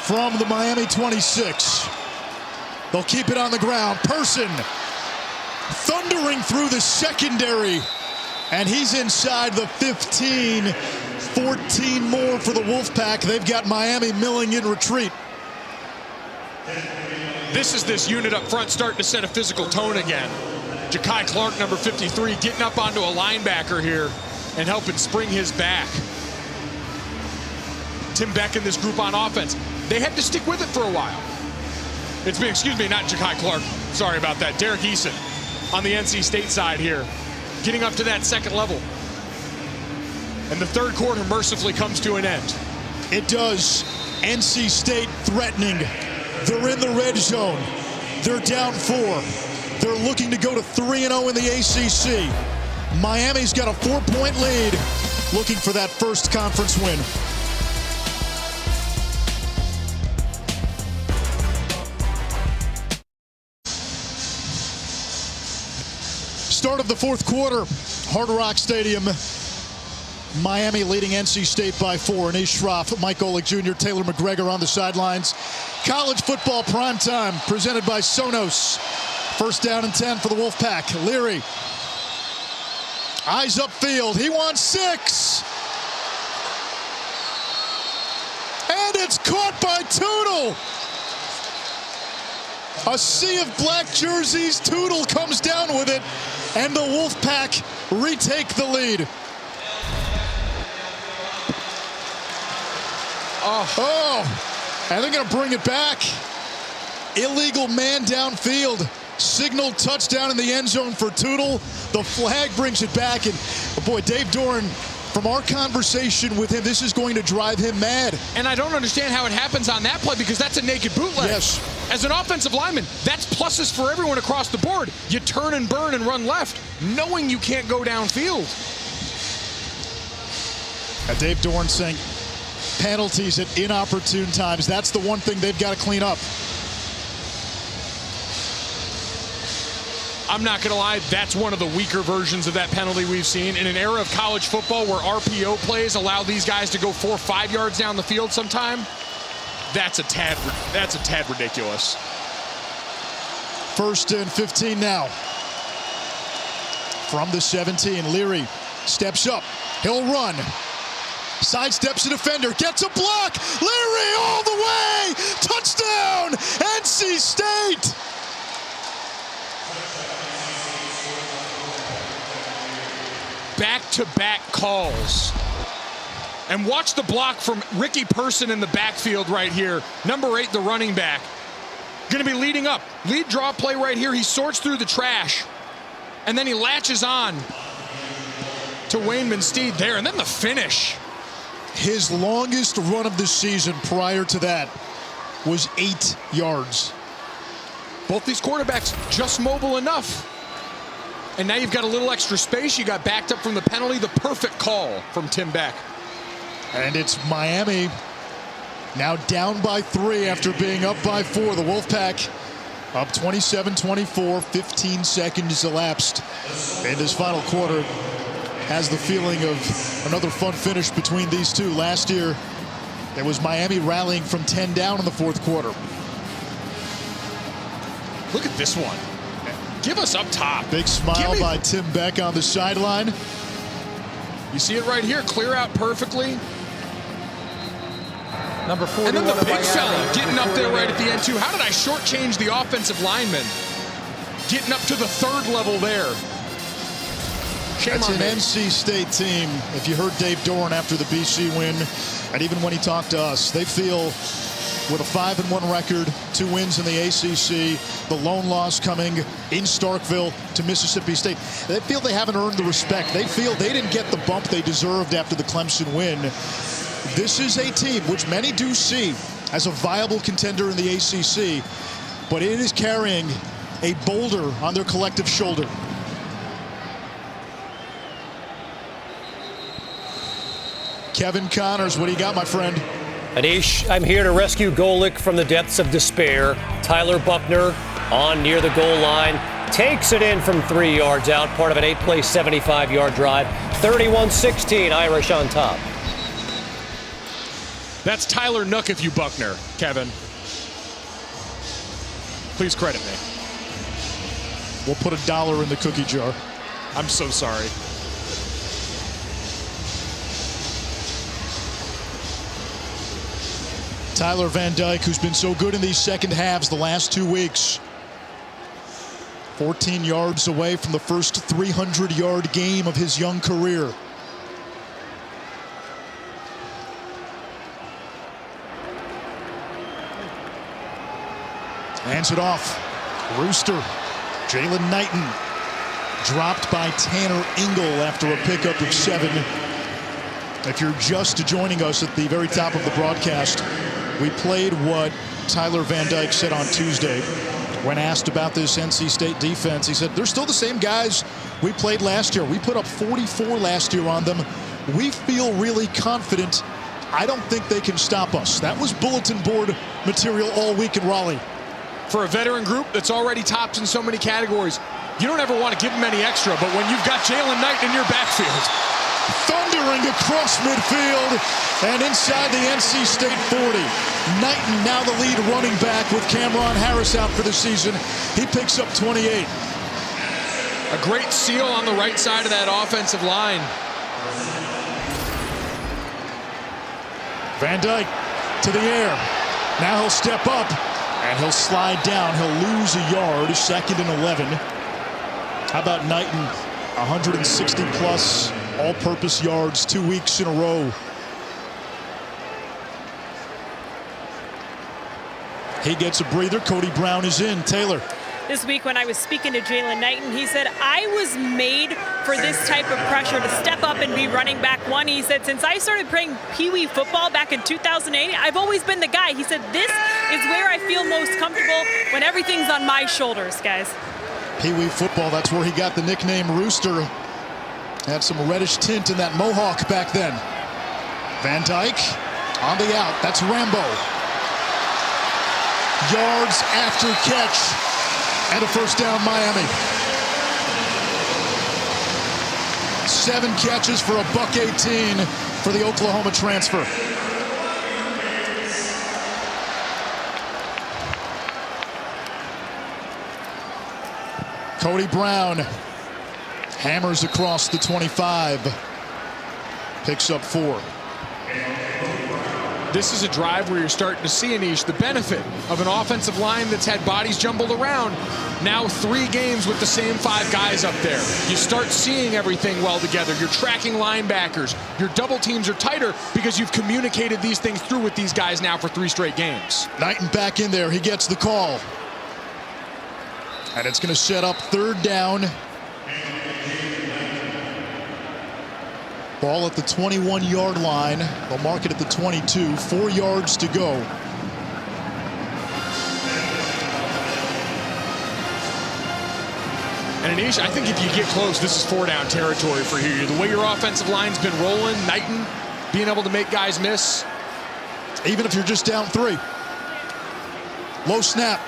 From the Miami 26. They'll keep it on the ground. Person thundering through the secondary. And he's inside the 15. 14 more for the Wolfpack. They've got Miami milling in retreat. This is this unit up front starting to set a physical tone again. Ja'Kai Clark, number 53, getting up onto a linebacker here and helping spring his back. Tim Beck and this group on offense, they had to stick with it for a while. It's been, excuse me, not Ja'Kai Clark. Sorry about that. Derek Eason on the NC State side here, getting up to that 2nd level. And the 3rd quarter mercifully comes to an end. It does. NC State threatening. They're in the red zone. They're down 4. They're looking to go to 3-0 in the ACC. Miami's got a 4-point lead, looking for that 1st conference win. Start of the 4th quarter, Hard Rock Stadium. Miami leading NC State by 4. Anish Shroff, Mike Golick Jr., Taylor McGregor on the sidelines. College football primetime presented by Sonos. 1st down and 10 for the Wolfpack. Leary. Eyes upfield. He wants 6. And it's caught by Tootle. A sea of black jerseys. Tootle comes down with it, and the Wolfpack retake the lead. And they're going to bring it back. Illegal man downfield. Signal touchdown in the end zone for Tootle. The flag brings it back. And, boy, Dave Doran, from our conversation with him, this is going to drive him mad. And I don't understand how it happens on that play because that's a naked bootleg. Yes. As an offensive lineman, that's pluses for everyone across the board. You turn and burn and run left, knowing you can't go downfield. Dave Doran saying penalties at inopportune times. That's the one thing they've got to clean up. I'm not going to lie, that's one of the weaker versions of that penalty we've seen. In an era of college football where RPO plays allow these guys to go 4 or 5 yards down the field sometime, that's a tad ridiculous. 1st and 15 now. From the 17, Leary steps up. He'll run. Sidesteps a defender, gets a block. Leary all the way. Touchdown, NC State. Back-to-back calls. And watch the block from Ricky Person in the backfield right here. Number 8, the running back. Going to be leading up. Lead draw play right here. He sorts through the trash. And then he latches on to Wayne Minsteed there. And then the finish. His longest run of the season prior to that was 8 yards. Both these quarterbacks just mobile enough. And now you've got a little extra space. You got backed up from the penalty. The perfect call from Tim Beck. And it's Miami now down by 3 after being up by 4. The Wolfpack up 27-24, 15 seconds elapsed. And this final quarter has the feeling of another fun finish between these two. Last year, it was Miami rallying from 10 down in the 4th quarter. Look at this one. Give us up top. Big smile by Tim Beck on the sideline. You see it right here. Clear out perfectly. Number 41. And then the big fella getting up there right at the end, too. How did I shortchange the offensive lineman? Getting up to the 3rd level there. That's an NC State team. If you heard Dave Doran after the BC win, and even when he talked to us, they feel with a 5-1 record, 2 wins in the ACC, the lone loss coming in Starkville to Mississippi State. They feel they haven't earned the respect. They feel they didn't get the bump they deserved after the Clemson win. This is a team which many do see as a viable contender in the ACC, but it is carrying a boulder on their collective shoulder. Kevin Connors, what do you got, my friend? Anish, I'm here to rescue Golick from the depths of despair. Tyler Buckner on near the goal line. Takes it in from 3 yards out. Part of an 8-play, 75-yard drive. 31-16, Irish on top. That's Tyler Nook if you Buckner, Kevin. Please credit me. We'll put $1 in the cookie jar. I'm so sorry. Tyler Van Dyke, who's been so good in these second halves the last 2 weeks. 14 yards away from the first 300-yard game of his young career. Hands it off. Rooster. Jalen Knighton. Dropped by Tanner Engel after a pickup of 7. If you're just joining us at the very top of the broadcast, we played what Tyler Van Dyke said on Tuesday when asked about this NC State defense. He said, they're still the same guys we played last year. We put up 44 last year on them. We feel really confident. I don't think they can stop us. That was bulletin board material all week in Raleigh. For a veteran group that's already topped in so many categories, you don't ever want to give them any extra, but when you've got Jalen Knighton in your backfield, thundering across midfield and inside the NC State 40. Knighton now the lead running back with Cameron Harris out for the season. He picks up 28. A great seal on the right side of that offensive line. Van Dyke to the air. Now he'll step up, and he'll slide down. He'll lose a yard, 2nd and 11. How about Knighton? 160-plus all-purpose yards 2 weeks in a row. He gets a breather. Cody Brown is in. Taylor. This week when I was speaking to Jalen Knighton, he said, I was made for this type of pressure to step up and be running back one. He said, since I started playing Pee Wee football back in 2008, I've always been the guy. He said, this is where I feel most comfortable when everything's on my shoulders, guys. Pee Wee football, that's where he got the nickname Rooster. Had some reddish tint in that mohawk back then. Van Dyke on the out. That's Rambo. Yards after catch. And a first down, Miami. 7 catches for $118 for the Oklahoma transfer. Cody Brown hammers across the 25. Picks up 4. This is a drive where you're starting to see, Anish, the benefit of an offensive line that's had bodies jumbled around. Now 3 games with the same 5 guys up there. You start seeing everything well together. You're tracking linebackers. Your double teams are tighter because you've communicated these things through with these guys now for 3 straight games. Knighton back in there. He gets the call. And it's going to set up 3rd down. Ball at the 21-yard line. They'll mark it at the 22. 4 yards to go. And Anish, I think if you get close, this is 4-down territory for you. The way your offensive line's been rolling, Knighton being able to make guys miss. Even if you're just down 3. Low snap.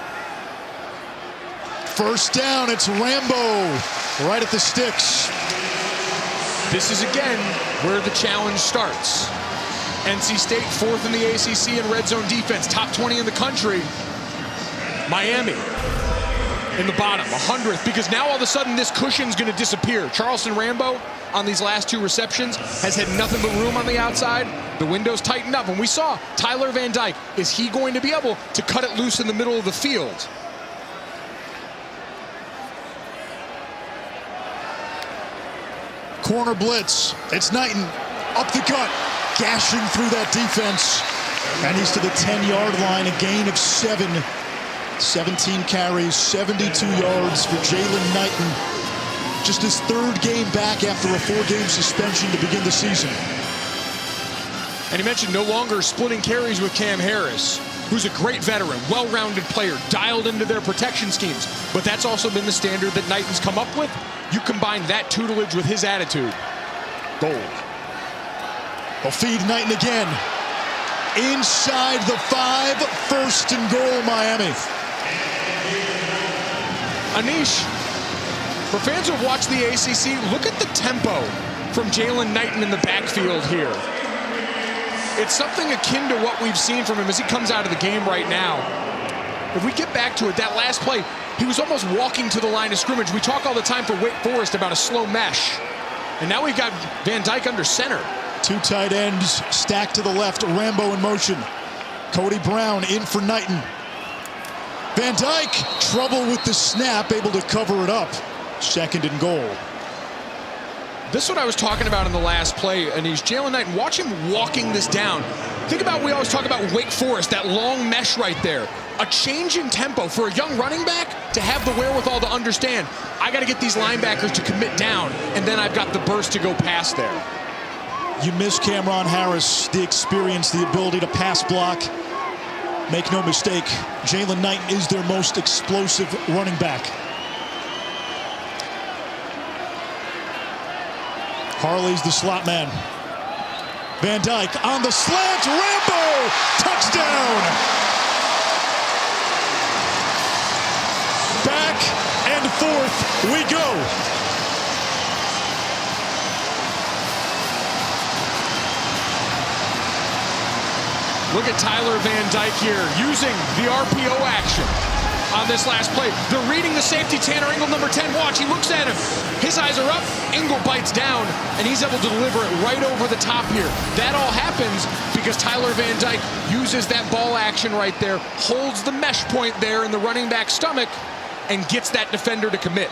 First down, it's Rambo right at the sticks. This is, again, where the challenge starts. NC State 4th in the ACC in red zone defense, top 20 in the country. Miami in the bottom, 100th, because now all of a sudden this cushion's going to disappear. Charleston Rambo on these last 2 receptions has had nothing but room on the outside. The window's tightened up, and we saw Tyler Van Dyke. Is he going to be able to cut it loose in the middle of the field? Corner blitz. It's Knighton up the gut, gashing through that defense. And he's to the 10-yard line, a gain of 7. 17 carries, 72 yards for Jalen Knighton. Just his 3rd game back after a 4-game suspension to begin the season. And he mentioned no longer splitting carries with Cam Harris, who's a great veteran, well-rounded player, dialed into their protection schemes. But that's also been the standard that Knighton's come up with. You combine that tutelage with his attitude. Gold. They'll feed Knighton again. Inside the 5, 1st and goal, Miami. Anish, for fans who have watched the ACC, look at the tempo from Jalen Knighton in the backfield here. It's something akin to what we've seen from him as he comes out of the game right now. If we get back to it, that last play, he was almost walking to the line of scrimmage. We talk all the time for Wake Forest about a slow mesh. And now we've got Van Dyke under center. 2 tight ends stacked to the left. Rambo in motion. Cody Brown in for Knighton. Van Dyke, trouble with the snap, able to cover it up. 2nd and goal. This is what I was talking about in the last play, Anish. Jalen Knighton, watch him walking this down. Think about, we always talk about Wake Forest, that long mesh right there. A change in tempo for a young running back to have the wherewithal to understand, I got to get these linebackers to commit down, and then I've got the burst to go past there. You miss Cameron Harris, the experience, the ability to pass block. Make no mistake, Jalen Knighton is their most explosive running back. Harley's the slot man. Van Dyke on the slant. Rambo! Touchdown! Back and forth we go. Look at Tyler Van Dyke here using the RPO action on this last play. They're reading the safety, Tanner Ingle, number 10. Watch, he looks at him. His eyes are up. Ingle bites down, and he's able to deliver it right over the top here. That all happens because Tyler Van Dyke uses that ball action right there, holds the mesh point there in the running back's stomach, and gets that defender to commit.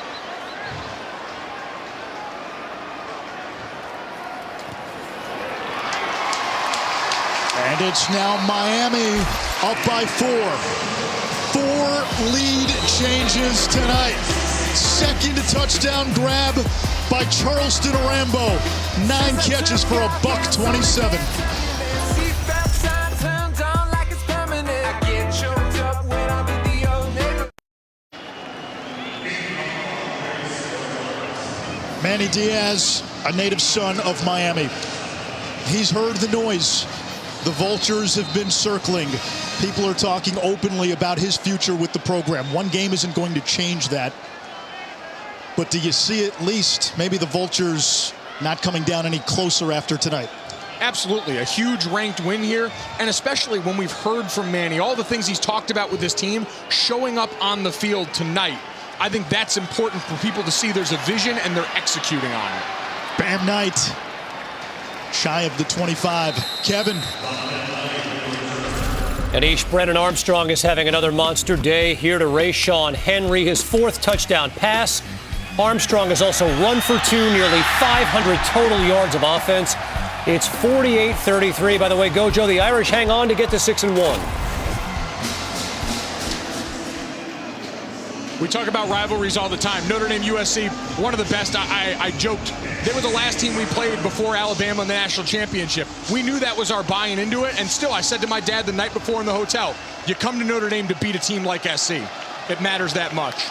And it's now Miami up by 4. 4 lead changes tonight. Second touchdown grab by Charleston Rambo. 9 catches for $127. Manny Diaz, a native son of Miami. He's heard the noise. The vultures have been circling. People are talking openly about his future with the program. One game isn't going to change that. But do you see at least maybe the vultures not coming down any closer after tonight? Absolutely. A huge ranked win here, and especially when we've heard from Manny, all the things he's talked about with this team showing up on the field tonight. I think that's important for people to see there's a vision and they're executing on it. Bam Knight, shy of the 25. Kevin. Anish, Brennan Armstrong is having another monster day here to Rayshon Henry, his 4th touchdown pass. Armstrong has also run for 2, nearly 500 total yards of offense. It's 48-33. By the way, Gojo, the Irish hang on to get to 6-1. We talk about rivalries all the time. Notre Dame, USC, one of the best. I joked. They were the last team we played before Alabama in the national championship. We knew that was our buy-in into it, and still, I said to my dad the night before in the hotel, you come to Notre Dame to beat a team like SC. It matters that much.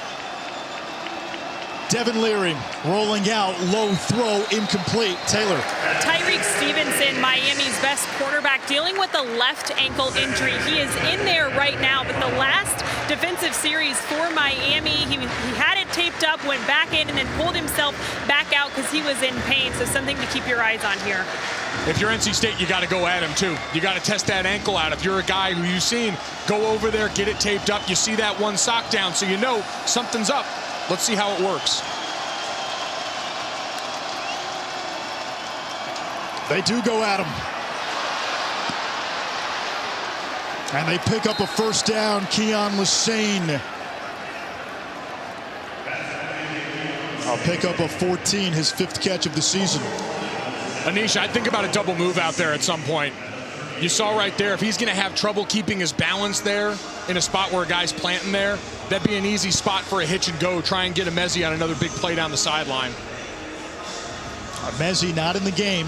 Devin Leary rolling out, low throw, incomplete. Taylor. Tyreek Stevenson, Miami's best quarterback, dealing with a left ankle injury. He is in there right now, but the last defensive series for Miami, he had it taped up, went back in, and then pulled himself back out because he was in pain. So something to keep your eyes on here. If you're NC State, you got to go at him, too. You got to test that ankle out. If you're a guy who you've seen, go over there, get it taped up. You see that one sock down, so you know something's up. Let's see how it works. They do go at him. And they pick up a first down. Keon Lassane. I'll pick up a 14, his 5th catch of the season. Anish, I think about a double move out there at some point. You saw right there, if he's going to have trouble keeping his balance there in a spot where a guy's planting there, that'd be an easy spot for a hitch and go. Try and get a Mezzi on another big play down the sideline. Mezzi not in the game.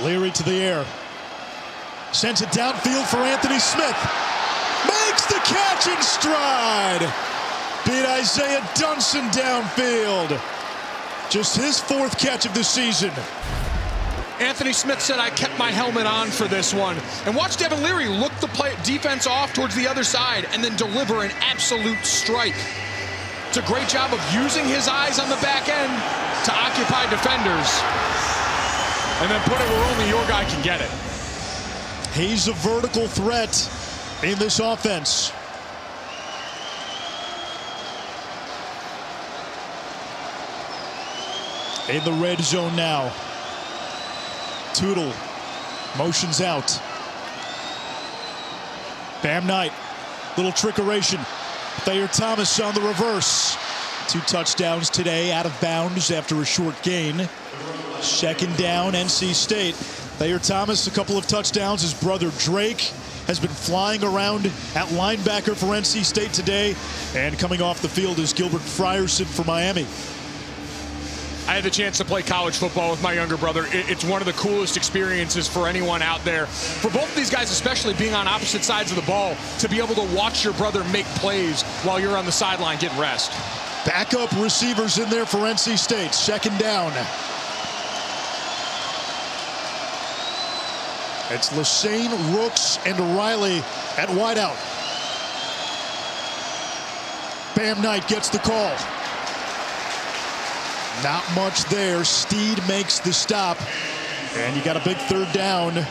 Leary to the air. Sends it downfield for Anthony Smith. Makes the catch in stride. Beat Isaiah Dunson downfield. Just his 4th catch of the season. Anthony Smith said, I kept my helmet on for this one. And watch Devin Leary look the defense off towards the other side and then deliver an absolute strike. It's a great job of using his eyes on the back end to occupy defenders. And then put it where only your guy can get it. He's a vertical threat in this offense. In the red zone now. Tootle motions out. Bam Knight, little trickeration. Thayer Thomas on the reverse. 2 touchdowns today, out of bounds after a short gain. 2nd down, NC State. Thayer Thomas, a couple of touchdowns. His brother Drake has been flying around at linebacker for NC State today. And coming off the field is Gilbert Frierson for Miami. I had the chance to play college football with my younger brother. It's one of the coolest experiences for anyone out there. For both of these guys, especially being on opposite sides of the ball, to be able to watch your brother make plays while you're on the sideline getting rest. Backup receivers in there for NC State. 2nd down. It's Lassane, Rooks, and Riley at wideout. Bam Knight gets the call. Not much there. Steed makes the stop. And you got a big 3rd down.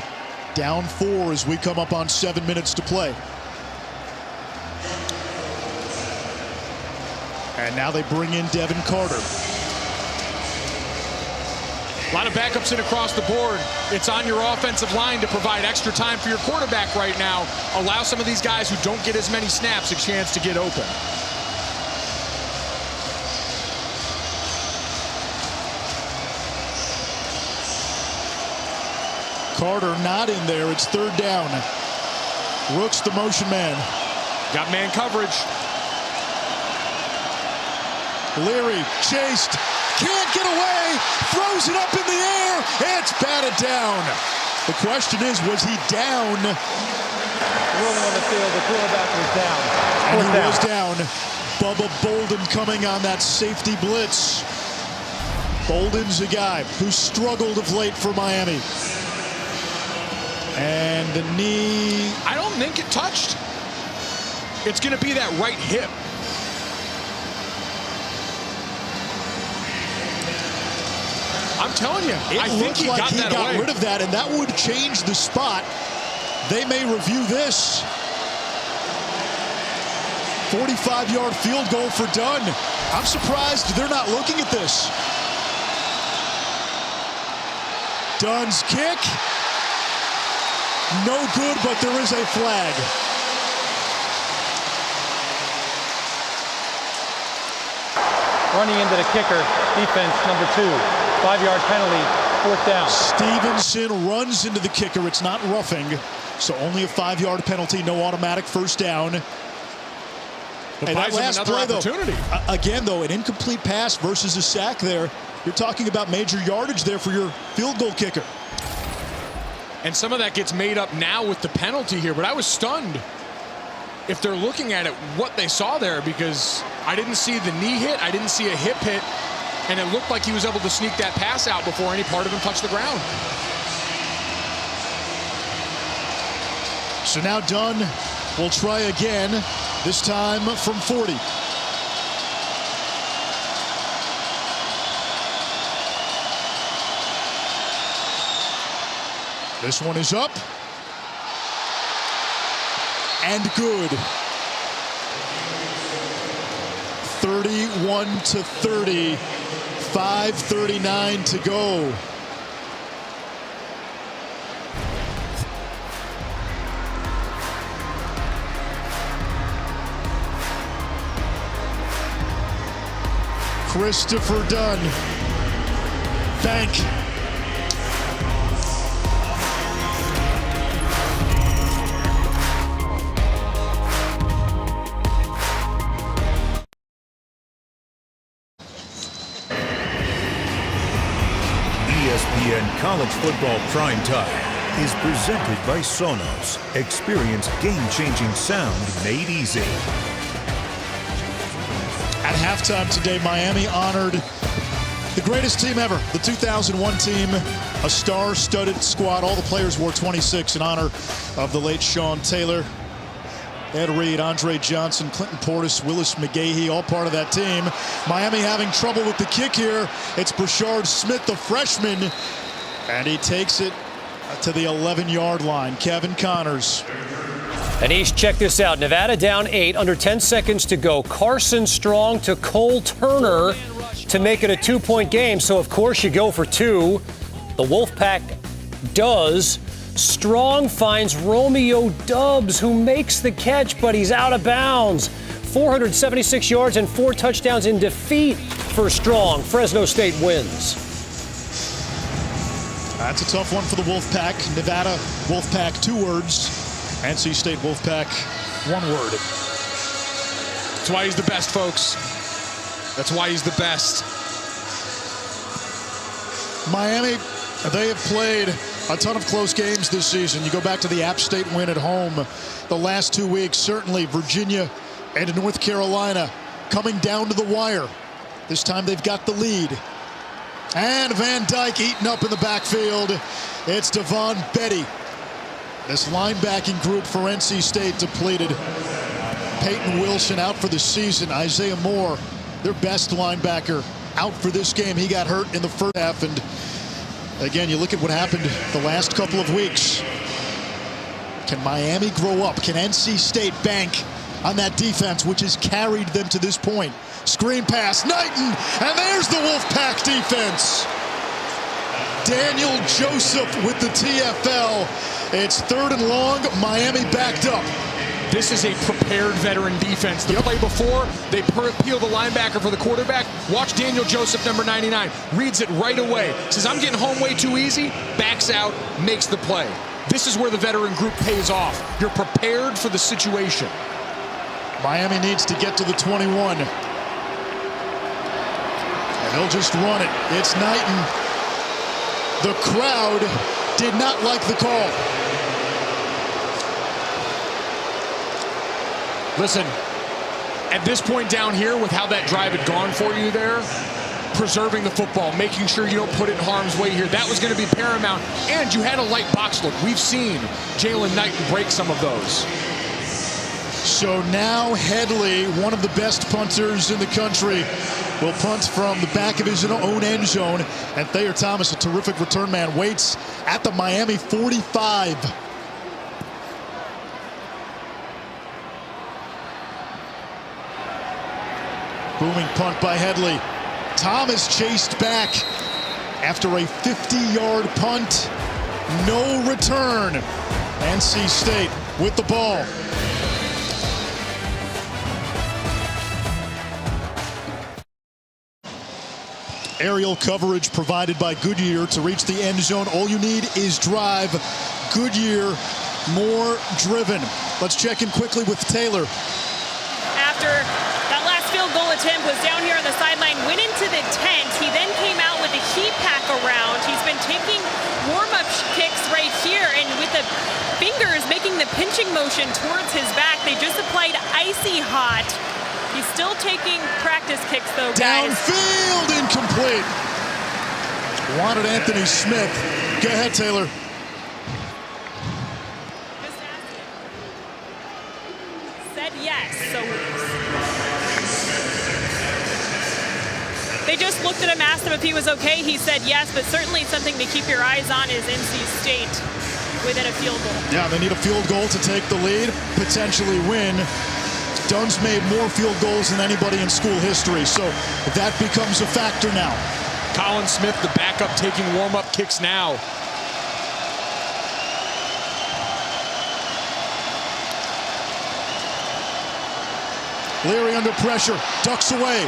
Down 4 as we come up on 7 minutes to play. And now they bring in Devin Carter. A lot of backups in across the board. It's on your offensive line to provide extra time for your quarterback right now. Allow some of these guys who don't get as many snaps a chance to get open. Carter not in there. It's third down. Rooks the motion man. Got man coverage. Leary chased. Can't get away. Throws it up in the air. It's batted down. The question is, was he down? Rolling on the field, the quarterback was down. And he was down. Bubba Bolden coming on that safety blitz. Bolden's a guy who struggled of late for Miami. And the knee. I don't think it touched. It's going to be that right hip. I'm telling you, I think he got rid of that, and that would change the spot. They may review this. 45-yard field goal for Dunn. I'm surprised they're not looking at this. Dunn's kick. No good, but there is a flag. Running into the kicker, defense number 2. 5-yard penalty, fourth down. Stevenson runs into the kicker. It's not roughing, so only a 5-yard penalty, no automatic first down. Hey, that last play, though, again, though, an incomplete pass versus a sack there. You're talking about major yardage there for your field goal kicker. And some of that gets made up now with the penalty here, but I was stunned if they're looking at it, what they saw there, because I didn't see the knee hit, I didn't see a hip hit, and it looked like he was able to sneak that pass out before any part of him touched the ground. So now Dunn will try again, this time from 40. This one is up. And good. 31-30. 5:39 to go. Christopher Dunn. Bank. ESPN College Football Primetime is presented by Sonos. Experience game-changing sound made easy. At halftime today, Miami honored the greatest team ever, the 2001 team, a star-studded squad. All the players wore 26 in honor of the late Sean Taylor. Ed Reed, Andre Johnson, Clinton Portis, Willis McGahee, all part of that team. Miami having trouble with the kick here. It's Brashard Smith, the freshman, and he takes it to the 11-yard line. Kevin Connors. Anish, check this out. Nevada down 8, under 10 seconds to go. Carson Strong to Cole Turner to make it a 2-point game. So, of course, you go for 2. The Wolfpack does. Strong finds Romeo Dubs, who makes the catch, but he's out of bounds. 476 yards and 4 touchdowns in defeat for Strong. Fresno State wins. That's a tough one for the Wolfpack. Nevada Wolfpack, 2 words. NC State Wolfpack, 1 word. That's why he's the best, folks. That's why he's the best. Miami, they have played a ton of close games this season. You go back to the App State win at home the last 2 weeks. Certainly Virginia and North Carolina coming down to the wire. This time they've got the lead. And Van Dyke eaten up in the backfield. It's Devon Betty. This linebacking group for NC State depleted. Peyton Wilson out for the season. Isaiah Moore, their best linebacker, out for this game. He got hurt in the first half. And again, you look at what happened the last couple of weeks. Can Miami grow up? Can NC State bank on that defense, which has carried them to this point. Screen pass, Knighton, and there's the Wolfpack defense. Daniel Joseph with the TFL. It's 3rd and long, Miami backed up. This is a prepared veteran defense. The play before, they peel the linebacker for the quarterback. Watch Daniel Joseph, number 99, reads it right away. Says, I'm getting home way too easy, backs out, makes the play. This is where the veteran group pays off. You're prepared for the situation. Miami needs to get to the 21. And they'll just run it. It's Knighton. The crowd did not like the call. Listen, at this point down here, with how that drive had gone for you there, preserving the football, making sure you don't put it in harm's way here, that was going to be paramount. And you had a light box look. We've seen Jalen Knighton break some of those. So now Headley, one of the best punters in the country, will punt from the back of his own end zone. And Thayer Thomas, a terrific return man, waits at the Miami 45. Booming punt by Headley. Thomas chased back after a 50-yard punt. No return. NC State with the ball. Aerial coverage provided by Goodyear to reach the end zone. All you need is drive. Goodyear, more driven. Let's check in quickly with Taylor. After that last field goal attempt was down here on the sideline, went into the tent. He then came out with a heat pack around. He's been taking warm-up kicks right here, and with the fingers making the pinching motion towards his back. They just applied icy hot. He's still taking practice kicks, though, guys. Downfield, incomplete. Wanted Anthony Smith. Go ahead, Taylor. Just asked him. Said yes, so they just looked at him, asked him if he was okay. He said yes, but certainly something to keep your eyes on is NC State within a field goal. Yeah, they need a field goal to take the lead, potentially win. Dunn's made more field goals than anybody in school history, so that becomes a factor now. Colin Smith, the backup, taking warm-up kicks now. Leary under pressure, ducks away,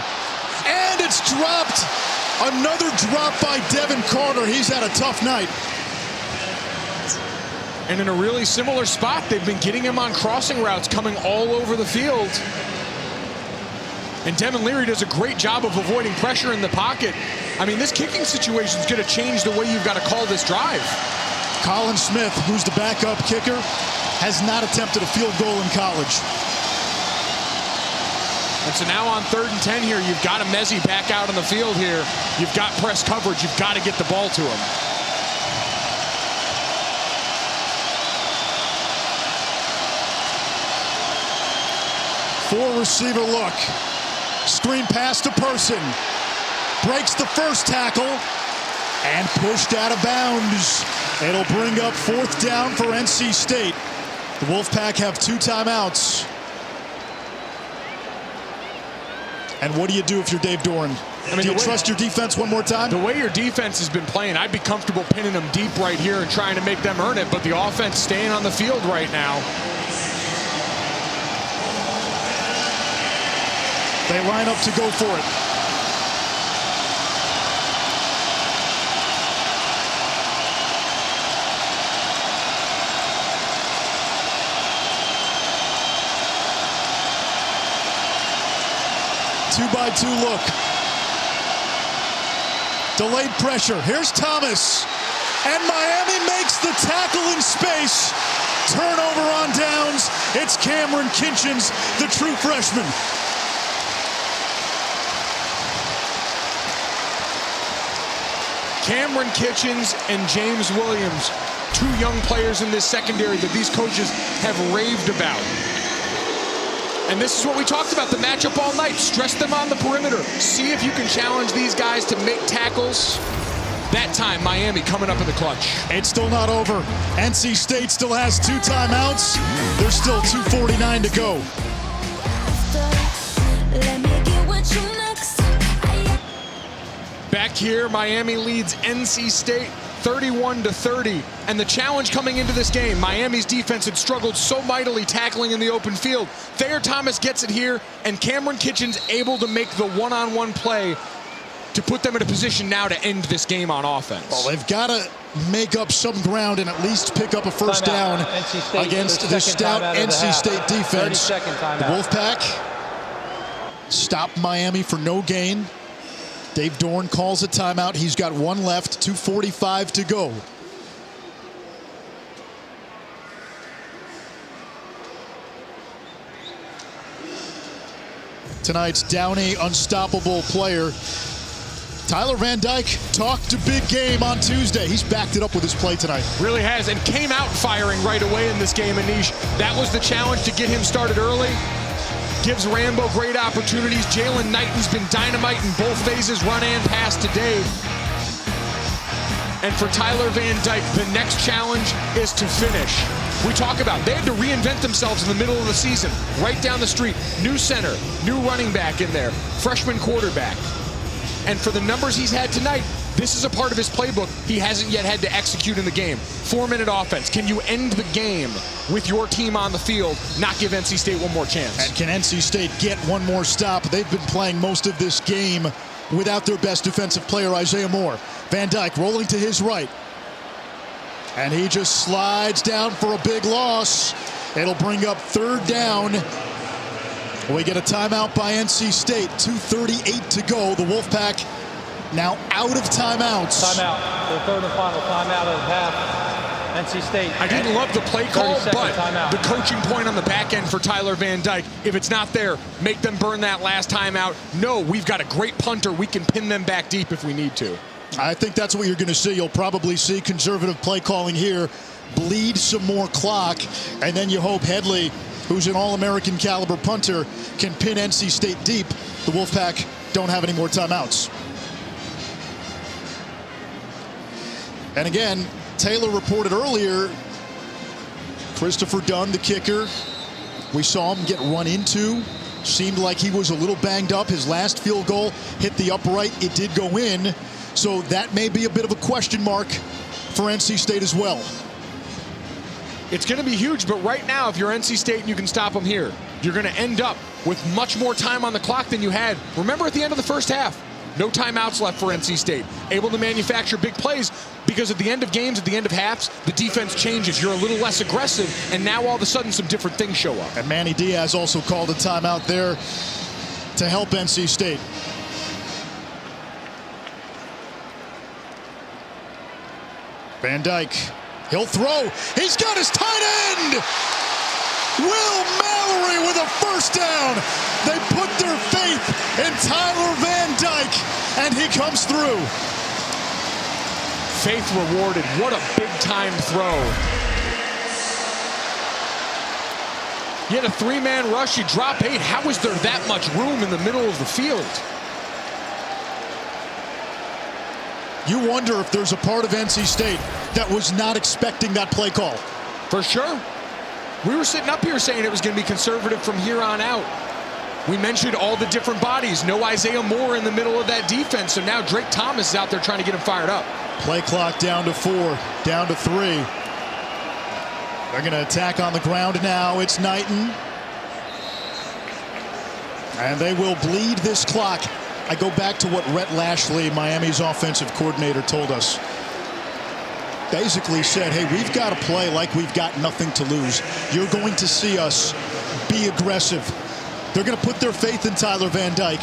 and it's dropped. Another drop by Devin Carter. He's had a tough night. And in a really similar spot, they've been getting him on crossing routes coming all over the field. And Devin Leary does a great job of avoiding pressure in the pocket. I mean, this kicking situation is going to change the way you've got to call this drive. Colin Smith, who's the backup kicker, has not attempted a field goal in college. And so now on 3rd and 10 here, you've got a Mezzi back out on the field here. You've got press coverage. You've got to get the ball to him. Four-receiver look. Screen pass to Person. Breaks the first tackle and pushed out of bounds. It'll bring up 4th down for NC State. The Wolfpack have 2 timeouts. And what do you do if you're Dave Doran? Do you trust your defense one more time? The way your defense has been playing, I'd be comfortable pinning them deep right here and trying to make them earn it, but the offense staying on the field right now. They line up to go for it. Two-by-two look. Delayed pressure. Here's Thomas. And Miami makes the tackle in space. Turnover on downs. It's Cameron Kinchens, the true freshman. Cameron Kitchens and James Williams, 2 young players in this secondary that these coaches have raved about. And this is what we talked about, the matchup all night. Stress them on the perimeter. See if you can challenge these guys to make tackles. That time, Miami coming up in the clutch. It's still not over. NC State still has 2 timeouts. There's still 2:49 to go. Back here, Miami leads NC State 31-30. And the challenge coming into this game, Miami's defense had struggled so mightily tackling in the open field. Thayer Thomas gets it here, and Cameron Kitchens able to make the one-on-one play to put them in a position now to end this game on offense. Well, they've got to make up some ground and at least pick up a first down against the stout NC State defense. The Wolfpack stopped Miami for no gain. Dave Dorn calls a timeout. He's got one left, 2:45 to go. Tonight's Downey unstoppable player, Tyler Van Dyke, talked a big game on Tuesday. He's backed it up with his play tonight. Really has, and came out firing right away in this game, Anish. That was the challenge, to get him started early. Gives Rambo great opportunities. Jalen Knighton's been dynamite in both phases, run and pass today. And for Tyler Van Dyke, the next challenge is to finish. We talk about they had to reinvent themselves in the middle of the season. Right down the street, new center, new running back in there, freshman quarterback. And for the numbers he's had tonight, this is a part of his playbook he hasn't yet had to execute in the game. 4-minute offense. Can you end the game with your team on the field, not give NC State one more chance? And can NC State get one more stop? They've been playing most of this game without their best defensive player, Isaiah Moore. Van Dyke rolling to his right. And he just slides down for a big loss. It'll bring up third down. We get a timeout by NC State. 2:38 to go. The Wolfpack now out of timeouts. Timeout. The third and final timeout of half. NC State. I didn't love the play call, but the coaching point on the back end for Tyler Van Dyke, if it's not there, make them burn that last timeout. No, we've got a great punter. We can pin them back deep if we need to. I think that's what you're going to see. You'll probably see conservative play calling here, bleed some more clock, and then you hope Headley, who's an All-American caliber punter, can pin NC State deep. The Wolfpack don't have any more timeouts. And again, Taylor reported earlier, Christopher Dunn, the kicker, we saw him get run into. Seemed like he was a little banged up. His last field goal hit the upright. It did go in. So that may be a bit of a question mark for NC State as well. It's going to be huge, but right now, if you're NC State and you can stop them here, you're going to end up with much more time on the clock than you had. Remember at the end of the first half, no timeouts left for NC State. Able to manufacture big plays because at the end of games, at the end of halves, the defense changes. You're a little less aggressive, and now all of a sudden some different things show up. And Manny Diaz also called a timeout there to help NC State. Van Dyke, he'll throw. He's got his tight end. Will Mallory with a first down. They put their faith in Tyler Van Dyke, and he comes through. Faith rewarded. What a big-time throw. You had a three-man rush. You drop 8. How is there that much room in the middle of the field? You wonder if there's a part of NC State that was not expecting that play call. For sure. We were sitting up here saying it was going to be conservative from here on out. We mentioned all the different bodies. No Isaiah Moore in the middle of that defense. So now Drake Thomas is out there trying to get him fired up. Play clock down to 4, down to 3. They're going to attack on the ground now. It's Knighton. And they will bleed this clock. I go back to what Rhett Lashley, Miami's offensive coordinator, told us. Basically said, hey, we've got to play like we've got nothing to lose. You're going to see us be aggressive. They're going to put their faith in Tyler Van Dyke.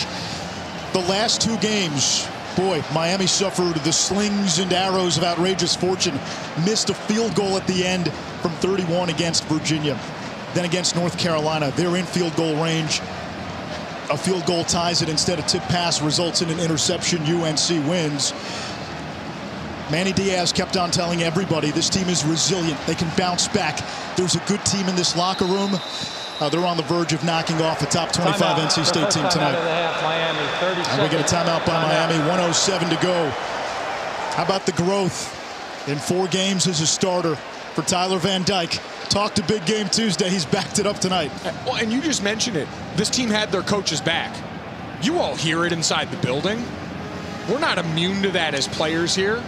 The last 2 games, boy, Miami suffered the slings and arrows of outrageous fortune. Missed a field goal at the end from 31 against Virginia. Then against North Carolina, they're in field goal range. A field goal ties it. Instead, a tip pass results in an interception. UNC wins. Manny Diaz kept on telling everybody this team is resilient. They can bounce back. There's a good team in this locker room. They're on the verge of knocking off a top 25 NC State team tonight. And we get a timeout by Miami. 1:07 to go. How about the growth in 4 games as a starter for Tyler Van Dyke? Talked a big game Tuesday. He's backed it up tonight. Well, and you just mentioned it. This team had their coaches back. You all hear it inside the building. We're not immune to that as players here.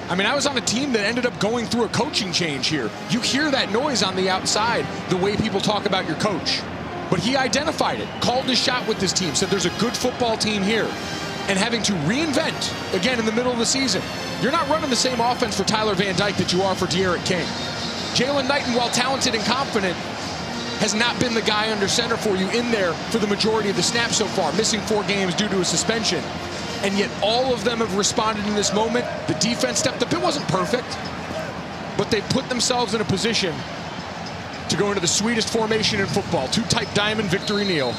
I mean, I was on a team that ended up going through a coaching change here. You hear that noise on the outside, the way people talk about your coach. But he identified it, called his shot with this team, said there's a good football team here. And having to reinvent, again, in the middle of the season. You're not running the same offense for Tyler Van Dyke that you are for De'Aaron King. Jalen Knighton, while talented and confident, has not been the guy under center for you in there for the majority of the snaps so far, missing 4 games due to a suspension. And yet all of them have responded in this moment. The defense stepped up. It wasn't perfect, but they put themselves in a position to go into the sweetest formation in football. 2-type diamond, victory kneel.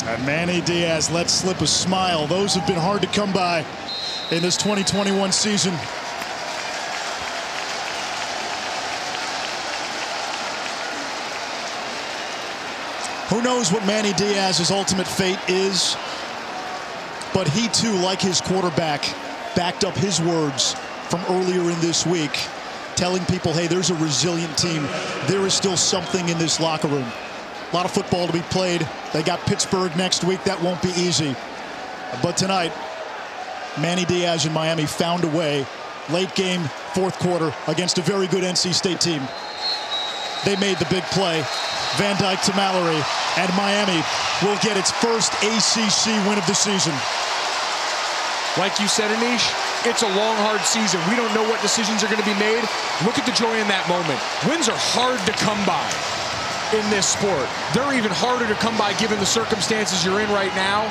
And Manny Diaz let slip a smile. Those have been hard to come by in this 2021 season. Who knows what Manny Diaz's ultimate fate is? But he too, like his quarterback, backed up his words from earlier in this week, telling people, hey, there's a resilient team. There is still something in this locker room. A lot of football to be played. They got Pittsburgh next week. That won't be easy. But tonight, Manny Diaz and Miami found a way. Late game, 4th quarter, against a very good NC State team. They made the big play. Van Dyke to Mallory, and Miami will get its first ACC win of the season. Like you said, Anish, it's a long, hard season. We don't know what decisions are going to be made. Look at the joy in that moment. Wins are hard to come by in this sport. They're even harder to come by given the circumstances you're in right now.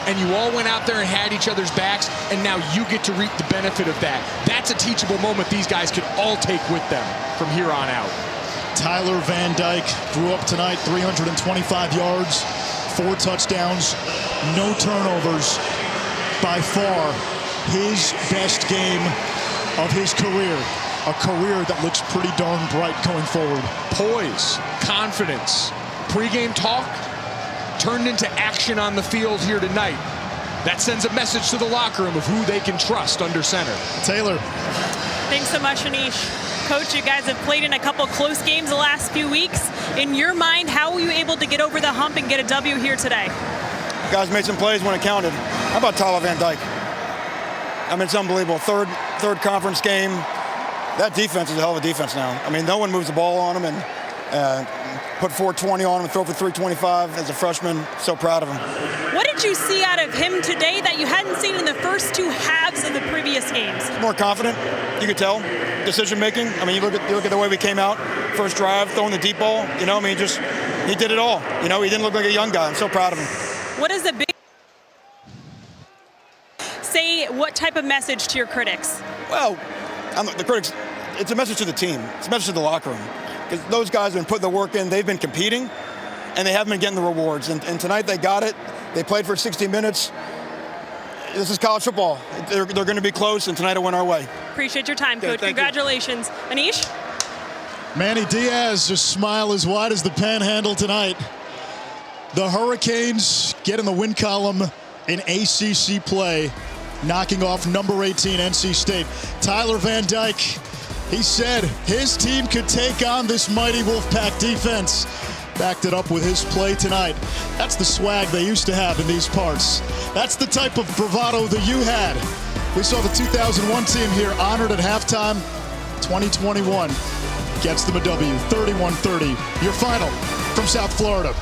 And you all went out there and had each other's backs, and now you get to reap the benefit of that. That's a teachable moment these guys can all take with them from here on out. Tyler Van Dyke threw up tonight 325 yards, 4 touchdowns, no turnovers. By far his best game of his career. A career that looks pretty darn bright going forward. Poise, confidence, pregame talk turned into action on the field here tonight. That sends a message to the locker room of who they can trust under center. Taylor. Thanks so much, Anish. Coach, you guys have played in a couple close games the last few weeks. In your mind, how were you able to get over the hump and get a W here today? Guys made some plays when it counted. How about Tyler Van Dyke? I mean, it's unbelievable. Third conference game. That defense is a hell of a defense now. I mean, no one moves the ball on him, and put 420 on him and throw for 325 as a freshman. So proud of him. What did you see out of him today that you hadn't seen in the first 2 halves of the previous games? More confident, you could tell. Decision making. I mean, you look at the way we came out. First drive, throwing the deep ball. You know, I mean, he did it all. You know, he didn't look like a young guy. I'm so proud of him. What is the big say? What type of message to your critics? Well, the critics. It's a message to the team. It's a message to the locker room. Because those guys have been putting the work in. They've been competing, and they haven't been getting the rewards. And tonight they got it. They played for 60 minutes. This is college football. They're going to be close, and tonight it went our way. Appreciate your time, Coach. Congratulations. Anish? Manny Diaz, just smile as wide as the panhandle tonight. The Hurricanes get in the win column in ACC play, knocking off number 18 NC State. Tyler Van Dyke, he said his team could take on this mighty Wolfpack defense. Backed it up with his play tonight. That's the swag they used to have in these parts. That's the type of bravado that you had. We saw the 2001 team here honored at halftime. 2021 gets them a W, 31-30. Your final from South Florida.